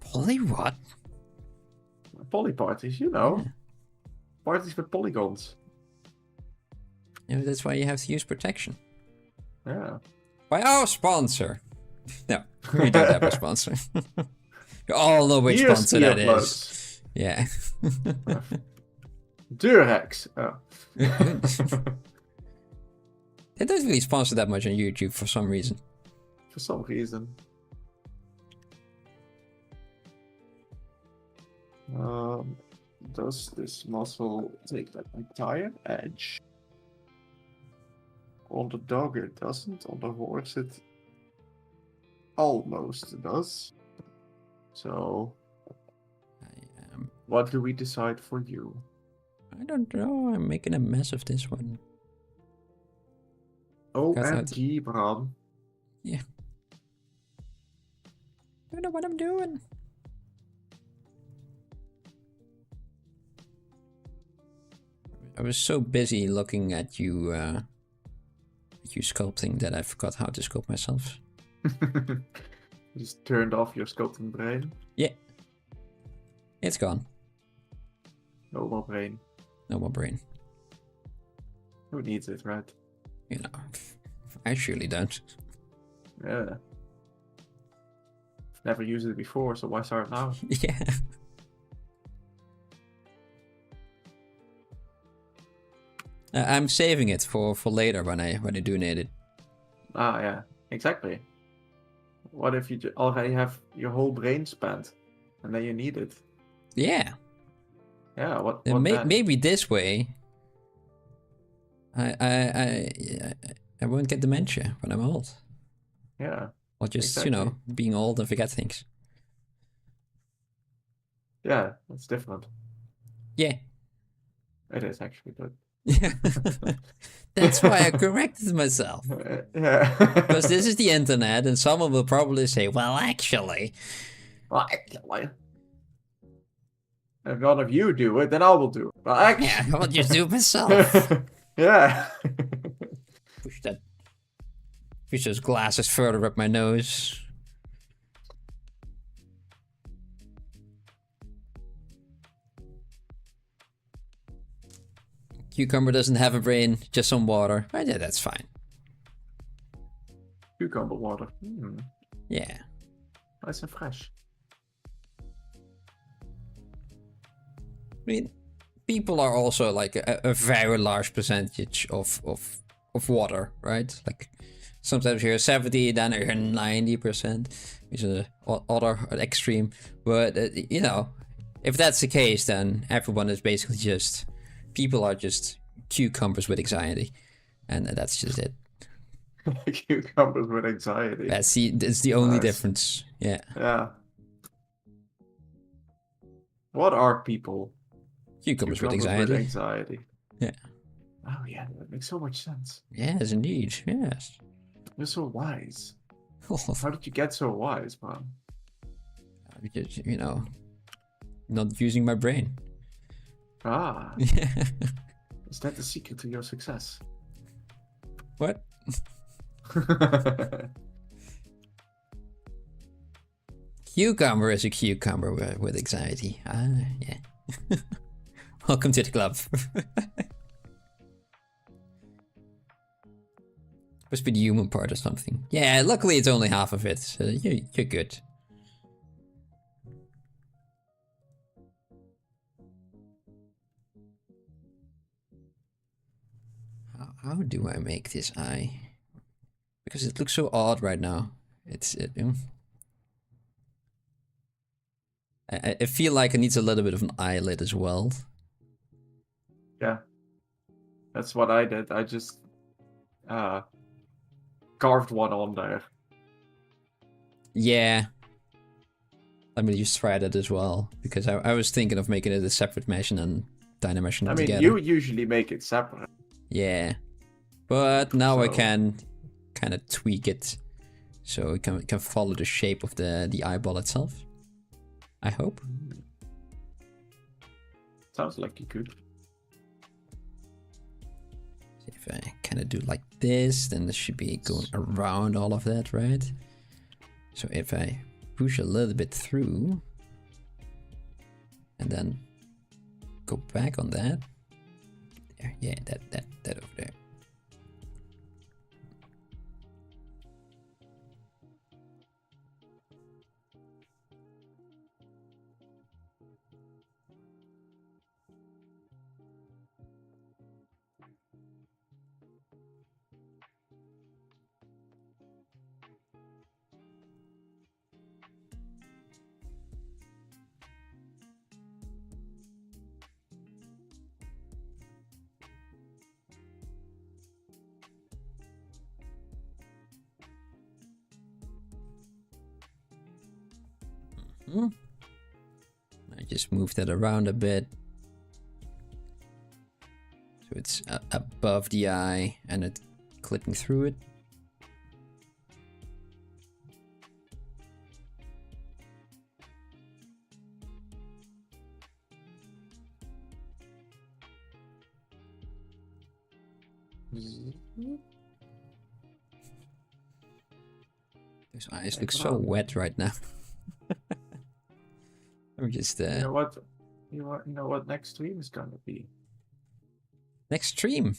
[SPEAKER 1] Poly what?
[SPEAKER 2] Poly parties, you know.
[SPEAKER 1] Yeah.
[SPEAKER 2] Parties with polygons.
[SPEAKER 1] Yeah, that's why you have to use protection.
[SPEAKER 2] Yeah.
[SPEAKER 1] by our sponsor. No, we don't have a sponsor. You all know which
[SPEAKER 2] Here's
[SPEAKER 1] sponsor that
[SPEAKER 2] earplugs.
[SPEAKER 1] is. Yeah.
[SPEAKER 2] Durex. Oh.
[SPEAKER 1] They don't really sponsor that much on YouTube for some reason.
[SPEAKER 2] For some reason. Does this muscle take that entire edge? On the dog it doesn't, on the horse it almost does. So, what do we decide for you?
[SPEAKER 1] I don't know, I'm making a mess of this one.
[SPEAKER 2] OMG, Bram.
[SPEAKER 1] Yeah. I don't know what I'm doing. I was so busy looking at you sculpting that I forgot how to sculpt myself.
[SPEAKER 2] Just turned off your sculpting brain.
[SPEAKER 1] Yeah. It's gone.
[SPEAKER 2] No more brain.
[SPEAKER 1] No more brain.
[SPEAKER 2] Who needs it, right?
[SPEAKER 1] You know, I surely don't.
[SPEAKER 2] Yeah. Never used it before, so why start now?
[SPEAKER 1] Yeah. I'm saving it for later when I do need it.
[SPEAKER 2] Ah, yeah, exactly. What if you already have your whole brain spent, and then you need it?
[SPEAKER 1] Yeah.
[SPEAKER 2] Yeah. What
[SPEAKER 1] And
[SPEAKER 2] then?
[SPEAKER 1] maybe this way, I won't get dementia when I'm old.
[SPEAKER 2] Yeah.
[SPEAKER 1] Or just
[SPEAKER 2] Exactly.
[SPEAKER 1] being old and forget things.
[SPEAKER 2] Yeah, that's different.
[SPEAKER 1] Yeah.
[SPEAKER 2] It is actually good.
[SPEAKER 1] That's why I corrected myself.
[SPEAKER 2] Yeah.
[SPEAKER 1] Because this is the internet, and someone will probably say, "Well, actually."
[SPEAKER 2] Well, actually, if none of you do it, then I will do it. Well, actually,
[SPEAKER 1] Yeah, I'll just do it myself.
[SPEAKER 2] Yeah.
[SPEAKER 1] Push those glasses further up my nose. Cucumber doesn't have a brain, just some water. Oh, yeah, that's fine.
[SPEAKER 2] Cucumber water.
[SPEAKER 1] Yeah.
[SPEAKER 2] Nice and fresh.
[SPEAKER 1] I mean, people are also like a very large percentage of water, right? Like sometimes you're 70, then you're 90%, which is other extreme. But if that's the case, then everyone is basically just people are just cucumbers with anxiety, and that's just it.
[SPEAKER 2] Cucumbers with anxiety.
[SPEAKER 1] That's the only
[SPEAKER 2] Nice.
[SPEAKER 1] difference. Yeah.
[SPEAKER 2] Yeah. What are people?
[SPEAKER 1] Cucumbers with
[SPEAKER 2] Cucumbers
[SPEAKER 1] anxiety. Yeah.
[SPEAKER 2] Oh yeah, that makes so much sense.
[SPEAKER 1] Yes, indeed. Yes.
[SPEAKER 2] You're so wise. How did you get so wise, man?
[SPEAKER 1] Because, not using my brain.
[SPEAKER 2] Ah, is that the secret to your success?
[SPEAKER 1] What? Cucumber is a cucumber with anxiety. Ah, yeah. Welcome to the club. Must be the human part or something. Yeah, luckily it's only half of it, so you're good. How do I make this eye? Because it looks so odd right now. I feel like it needs a little bit of an eyelid as well.
[SPEAKER 2] Yeah, that's what I did. I just carved one on there.
[SPEAKER 1] Yeah. Let me just try that as well, because I was thinking of making it a separate mesh and then Dynameshing them together.
[SPEAKER 2] You usually make it separate.
[SPEAKER 1] Yeah. But now I
[SPEAKER 2] So-
[SPEAKER 1] can kind of tweak it so it can follow the shape of the eyeball itself. I hope.
[SPEAKER 2] Sounds like you could.
[SPEAKER 1] If I kind of do like this, then this should be going around all of that, right? So if I push a little bit through and then go back on that. There, yeah, that over there. I just moved that around a bit. So it's above the eye and it clipping through it. Those eyes look so wet right now. Let me just.
[SPEAKER 2] You know what? You know what next stream is gonna be?
[SPEAKER 1] Next stream.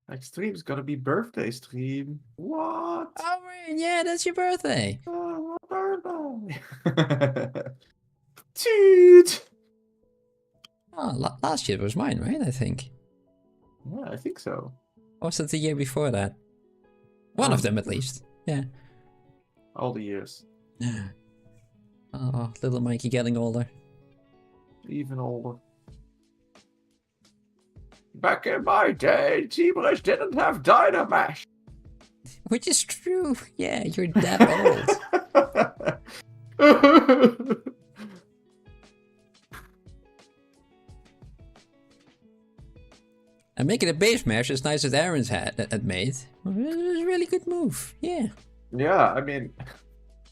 [SPEAKER 2] Next stream is gonna be birthday stream. What?
[SPEAKER 1] Oh man, yeah, that's your birthday.
[SPEAKER 2] Oh, my birthday. Dude.
[SPEAKER 1] Oh, last year was mine, right? I think.
[SPEAKER 2] Yeah, I think so.
[SPEAKER 1] Or was it the year before that? One of them at least. Yeah.
[SPEAKER 2] All the years.
[SPEAKER 1] Oh, little Mikey getting older.
[SPEAKER 2] Even older. Back in my day, T-Brush didn't have Dynamash.
[SPEAKER 1] Which is true. Yeah, you're that old. And making a base smash as nice as Aaron's had made. It was a really good move. Yeah.
[SPEAKER 2] Yeah, I mean,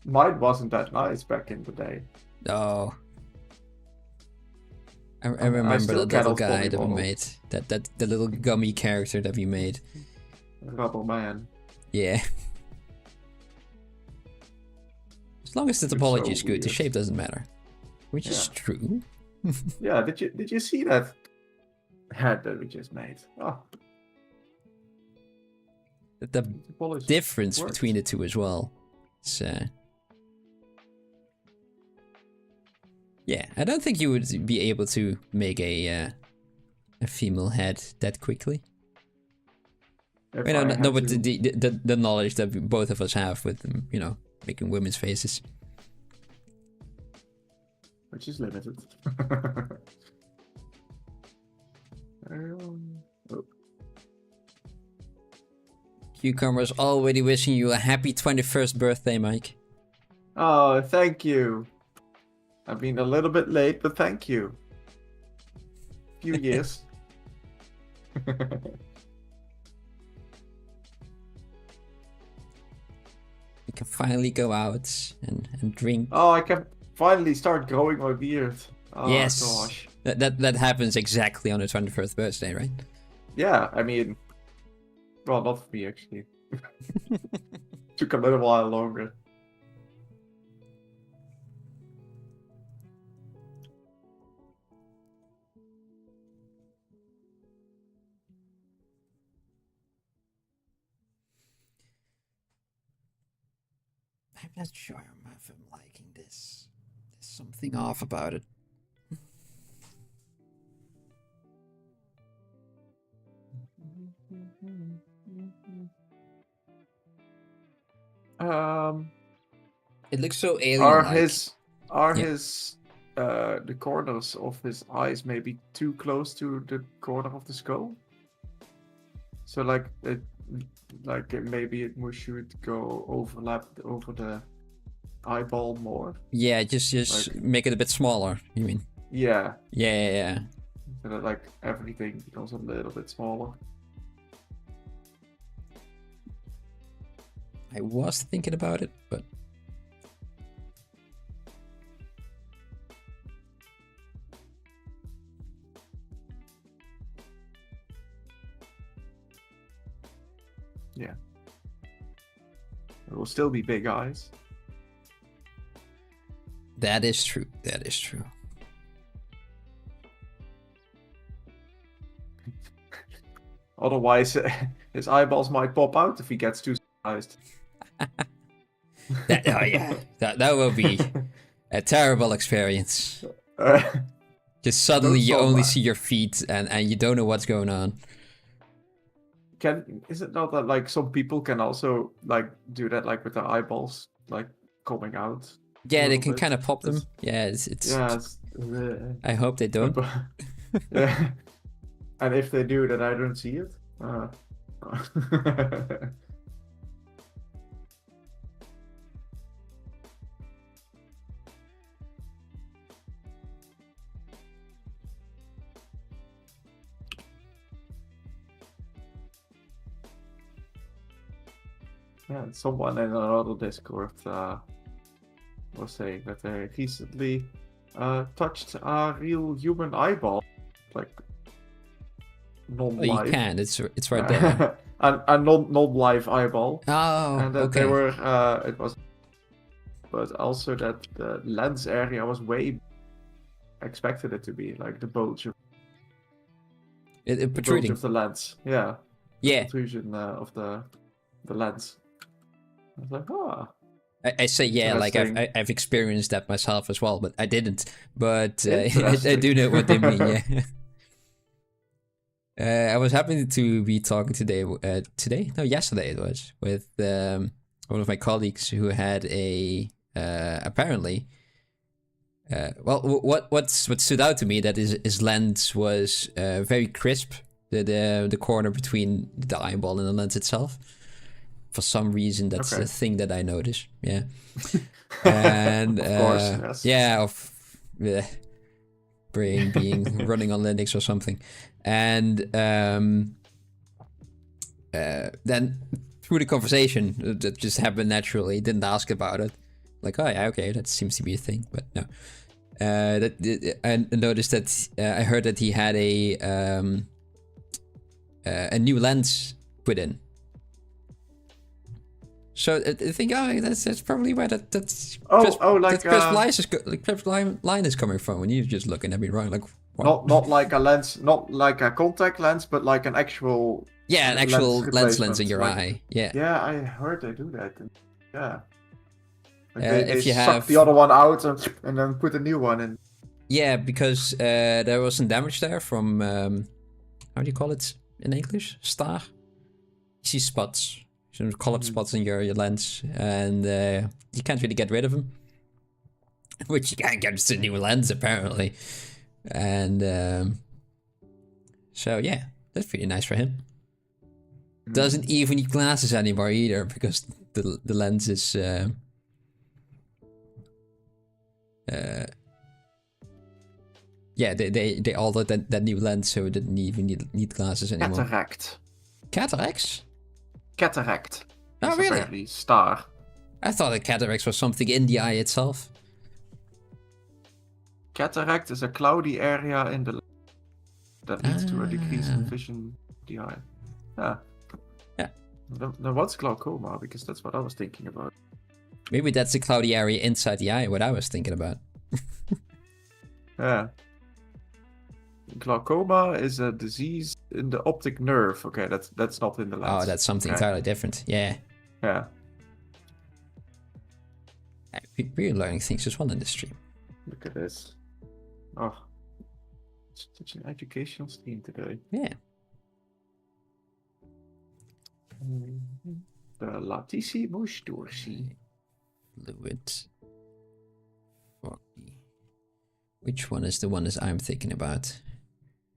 [SPEAKER 2] mine wasn't that nice back in the day.
[SPEAKER 1] Oh. I remember the little guy that we made. The little gummy character that we made.
[SPEAKER 2] Rubber Man.
[SPEAKER 1] Yeah. As long as the topology is good, the shape doesn't matter. Which is true.
[SPEAKER 2] Yeah, did you see that head that we just made? Oh.
[SPEAKER 1] The difference between the two as well. It's, yeah, I don't think you would be able to make a female head that quickly. You know, no, but the knowledge that both of us have with, you know, making women's faces.
[SPEAKER 2] Which is limited.
[SPEAKER 1] Cucumber's already wishing you a happy 21st birthday, Mike.
[SPEAKER 2] Oh, thank you. I've been a little bit late, but thank you. Few years.
[SPEAKER 1] We can finally go out and drink.
[SPEAKER 2] Oh, I can finally start growing my beard. Oh,
[SPEAKER 1] yes.
[SPEAKER 2] Gosh.
[SPEAKER 1] That happens exactly on the 21st birthday, right?
[SPEAKER 2] Yeah, I mean, well, not for me actually. Took a little while longer.
[SPEAKER 1] I'm not sure if I'm liking this. There's something off about it. It looks so alien-like.
[SPEAKER 2] The corners of his eyes maybe too close to the corner of the skull? So maybe it should go overlap over the eyeball more.
[SPEAKER 1] Yeah, just like, make it a bit smaller, you mean?
[SPEAKER 2] Yeah.
[SPEAKER 1] Yeah.
[SPEAKER 2] So that like everything becomes a little bit smaller.
[SPEAKER 1] I was thinking about it, but
[SPEAKER 2] yeah. It will still be big eyes.
[SPEAKER 1] That is true. That is true.
[SPEAKER 2] Otherwise, his eyeballs might pop out if he gets too surprised.
[SPEAKER 1] That will be a terrible experience. Just suddenly you only see your feet and you don't know what's going on.
[SPEAKER 2] Is it not that like some people can also like do that like with their eyeballs like coming out?
[SPEAKER 1] Yeah, they can kind of pop them. Yeah, it's I hope they don't.
[SPEAKER 2] Yeah. And if they do, then I don't see it. Yeah, someone in another Discord was saying that they recently touched a real human eyeball, like
[SPEAKER 1] Oh, you
[SPEAKER 2] non-live,
[SPEAKER 1] can. It's right there.
[SPEAKER 2] a non-live eyeball,
[SPEAKER 1] Oh,
[SPEAKER 2] and that they
[SPEAKER 1] okay.
[SPEAKER 2] were it was, but also that the lens area was way expected it to be like the bulge of
[SPEAKER 1] Protruding.
[SPEAKER 2] the lens. Yeah,
[SPEAKER 1] Yeah.
[SPEAKER 2] protrusion of the lens. I was like, ah.
[SPEAKER 1] I say yeah, like
[SPEAKER 2] Interesting.
[SPEAKER 1] I've experienced that myself as well, but I didn't. But I
[SPEAKER 2] Interesting.
[SPEAKER 1] do know what they mean. Yeah. I was happy to be talking today. No, yesterday it was with one of my colleagues who had a apparently. Well, what stood out to me that his lens was very crisp. The corner between the eyeball and the lens itself. For some reason, that's
[SPEAKER 2] Okay.
[SPEAKER 1] a thing that I notice. Yeah. And
[SPEAKER 2] Of course, yes.
[SPEAKER 1] yeah, of brain being running on Linux or something. And then through the conversation that just happened naturally, didn't ask about it. Like, oh yeah, okay, that seems to be a thing, but no. I noticed that I heard that he had a new lens put in. So I think, oh, that's probably where that's
[SPEAKER 2] like
[SPEAKER 1] crisp line is coming from. When you're just looking at me wrong, like what?
[SPEAKER 2] not like a lens, not like a contact lens, but like an actual
[SPEAKER 1] an actual lens in your
[SPEAKER 2] like,
[SPEAKER 1] eye. Yeah.
[SPEAKER 2] Yeah, I heard they do that. Yeah. Like they
[SPEAKER 1] if you
[SPEAKER 2] suck
[SPEAKER 1] have
[SPEAKER 2] the other one out and then put a new one in.
[SPEAKER 1] Yeah, because there was some damage there from how do you call it in English? Star. You see spots, some colored spots in your lens, and you can't really get rid of them. Which you can't get with a new lens apparently, and so yeah, that's pretty nice for him. Doesn't even need glasses anymore either because the lens is. Yeah, they altered that new lens, so it didn't even need glasses anymore.
[SPEAKER 2] Cataract.
[SPEAKER 1] Cataracts?
[SPEAKER 2] Cataract.
[SPEAKER 1] Oh,
[SPEAKER 2] It's
[SPEAKER 1] really?
[SPEAKER 2] apparently star.
[SPEAKER 1] I thought that cataracts was something in the eye itself.
[SPEAKER 2] Cataract is a cloudy area in the that leads to a decrease in vision of the eye. Yeah.
[SPEAKER 1] Yeah.
[SPEAKER 2] Then what's glaucoma? Because that's what I was thinking about.
[SPEAKER 1] Maybe that's the cloudy area inside the eye, what I was thinking about.
[SPEAKER 2] Yeah. Glaucoma is a disease in the optic nerve. Okay, that's not in the lens.
[SPEAKER 1] Oh, that's something entirely different. Yeah.
[SPEAKER 2] Yeah.
[SPEAKER 1] We're learning things as well in this stream.
[SPEAKER 2] Look at this. Oh, it's such an educational stream today.
[SPEAKER 1] Yeah.
[SPEAKER 2] The latissimus dorsi.
[SPEAKER 1] Fluid. Which one is the one that I'm thinking about?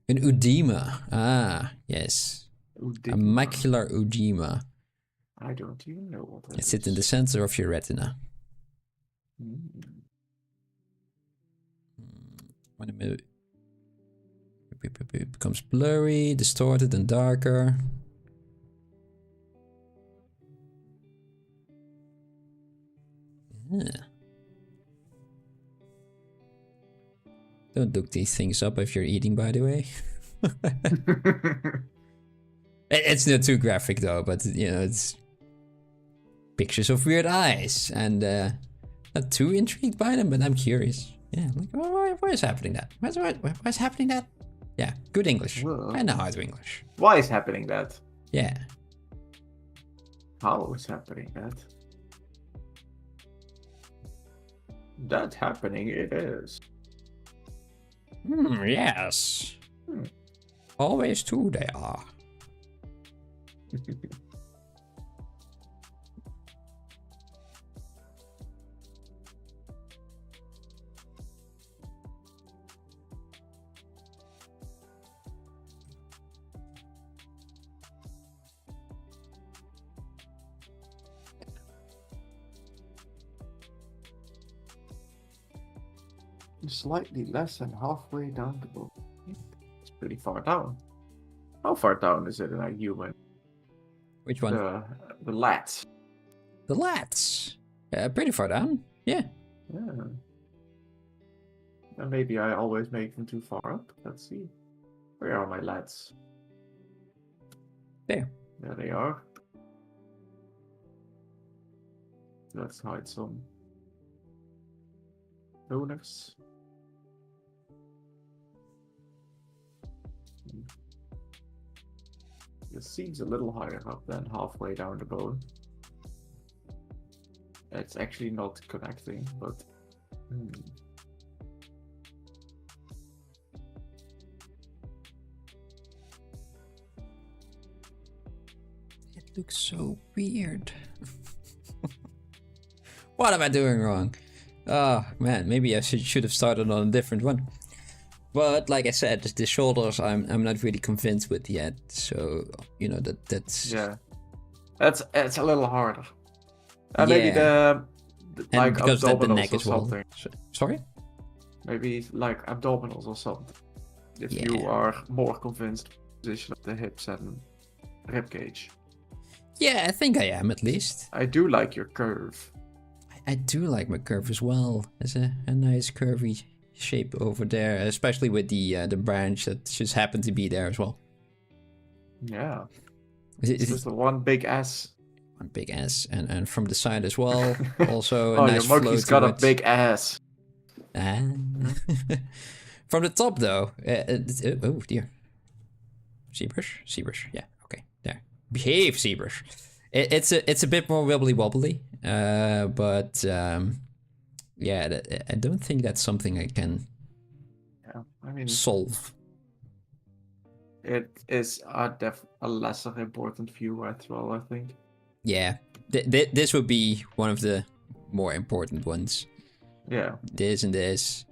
[SPEAKER 1] An edema. Ah, yes.
[SPEAKER 2] Udema.
[SPEAKER 1] A macular edema.
[SPEAKER 2] I don't even know what that
[SPEAKER 1] It sits in the center of your retina. When it becomes blurry, distorted, and darker. Yeah. Don't look these things up if you're eating, by the way. It's not too graphic though, but you know, it's pictures of weird eyes, and not too intrigued by them, but I'm curious. Yeah, like why is happening that? Why is happening that? Yeah, good English.
[SPEAKER 2] Whoa.
[SPEAKER 1] I know how to do English.
[SPEAKER 2] Why is happening that?
[SPEAKER 1] Yeah.
[SPEAKER 2] How is happening that? That happening it is.
[SPEAKER 1] Yes. Always two they are.
[SPEAKER 2] Slightly less than halfway down the book. It's pretty far down. How far down is it in a human?
[SPEAKER 1] Which one?
[SPEAKER 2] The lat.
[SPEAKER 1] The lats. Pretty far down. Yeah.
[SPEAKER 2] Yeah. And maybe I always make them too far up. Let's see. Where are my lads?
[SPEAKER 1] There.
[SPEAKER 2] There they are. Let's hide some donors. It seems a little higher up than halfway down the bone. It's actually not connecting, but...
[SPEAKER 1] It looks so weird. What am I doing wrong? Oh man, maybe I should have started on a different one. But like I said, the shoulders I'm not really convinced with yet. So you know that's
[SPEAKER 2] yeah, it's a little harder. Maybe the like
[SPEAKER 1] because
[SPEAKER 2] abdominals
[SPEAKER 1] the neck
[SPEAKER 2] or
[SPEAKER 1] as well.
[SPEAKER 2] something.
[SPEAKER 1] Sorry?
[SPEAKER 2] Maybe like abdominals or something. If you are more convinced position of the hips and rib cage.
[SPEAKER 1] Yeah, I think I am at least.
[SPEAKER 2] I do like your curve.
[SPEAKER 1] I do like my curve as well. There's a nice curvy shape over there, especially with the branch that just happened to be there as well.
[SPEAKER 2] Yeah.
[SPEAKER 1] It's
[SPEAKER 2] just one big ass.
[SPEAKER 1] One big ass, and from the side as well. Also,
[SPEAKER 2] oh,
[SPEAKER 1] a nice
[SPEAKER 2] your monkey's got a big ass.
[SPEAKER 1] From the top though, oh dear. ZBrush, yeah, okay, there. Behave, ZBrush. It's a bit more wobbly, but yeah, I don't think that's something I can solve.
[SPEAKER 2] It is a lesser important view as well, I think.
[SPEAKER 1] Yeah, this would be one of the more important ones.
[SPEAKER 2] Yeah.
[SPEAKER 1] This and this.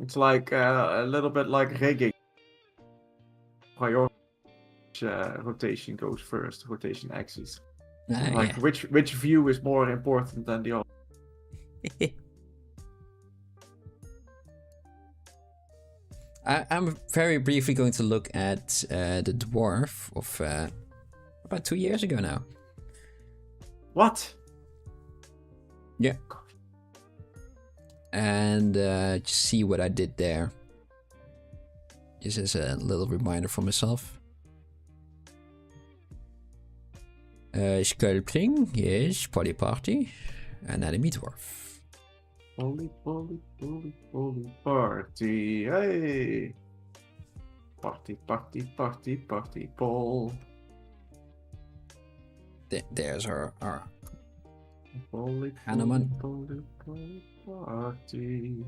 [SPEAKER 2] It's like a little bit like rigging. Priority rotation goes first, rotation axis. Like
[SPEAKER 1] yeah.
[SPEAKER 2] which view is more important than the other?
[SPEAKER 1] I'm very briefly going to look at the dwarf of about 2 years ago now.
[SPEAKER 2] What?
[SPEAKER 1] Yeah. And just see what I did there. Just as a little reminder for myself. Sculpting, yes, polyparty, anatomy dwarf.
[SPEAKER 2] Poly party, hey! Party, Paul.
[SPEAKER 1] There's our
[SPEAKER 2] Poly
[SPEAKER 1] Hanuman.
[SPEAKER 2] Party.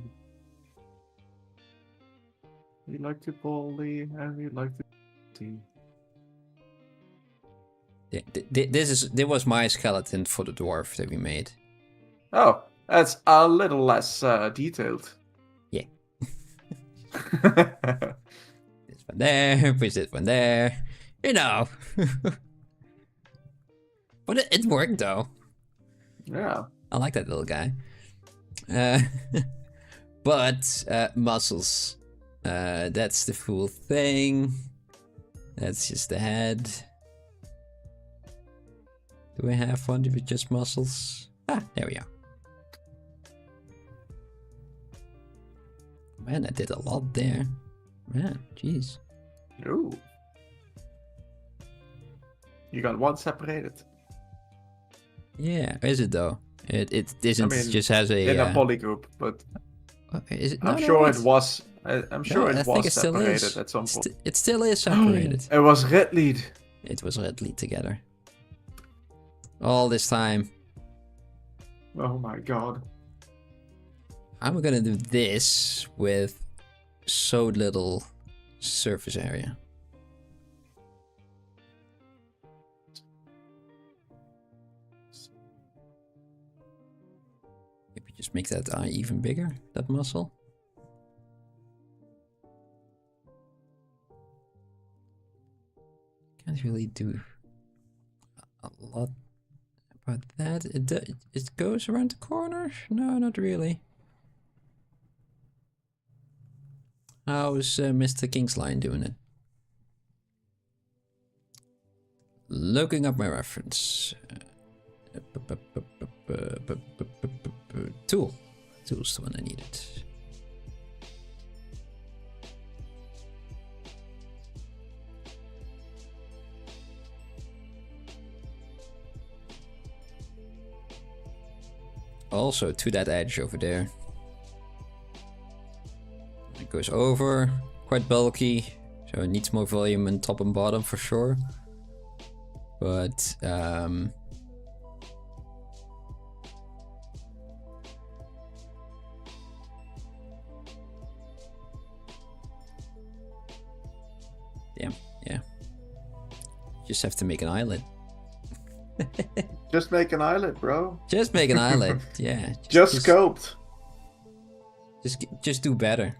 [SPEAKER 2] We like to poly and we like to party.
[SPEAKER 1] This was my skeleton for the dwarf that we made.
[SPEAKER 2] Oh, that's a little less detailed.
[SPEAKER 1] Yeah. This one there, push this one there. You know. But it worked though.
[SPEAKER 2] Yeah.
[SPEAKER 1] I like that little guy. But muscles. That's the full thing. That's just the head. Do we have one with just muscles? Ah, there we are. Man, I did a lot there. Man, jeez.
[SPEAKER 2] Ooh. You got one separated.
[SPEAKER 1] Yeah, is it though? It isn't. It just has a
[SPEAKER 2] in a polygroup, but
[SPEAKER 1] is it?
[SPEAKER 2] I'm sure it was. I'm sure
[SPEAKER 1] I
[SPEAKER 2] it
[SPEAKER 1] think
[SPEAKER 2] was separated at some point.
[SPEAKER 1] It still is separated.
[SPEAKER 2] It was red lead.
[SPEAKER 1] It was red lead together. All this time.
[SPEAKER 2] Oh my god.
[SPEAKER 1] I'm gonna do this with so little surface area. Maybe just make that eye even bigger, that muscle. Can't really do a lot about that. It goes around the corner? No, not really. How's Mr. Kingsline doing it? Looking up my reference. Tool. Tool's the one I needed. Also to that edge over there. It goes over, quite bulky, so it needs more volume in top and bottom for sure. But yeah. Just have to make an islet.
[SPEAKER 2] Just make an islet, bro.
[SPEAKER 1] Just make an islet, yeah.
[SPEAKER 2] Just scoped.
[SPEAKER 1] Just do better.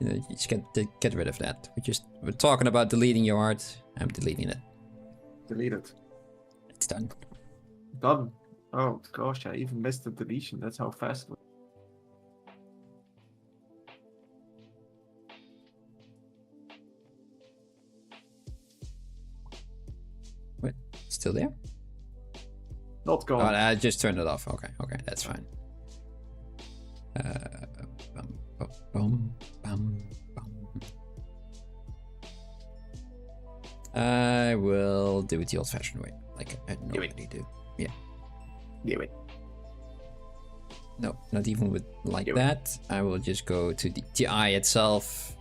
[SPEAKER 1] You know, you just get rid of that. We're talking about deleting your art. I'm deleting it.
[SPEAKER 2] Delete it.
[SPEAKER 1] It's done.
[SPEAKER 2] Done. Oh gosh, I even missed the deletion. That's how fast.
[SPEAKER 1] Wait, still there?
[SPEAKER 2] Not
[SPEAKER 1] Oh,
[SPEAKER 2] gone.
[SPEAKER 1] I just turned it off. Okay, that's fine. Bum, bum, bum. I will do it the old-fashioned way, like I normally do. Yeah.
[SPEAKER 2] Yeah, wait.
[SPEAKER 1] No, not even with like
[SPEAKER 2] Yeah.
[SPEAKER 1] that. I will just go to the eye itself,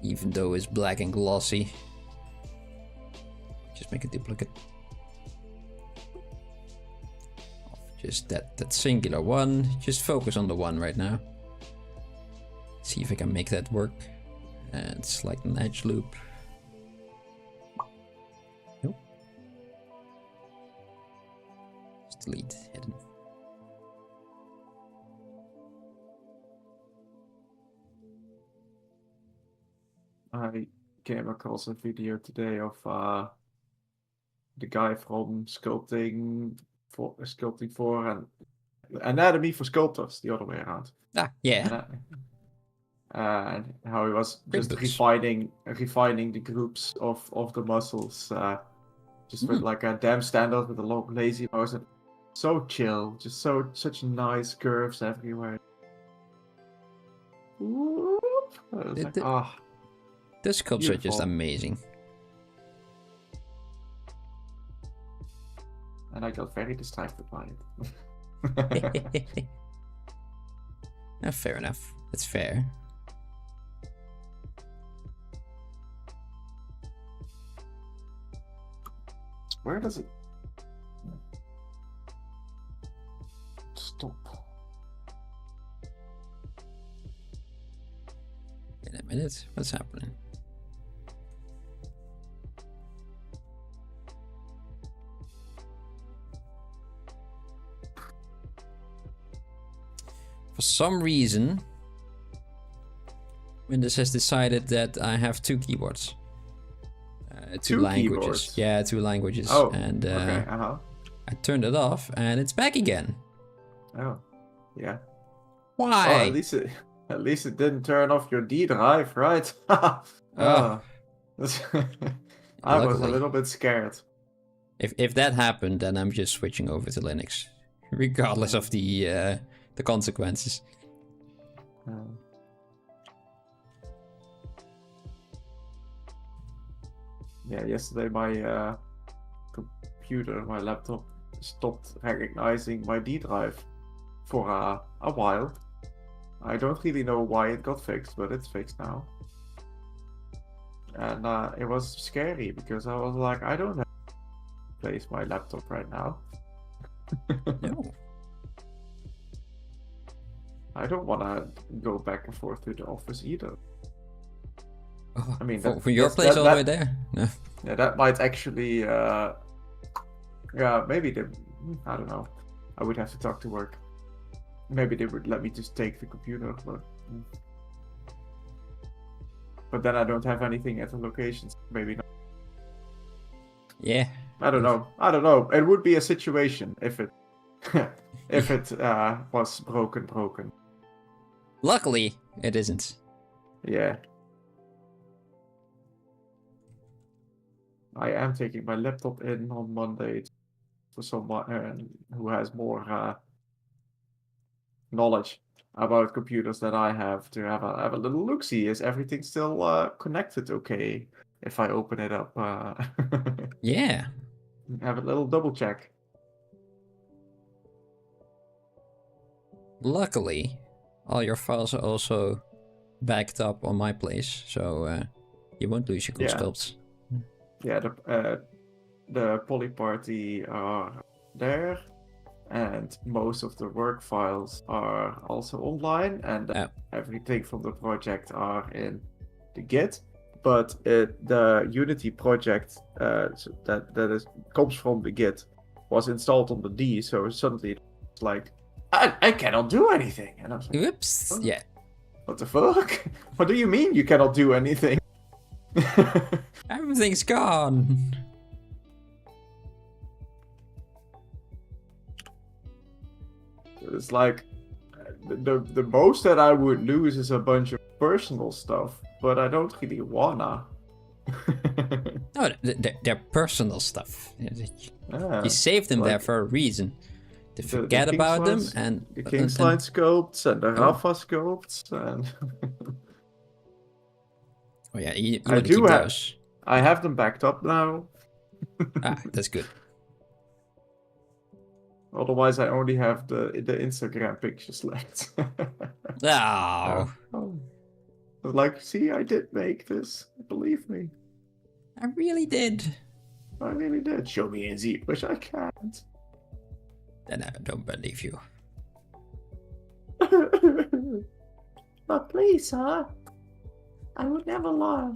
[SPEAKER 1] even though it's black and glossy. Just make a duplicate. Just that singular one. Just focus on the one right now. See if I can make that work. And select an edge loop. Nope. Just delete hidden.
[SPEAKER 2] I came across a video today of the guy from sculpting for and Anatomy for Sculptors, the other way around.
[SPEAKER 1] Ah, yeah.
[SPEAKER 2] And how he was
[SPEAKER 1] Great
[SPEAKER 2] just
[SPEAKER 1] books.
[SPEAKER 2] refining the groups of the muscles, just with like a damn standard with a long lazy motion. So chill, just such nice curves everywhere. Whoop. I was like, ah.
[SPEAKER 1] Those sculpts are just
[SPEAKER 2] Beautiful.
[SPEAKER 1] amazing.
[SPEAKER 2] And I got very distracted by it.
[SPEAKER 1] Fair enough. That's fair.
[SPEAKER 2] Where does it stop?
[SPEAKER 1] In a minute, what's happening? For some reason, Windows has decided that I have two keyboards. Two languages.
[SPEAKER 2] Keyboards?
[SPEAKER 1] Yeah, two languages.
[SPEAKER 2] Oh,
[SPEAKER 1] and
[SPEAKER 2] okay.
[SPEAKER 1] I turned it off and it's back again.
[SPEAKER 2] Oh, yeah.
[SPEAKER 1] Why?
[SPEAKER 2] Oh, at least it didn't turn off your D drive, right? I was a
[SPEAKER 1] Luckily.
[SPEAKER 2] little bit scared.
[SPEAKER 1] If that happened, then I'm just switching over to Linux, regardless of the consequences.
[SPEAKER 2] Yeah, yesterday my computer, my laptop, stopped recognizing my D drive for a while. I don't really know why it got fixed, but it's fixed now. And it was scary because I was like, I don't have to replace my laptop right now.
[SPEAKER 1] No.
[SPEAKER 2] I don't want to go back and forth to the office either.
[SPEAKER 1] Oh,
[SPEAKER 2] I mean,
[SPEAKER 1] for your place all the way there? No.
[SPEAKER 2] Yeah, that might actually, yeah, maybe I don't know. I would have to talk to work. Maybe they would let me just take the computer, but then I don't have anything at the locations. Maybe not.
[SPEAKER 1] Yeah.
[SPEAKER 2] I don't know. It would be a situation if it if it was broken.
[SPEAKER 1] Luckily, it isn't.
[SPEAKER 2] Yeah. I am taking my laptop in on Monday for someone who has more knowledge about computers than I have to have a little look-see. Is everything still connected okay if I open it up?
[SPEAKER 1] Yeah.
[SPEAKER 2] Have a little double check.
[SPEAKER 1] Luckily, all your files are also backed up on my place, so you won't lose your cool
[SPEAKER 2] Yeah.
[SPEAKER 1] sculpts.
[SPEAKER 2] Yeah, the poly party are there, and most of the work files are also online, and
[SPEAKER 1] Oh.
[SPEAKER 2] everything from the project are in the Git. But the Unity project comes from the Git was installed on the D, so suddenly it's like I cannot do anything, and I was like,
[SPEAKER 1] Oops.
[SPEAKER 2] oh,
[SPEAKER 1] Yeah.
[SPEAKER 2] what the fuck? What do you mean you cannot do anything?
[SPEAKER 1] Everything's gone.
[SPEAKER 2] It's like the most that I would lose is a bunch of personal stuff, but I don't really wanna.
[SPEAKER 1] No, they're personal stuff.
[SPEAKER 2] Yeah,
[SPEAKER 1] You saved them there
[SPEAKER 2] like
[SPEAKER 1] for a reason. To
[SPEAKER 2] the
[SPEAKER 1] forget about them
[SPEAKER 2] Kingsline-
[SPEAKER 1] and
[SPEAKER 2] the Kingsline sculpts and the
[SPEAKER 1] Oh.
[SPEAKER 2] Rafa sculpts, and
[SPEAKER 1] Oh yeah, you
[SPEAKER 2] I
[SPEAKER 1] want to
[SPEAKER 2] do
[SPEAKER 1] keep
[SPEAKER 2] have-
[SPEAKER 1] those.
[SPEAKER 2] I have them backed up now.
[SPEAKER 1] That's good.
[SPEAKER 2] Otherwise, I only have the Instagram pictures left.
[SPEAKER 1] Oh,
[SPEAKER 2] Oh. Like, see, I did make this. Believe me.
[SPEAKER 1] I really did.
[SPEAKER 2] I really did. Show me in ZBrush. I can't.
[SPEAKER 1] Then I don't believe you.
[SPEAKER 2] But please, sir. I would never lie.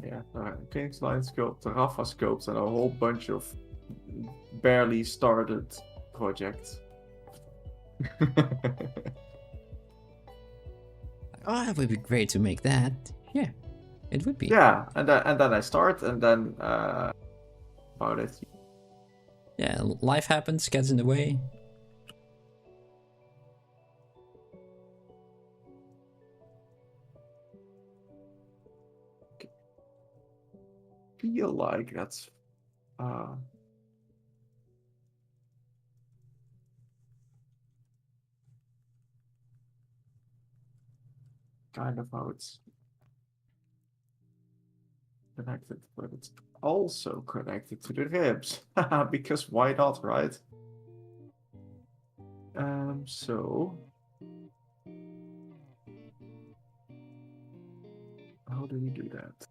[SPEAKER 2] Yeah, Kingsline sculpt, the Rafa sculpts, and a whole bunch of barely started projects.
[SPEAKER 1] Oh, it would be great to make that. Yeah, it would be.
[SPEAKER 2] Yeah, and then I start, and then about it.
[SPEAKER 1] Yeah, life happens, gets in the way.
[SPEAKER 2] Feel like that's kind of how it's connected, but it's also connected to the ribs. Because why not, right? So how do we do that?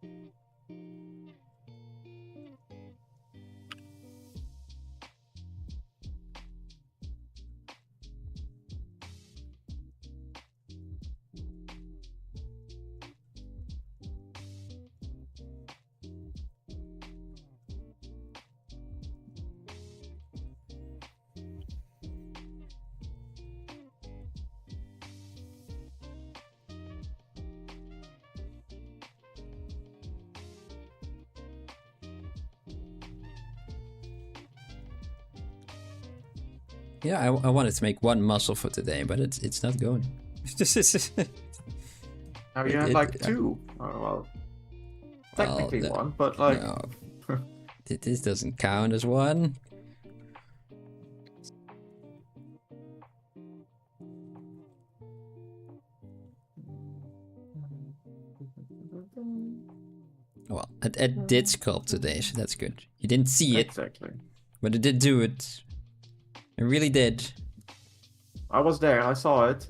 [SPEAKER 1] Yeah, I wanted to make one muscle for today, but it's not going.
[SPEAKER 2] Now you had like two. Well, technically one, but like
[SPEAKER 1] No. This doesn't count as one. Well, it did sculpt today, so that's good. You didn't see it,
[SPEAKER 2] exactly.
[SPEAKER 1] but it did do it. It really did.
[SPEAKER 2] I was there. I saw it.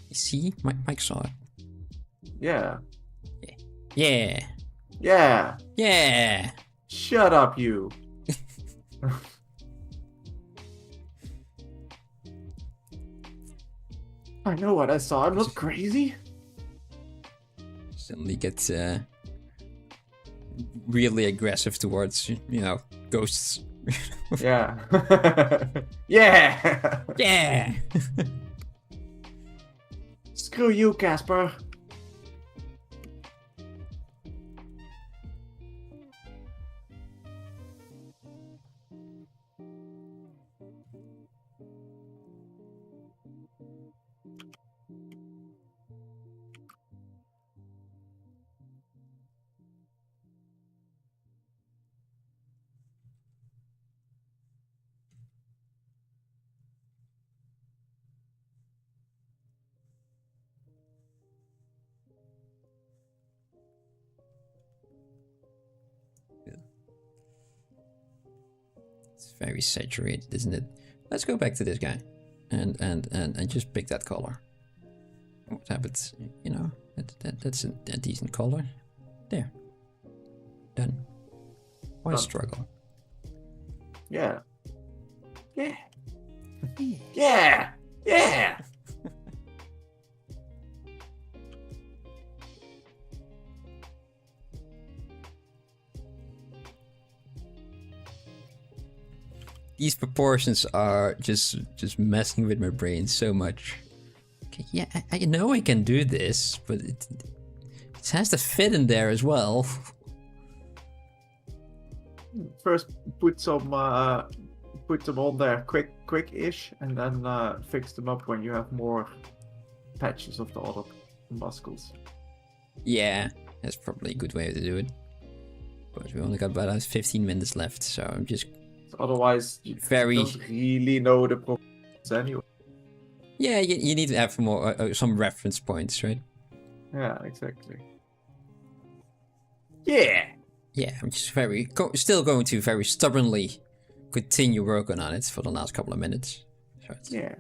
[SPEAKER 1] You see? Mike saw it.
[SPEAKER 2] Yeah.
[SPEAKER 1] Yeah.
[SPEAKER 2] Yeah.
[SPEAKER 1] Yeah.
[SPEAKER 2] Shut up, you. I know what I saw. I'm not crazy.
[SPEAKER 1] Suddenly gets really aggressive towards, ghosts.
[SPEAKER 2] Yeah. Yeah.
[SPEAKER 1] Yeah.
[SPEAKER 2] Screw you, Casper.
[SPEAKER 1] It's very saturated, isn't it? Let's go back to this guy, and just pick that color. What happens? You know, that's a decent color. There. Done. Why struggle?
[SPEAKER 2] Yeah. Yeah. Yeah. Yeah.
[SPEAKER 1] These proportions are just messing with my brain so much. Okay, yeah, I know I can do this, but it has to fit in there as well.
[SPEAKER 2] First, put them on there quick-ish, and then fix them up when you have more patches of the other muscles.
[SPEAKER 1] Yeah, that's probably a good way to do it. But we only got about 15 minutes left, so I'm just
[SPEAKER 2] Otherwise, you don't really know the proportions anyway.
[SPEAKER 1] Yeah, you need to have more some reference points, right?
[SPEAKER 2] Yeah, exactly. Yeah.
[SPEAKER 1] Yeah, I'm just still going to very stubbornly continue working on it for the last couple of minutes. So
[SPEAKER 2] yeah.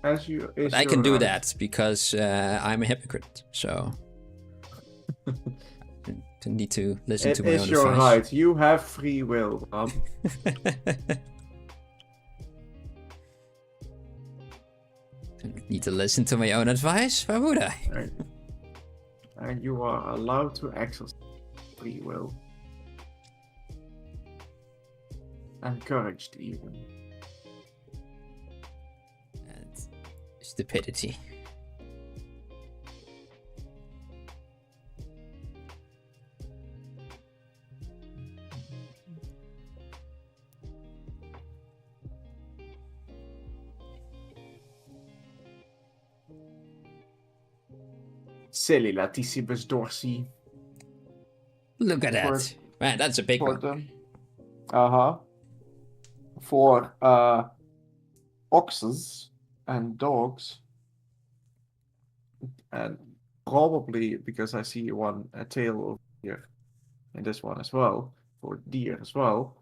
[SPEAKER 1] But I can do that because I'm a hypocrite, so I need to listen to my own advice.
[SPEAKER 2] It is your right. You have free will.
[SPEAKER 1] Need to listen to my own advice? Why would I?
[SPEAKER 2] Right. And you are allowed to exercise free will. Encouraged even.
[SPEAKER 1] And stupidity.
[SPEAKER 2] Silly Latissibus dorsi.
[SPEAKER 1] Look at that. Man, that's a big one.
[SPEAKER 2] For oxes and dogs. And probably because I see a tail over here in this one as well, for deer as well.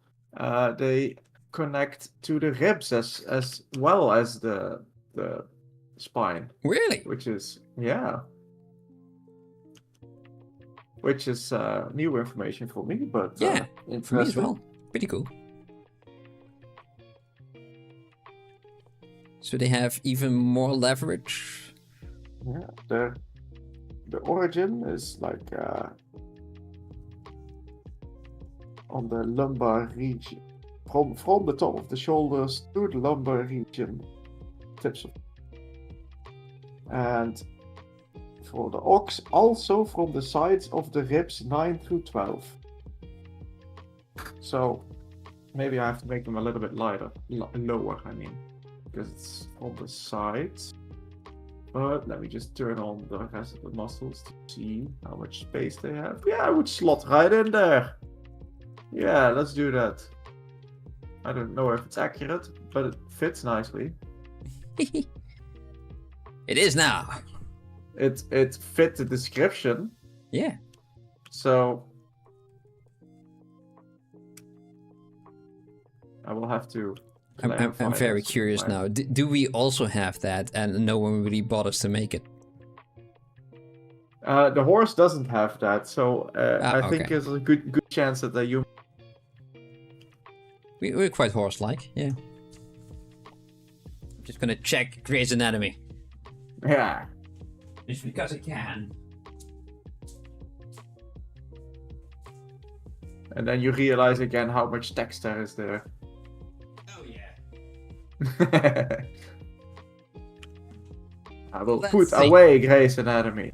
[SPEAKER 2] They connect to the ribs as well as the spine.
[SPEAKER 1] Really?
[SPEAKER 2] Which is new information for me, but
[SPEAKER 1] yeah, for me as well. Pretty cool. So they have even more leverage.
[SPEAKER 2] Yeah, the origin is like on the lumbar region, from the top of the shoulders to the lumbar region, tips of, and for the ox also from the sides of the ribs 9 through 12. So maybe I have to make them a little bit lower. I mean, because it's on the sides. But let me just turn on the rest of the muscles to see how much space they have. Yeah, I would slot right in there. Yeah, let's do that. I don't know if it's accurate, but it fits nicely.
[SPEAKER 1] It is now.
[SPEAKER 2] It fit the description.
[SPEAKER 1] Yeah.
[SPEAKER 2] So I will have to.
[SPEAKER 1] I'm very curious now. Do we also have that, and no one really bothers to make it?
[SPEAKER 2] The horse doesn't have that, so I think there's a good chance that you.
[SPEAKER 1] We're quite horse-like, yeah. I'm just gonna check Grey's Anatomy.
[SPEAKER 2] Yeah.
[SPEAKER 1] Just because I can.
[SPEAKER 2] And then you realize again how much text there is there.
[SPEAKER 1] Oh yeah.
[SPEAKER 2] I will put away Grey's Anatomy.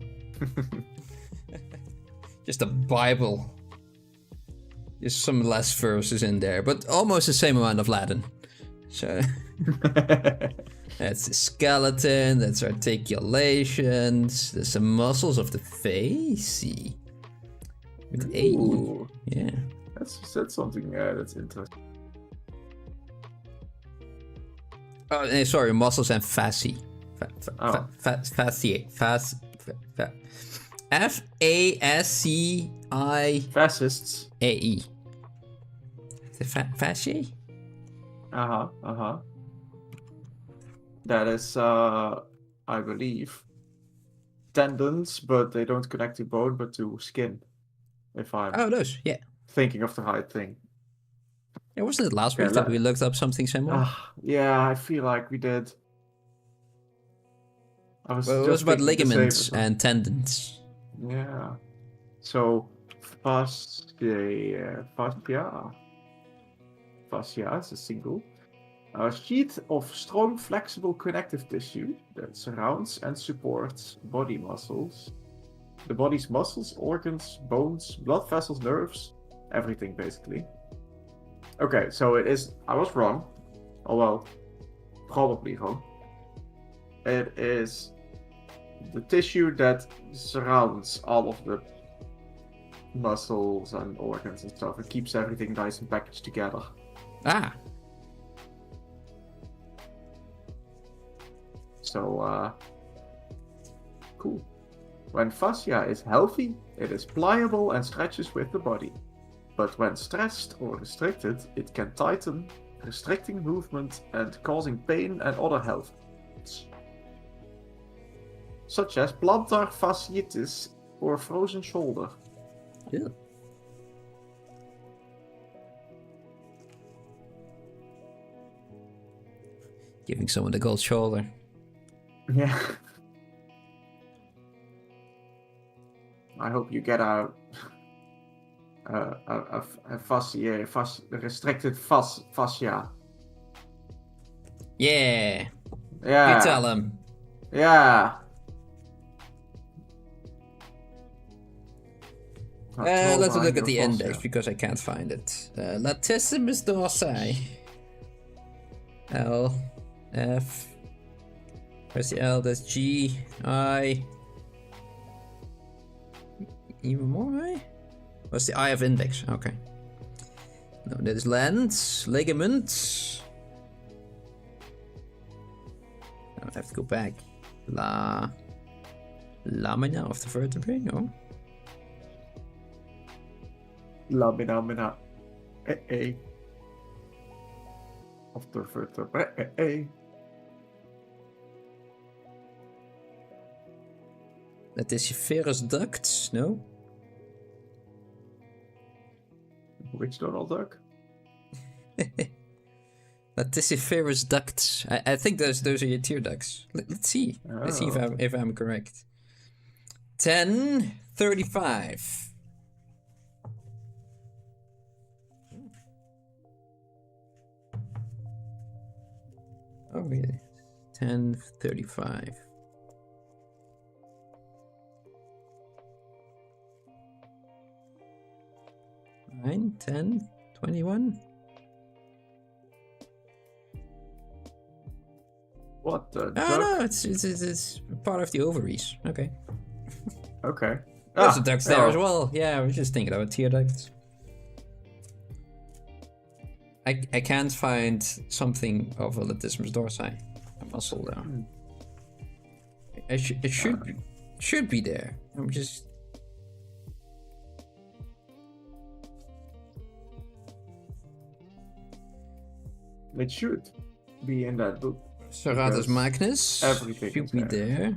[SPEAKER 1] Just a Bible. There's some less verses in there, but almost the same amount of Latin. So that's the skeleton, that's articulations, there's some muscles of the face. With A. Yeah.
[SPEAKER 2] That's something that's interesting.
[SPEAKER 1] Oh, sorry, muscles and fasci. Fasci. Fasci.
[SPEAKER 2] Fascists.
[SPEAKER 1] AE. The fascia?
[SPEAKER 2] Uh-huh. That is, I believe, tendons, but they don't connect to bone, but to skin. If I'm
[SPEAKER 1] Oh, those, yeah.
[SPEAKER 2] thinking of the right thing.
[SPEAKER 1] Yeah, wasn't it last
[SPEAKER 2] Yeah,
[SPEAKER 1] week that we looked up something similar?
[SPEAKER 2] Yeah, I feel like we did. I was
[SPEAKER 1] Well, it
[SPEAKER 2] just
[SPEAKER 1] was about
[SPEAKER 2] thinking the same
[SPEAKER 1] ligaments
[SPEAKER 2] as well.
[SPEAKER 1] and tendons.
[SPEAKER 2] Yeah. So, fascia is a single. A sheet of strong, flexible connective tissue that surrounds and supports body muscles. The body's muscles, organs, bones, blood vessels, nerves, everything basically. Okay, so it is. I was wrong. Oh well, probably wrong. It is the tissue that surrounds all of the muscles and organs and stuff. It keeps everything nice and packaged together.
[SPEAKER 1] Ah,
[SPEAKER 2] So, cool. When fascia is healthy, it is pliable and stretches with the body. But when stressed or restricted, it can tighten, restricting movement and causing pain and other health problems, such as plantar fasciitis or frozen shoulder.
[SPEAKER 1] yeah. Giving someone the gold shoulder.
[SPEAKER 2] Yeah. I hope you get a restricted fascia.
[SPEAKER 1] Yeah,
[SPEAKER 2] Yeah.
[SPEAKER 1] you tell him.
[SPEAKER 2] Yeah.
[SPEAKER 1] Let's look at the index because I can't find it. Latissimus dorsi. L, F. Where's the L? That's G, I. Even more I? What's the I of index? Okay. No, that is lens, ligament. I have to go back. Lamina of the vertebrae? No.
[SPEAKER 2] Lamina. Of the vertebrae.
[SPEAKER 1] Latissiferous ducts? No.
[SPEAKER 2] Which Donald Duck?
[SPEAKER 1] Latissiferous ducts. I think those are your tear ducts. Let's see. Let's see if I'm correct. 10:35. Oh really? 10:35. 9, 10, 21.
[SPEAKER 2] What the
[SPEAKER 1] Oh
[SPEAKER 2] duck?
[SPEAKER 1] no, it's part of the ovaries. Okay.
[SPEAKER 2] Okay.
[SPEAKER 1] There's a ducts there as well. Yeah, I was just thinking about tear ducts. I can't find something of a latissimus dorsi, a muscle there. It should be there. I'm just.
[SPEAKER 2] It should be in that book.
[SPEAKER 1] Serratus magnus
[SPEAKER 2] everything
[SPEAKER 1] should
[SPEAKER 2] is
[SPEAKER 1] be
[SPEAKER 2] there.
[SPEAKER 1] there.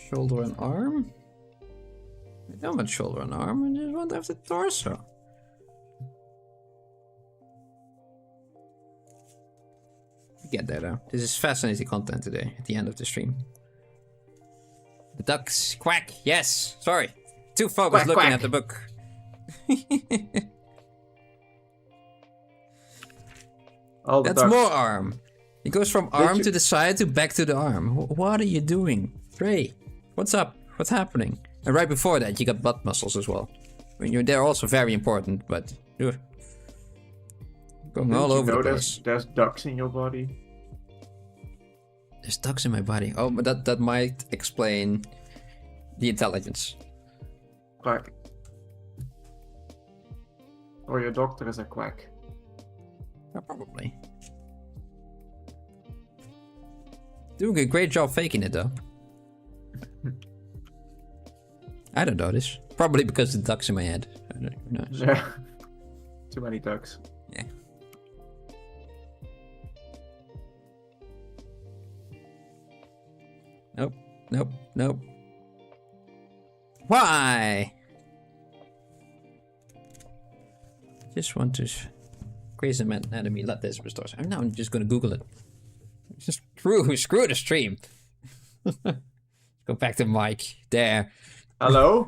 [SPEAKER 1] Shoulder and arm. I don't want shoulder and arm, I just want to have the torso. Get there though. This is fascinating content today at the end of the stream. The ducks quack. Yes. Sorry. Too focused
[SPEAKER 2] Quack,
[SPEAKER 1] looking
[SPEAKER 2] quack.
[SPEAKER 1] at the book.
[SPEAKER 2] All the
[SPEAKER 1] That's
[SPEAKER 2] ducks.
[SPEAKER 1] more arm. It goes from arm
[SPEAKER 2] you-
[SPEAKER 1] to the side to back to the arm. What are you doing? Trey, what's up? What's happening? And right before that, you got butt muscles as well. I mean, they're also very important, but going
[SPEAKER 2] Didn't
[SPEAKER 1] all
[SPEAKER 2] you
[SPEAKER 1] over
[SPEAKER 2] know
[SPEAKER 1] the place.
[SPEAKER 2] there's ducks in your body?
[SPEAKER 1] There's ducks in my body. Oh, but that might explain the intelligence.
[SPEAKER 2] Quack. Or your doctor is a quack.
[SPEAKER 1] Probably. Doing a great job faking it though. I don't know this. Probably because the duck's in my head. I don't even know.
[SPEAKER 2] Yeah. Too many ducks.
[SPEAKER 1] Yeah. Nope. Nope. Nope. Why? Just want to Grey's Anatomy. Let this restore. Now I'm just gonna Google it. Just screw the stream. Go back to Mike. There.
[SPEAKER 2] Hello?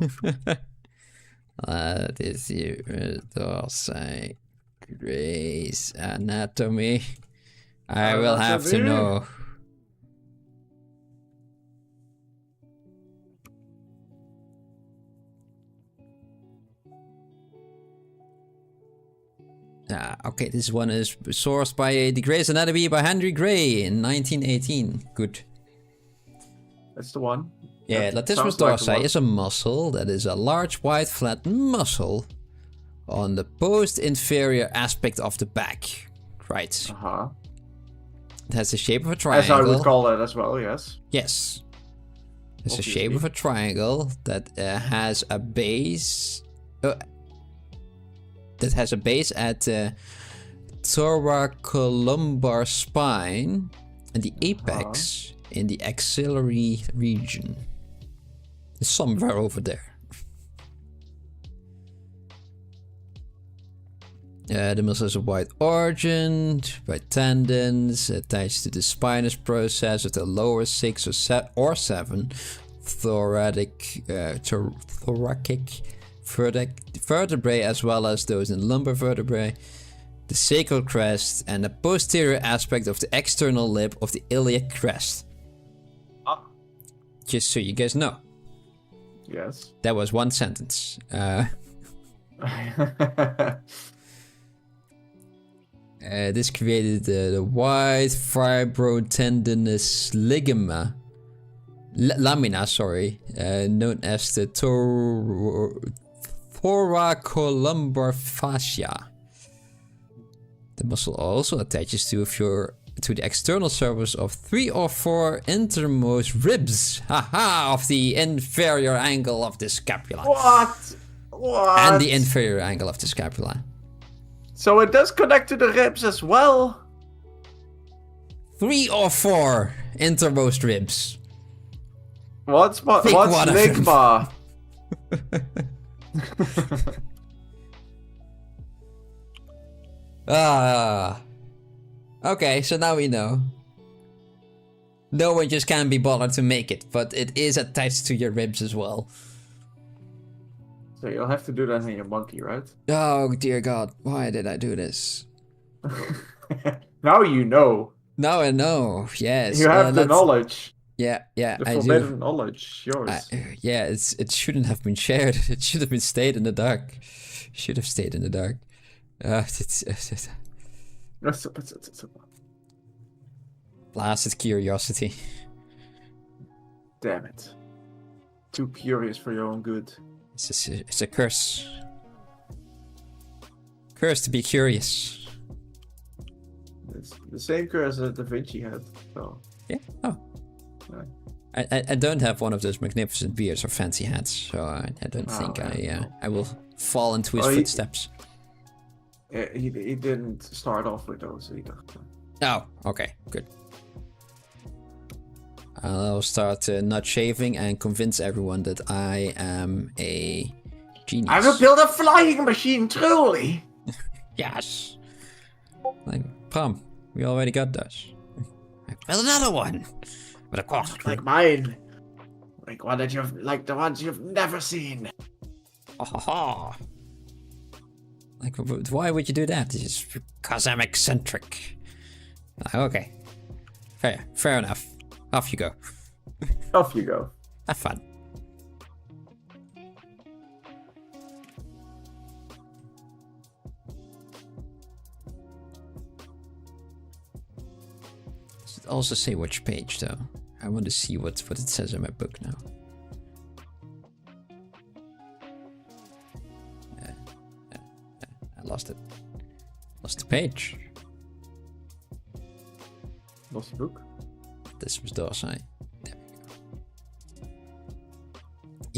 [SPEAKER 1] This you say Grey's Anatomy. I will have to know. Okay, this one is sourced by The Grey's Anatomy by Henry Gray in 1918. Good.
[SPEAKER 2] That's the one.
[SPEAKER 1] Yeah,
[SPEAKER 2] That
[SPEAKER 1] latissimus
[SPEAKER 2] sounds like the
[SPEAKER 1] dorsi
[SPEAKER 2] one.
[SPEAKER 1] is a muscle that is a large, white, flat muscle on the post-inferior aspect of the back. Right.
[SPEAKER 2] Uh-huh.
[SPEAKER 1] It has the shape of a
[SPEAKER 2] As
[SPEAKER 1] triangle.
[SPEAKER 2] I would call it as well, yes.
[SPEAKER 1] Yes. It's the
[SPEAKER 2] Obviously.
[SPEAKER 1] shape of a triangle that has a base. That has a base at the thoracolumbar spine and the apex in the axillary region. It's somewhere over there. The muscle has a wide origin by tendons attached to the spinous process of the lower 6 or 7 thoracic vertebrae, as well as those in lumbar vertebrae, the sacral crest, and the posterior aspect of the external lip of the iliac crest. Just so you guys know.
[SPEAKER 2] Yes.
[SPEAKER 1] That was one sentence. This created the wide fibrotendinous lamina, known as the thoracolumbar fascia. The muscle also attaches to the external surface of 3 or 4 innermost ribs, of the inferior angle of the scapula.
[SPEAKER 2] What?
[SPEAKER 1] And the inferior angle of the scapula.
[SPEAKER 2] So it does connect to the ribs as well?
[SPEAKER 1] 3 or 4 innermost ribs.
[SPEAKER 2] What's
[SPEAKER 1] one of them.
[SPEAKER 2] ligma?
[SPEAKER 1] Okay, so now we know. No one just can't be bothered to make it, but it is attached to your ribs as well.
[SPEAKER 2] So you'll have to do that in your monkey, right?
[SPEAKER 1] Oh dear God, why did I do this?
[SPEAKER 2] Now you know.
[SPEAKER 1] Now I know, yes.
[SPEAKER 2] You have the knowledge.
[SPEAKER 1] Yeah,
[SPEAKER 2] The
[SPEAKER 1] I
[SPEAKER 2] forbidden
[SPEAKER 1] do.
[SPEAKER 2] knowledge, yours.
[SPEAKER 1] Yeah, it shouldn't have been shared. It should have been stayed in the dark. Should have stayed in the dark. Blasted curiosity.
[SPEAKER 2] Damn it. Too curious for your own good.
[SPEAKER 1] It's a curse. Curse to be curious.
[SPEAKER 2] It's the same curse that Da Vinci had. So.
[SPEAKER 1] Yeah. Oh.
[SPEAKER 2] Yeah.
[SPEAKER 1] I don't have one of those magnificent beards or fancy hats, so I don't think
[SPEAKER 2] no.
[SPEAKER 1] I will fall into his
[SPEAKER 2] Well,
[SPEAKER 1] footsteps.
[SPEAKER 2] He didn't start off with those either.
[SPEAKER 1] Oh, okay, good. I'll start not shaving and convince everyone that I am a genius.
[SPEAKER 2] I will build a flying machine, truly!
[SPEAKER 1] Yes! Like, Prom, we already got those. I build another one! But of course,
[SPEAKER 2] Like mine. Like the ones you've never seen.
[SPEAKER 1] oh. Like, why would you do that? It's just because I'm eccentric. Okay. Fair enough. Off you go.
[SPEAKER 2] Off you go.
[SPEAKER 1] Have fun. Does it also say which page though? I want to see what it says in my book now. I lost it. Lost the page.
[SPEAKER 2] Lost the book?
[SPEAKER 1] This was Dorsai. There we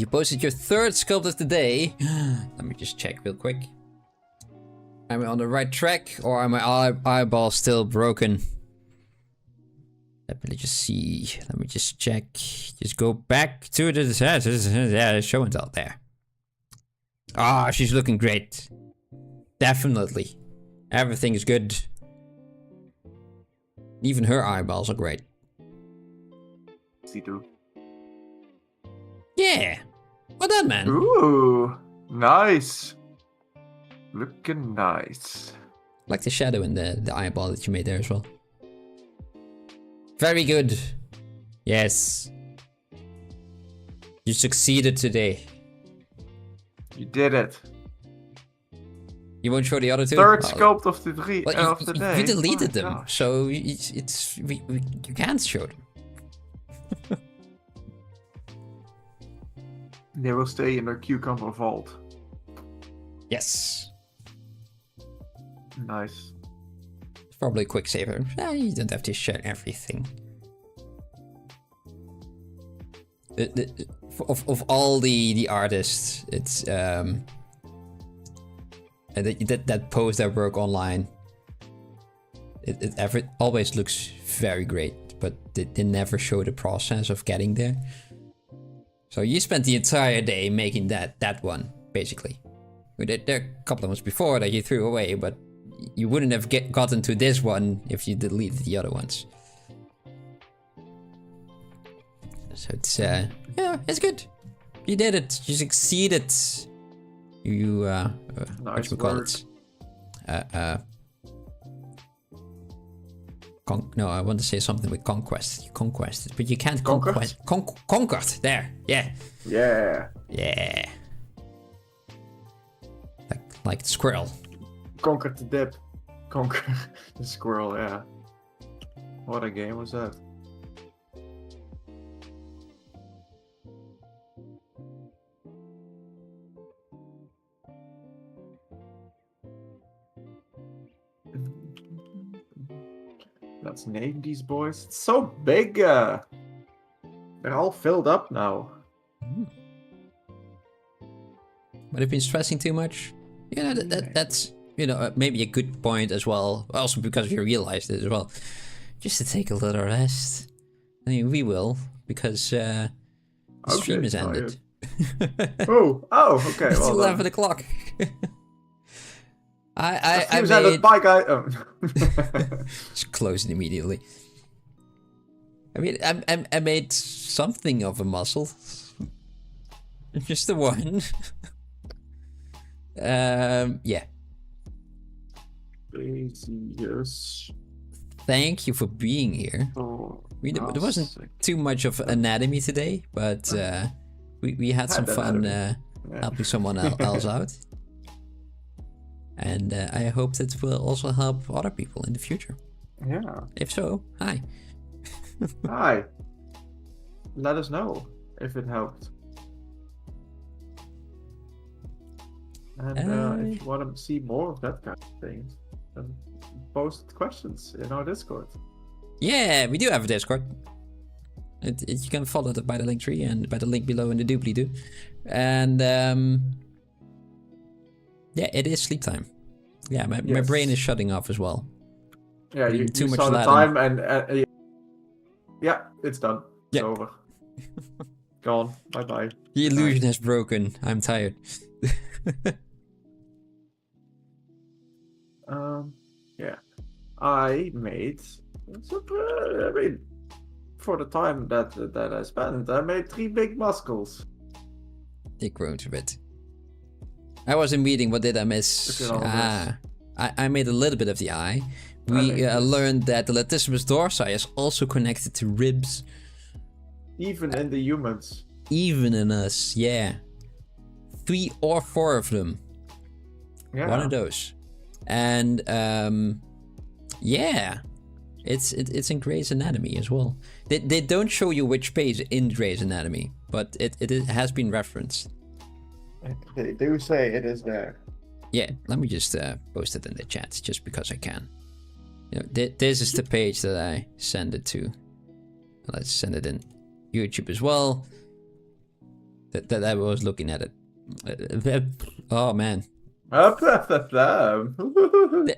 [SPEAKER 1] go. You posted your third sculpt of the day. Let me just check real quick. Am I on the right track, or are my eyeballs still broken? Let me just see. Let me just check. Just go back to the show and tell there. Ah, she's looking great. Definitely. Everything is good. Even her eyeballs are great.
[SPEAKER 2] See too.
[SPEAKER 1] Yeah. Well done, man.
[SPEAKER 2] Ooh, nice. Looking nice.
[SPEAKER 1] Like the shadow in the eyeball that you made there as well. Very good. Yes. You succeeded today.
[SPEAKER 2] You did it.
[SPEAKER 1] You won't show the other two?
[SPEAKER 2] Third
[SPEAKER 1] Oh.
[SPEAKER 2] sculpt of the three
[SPEAKER 1] Well,
[SPEAKER 2] of the day.
[SPEAKER 1] you deleted
[SPEAKER 2] My
[SPEAKER 1] them,
[SPEAKER 2] gosh.
[SPEAKER 1] so you can't show them.
[SPEAKER 2] They will stay in their cucumber vault.
[SPEAKER 1] Yes.
[SPEAKER 2] Nice.
[SPEAKER 1] It's probably a quick saver. You don't have to share everything. Of all the artists, it's and that post that work online, it always looks very great, but they never show the process of getting there. So you spent the entire day making that one, basically. There are a couple of ones before that you threw away, but you wouldn't have gotten to this one if you deleted the other ones. So it's yeah, it's good. You did it. You succeeded. You what you call it? No, I want to say something with conquest. You conquested, but you can't conquest. Conquered. There. Yeah.
[SPEAKER 2] Yeah.
[SPEAKER 1] Yeah. Like the squirrel.
[SPEAKER 2] Conquered the dip. Conquer the squirrel, yeah. What a game was that? Let's name these boys. It's so big. They're all filled up now.
[SPEAKER 1] Might have been stressing too much. Yeah, that's maybe a good point as well. Also because you realized it as well. Just to take a little rest. I mean, we will because the stream is ended.
[SPEAKER 2] oh, okay.
[SPEAKER 1] It's
[SPEAKER 2] well
[SPEAKER 1] 11 o'clock. I
[SPEAKER 2] made... Bye, guy. Oh.
[SPEAKER 1] Just close it immediately. I mean, I made something of a muscle. Just the one. Yeah.
[SPEAKER 2] Yes.
[SPEAKER 1] Thank you for being here.
[SPEAKER 2] Oh,
[SPEAKER 1] There wasn't too much of anatomy today, but we had some fun helping someone else out. And I hope that will also help other people in the future.
[SPEAKER 2] Yeah.
[SPEAKER 1] If so, hi.
[SPEAKER 2] Hi. Let us know if it helped. And if you want to see more of that kind of thing, then post questions in our Discord.
[SPEAKER 1] Yeah, we do have a Discord. You can follow it by the link tree and by the link below in the doobly-doo. And yeah, it is sleep time. Yeah, my brain is shutting off as well.
[SPEAKER 2] Yeah, you
[SPEAKER 1] too much
[SPEAKER 2] saw the
[SPEAKER 1] Latin.
[SPEAKER 2] time and yeah, it's done. It's over. Gone. Bye-bye.
[SPEAKER 1] The illusion has broken. I'm tired.
[SPEAKER 2] Yeah. I made... I mean, for the time that I spent, I made 3 big muscles.
[SPEAKER 1] It grows a bit. I was in meeting. What did I miss? I made a little bit of the eye. We learned that the latissimus dorsi is also connected to ribs.
[SPEAKER 2] Even in the humans.
[SPEAKER 1] Even in us, yeah. 3 or 4 of them.
[SPEAKER 2] Yeah.
[SPEAKER 1] One of those. And yeah, it's in Grey's Anatomy as well. They don't show you which page in Grey's Anatomy, but it has been referenced.
[SPEAKER 2] They do say it is there.
[SPEAKER 1] Yeah, let me just post it in the chat, just because I can. This is the page that I send it to. Let's send it in YouTube as well. that I was looking at it. Oh man.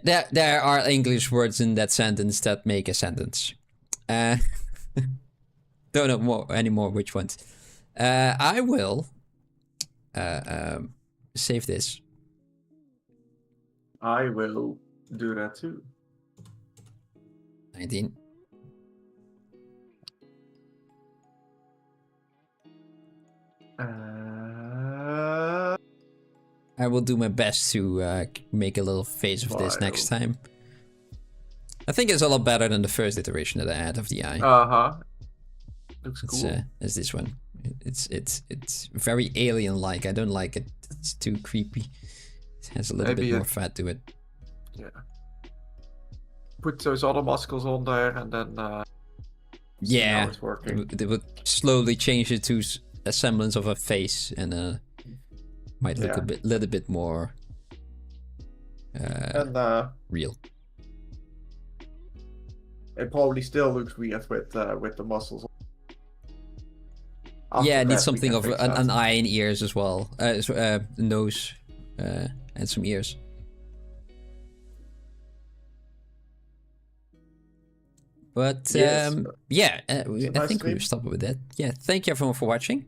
[SPEAKER 1] There are English words in that sentence that make a sentence. Don't know anymore which ones. I will save this.
[SPEAKER 2] I will do that too.
[SPEAKER 1] 19. I will do my best to make a little face of this next time. I think it's a lot better than the first iteration that I had of the eye.
[SPEAKER 2] Looks cool.
[SPEAKER 1] It's this one. It's very alien-like. I don't like it. It's too creepy. It has a little bit more fat to it.
[SPEAKER 2] Yeah. Put those other muscles on there and then
[SPEAKER 1] yeah,
[SPEAKER 2] it's working.
[SPEAKER 1] They would slowly change it to a semblance of a face and might look a little bit more real.
[SPEAKER 2] It probably still looks weird with the muscles.
[SPEAKER 1] Yeah, it needs something of an eye and ears as well. Nose and some ears. But yeah, I think we'll stop with that. Yeah, thank you everyone for watching.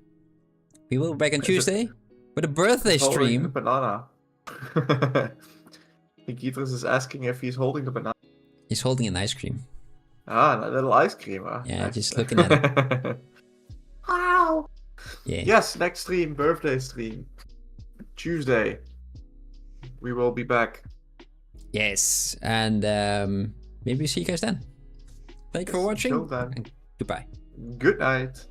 [SPEAKER 1] We will be back on Tuesday with a birthday stream.
[SPEAKER 2] Banana. I think Idris is asking if he's holding the banana.
[SPEAKER 1] He's holding an ice cream.
[SPEAKER 2] Ah, a little ice cream. Huh?
[SPEAKER 1] Yeah, nice. Just looking at it.
[SPEAKER 2] Wow.
[SPEAKER 1] Yeah.
[SPEAKER 2] Yes, next stream, birthday stream. Tuesday. We will be back.
[SPEAKER 1] Yes, and maybe see you guys then. Thank you for watching.
[SPEAKER 2] Till then.
[SPEAKER 1] And goodbye.
[SPEAKER 2] Good night.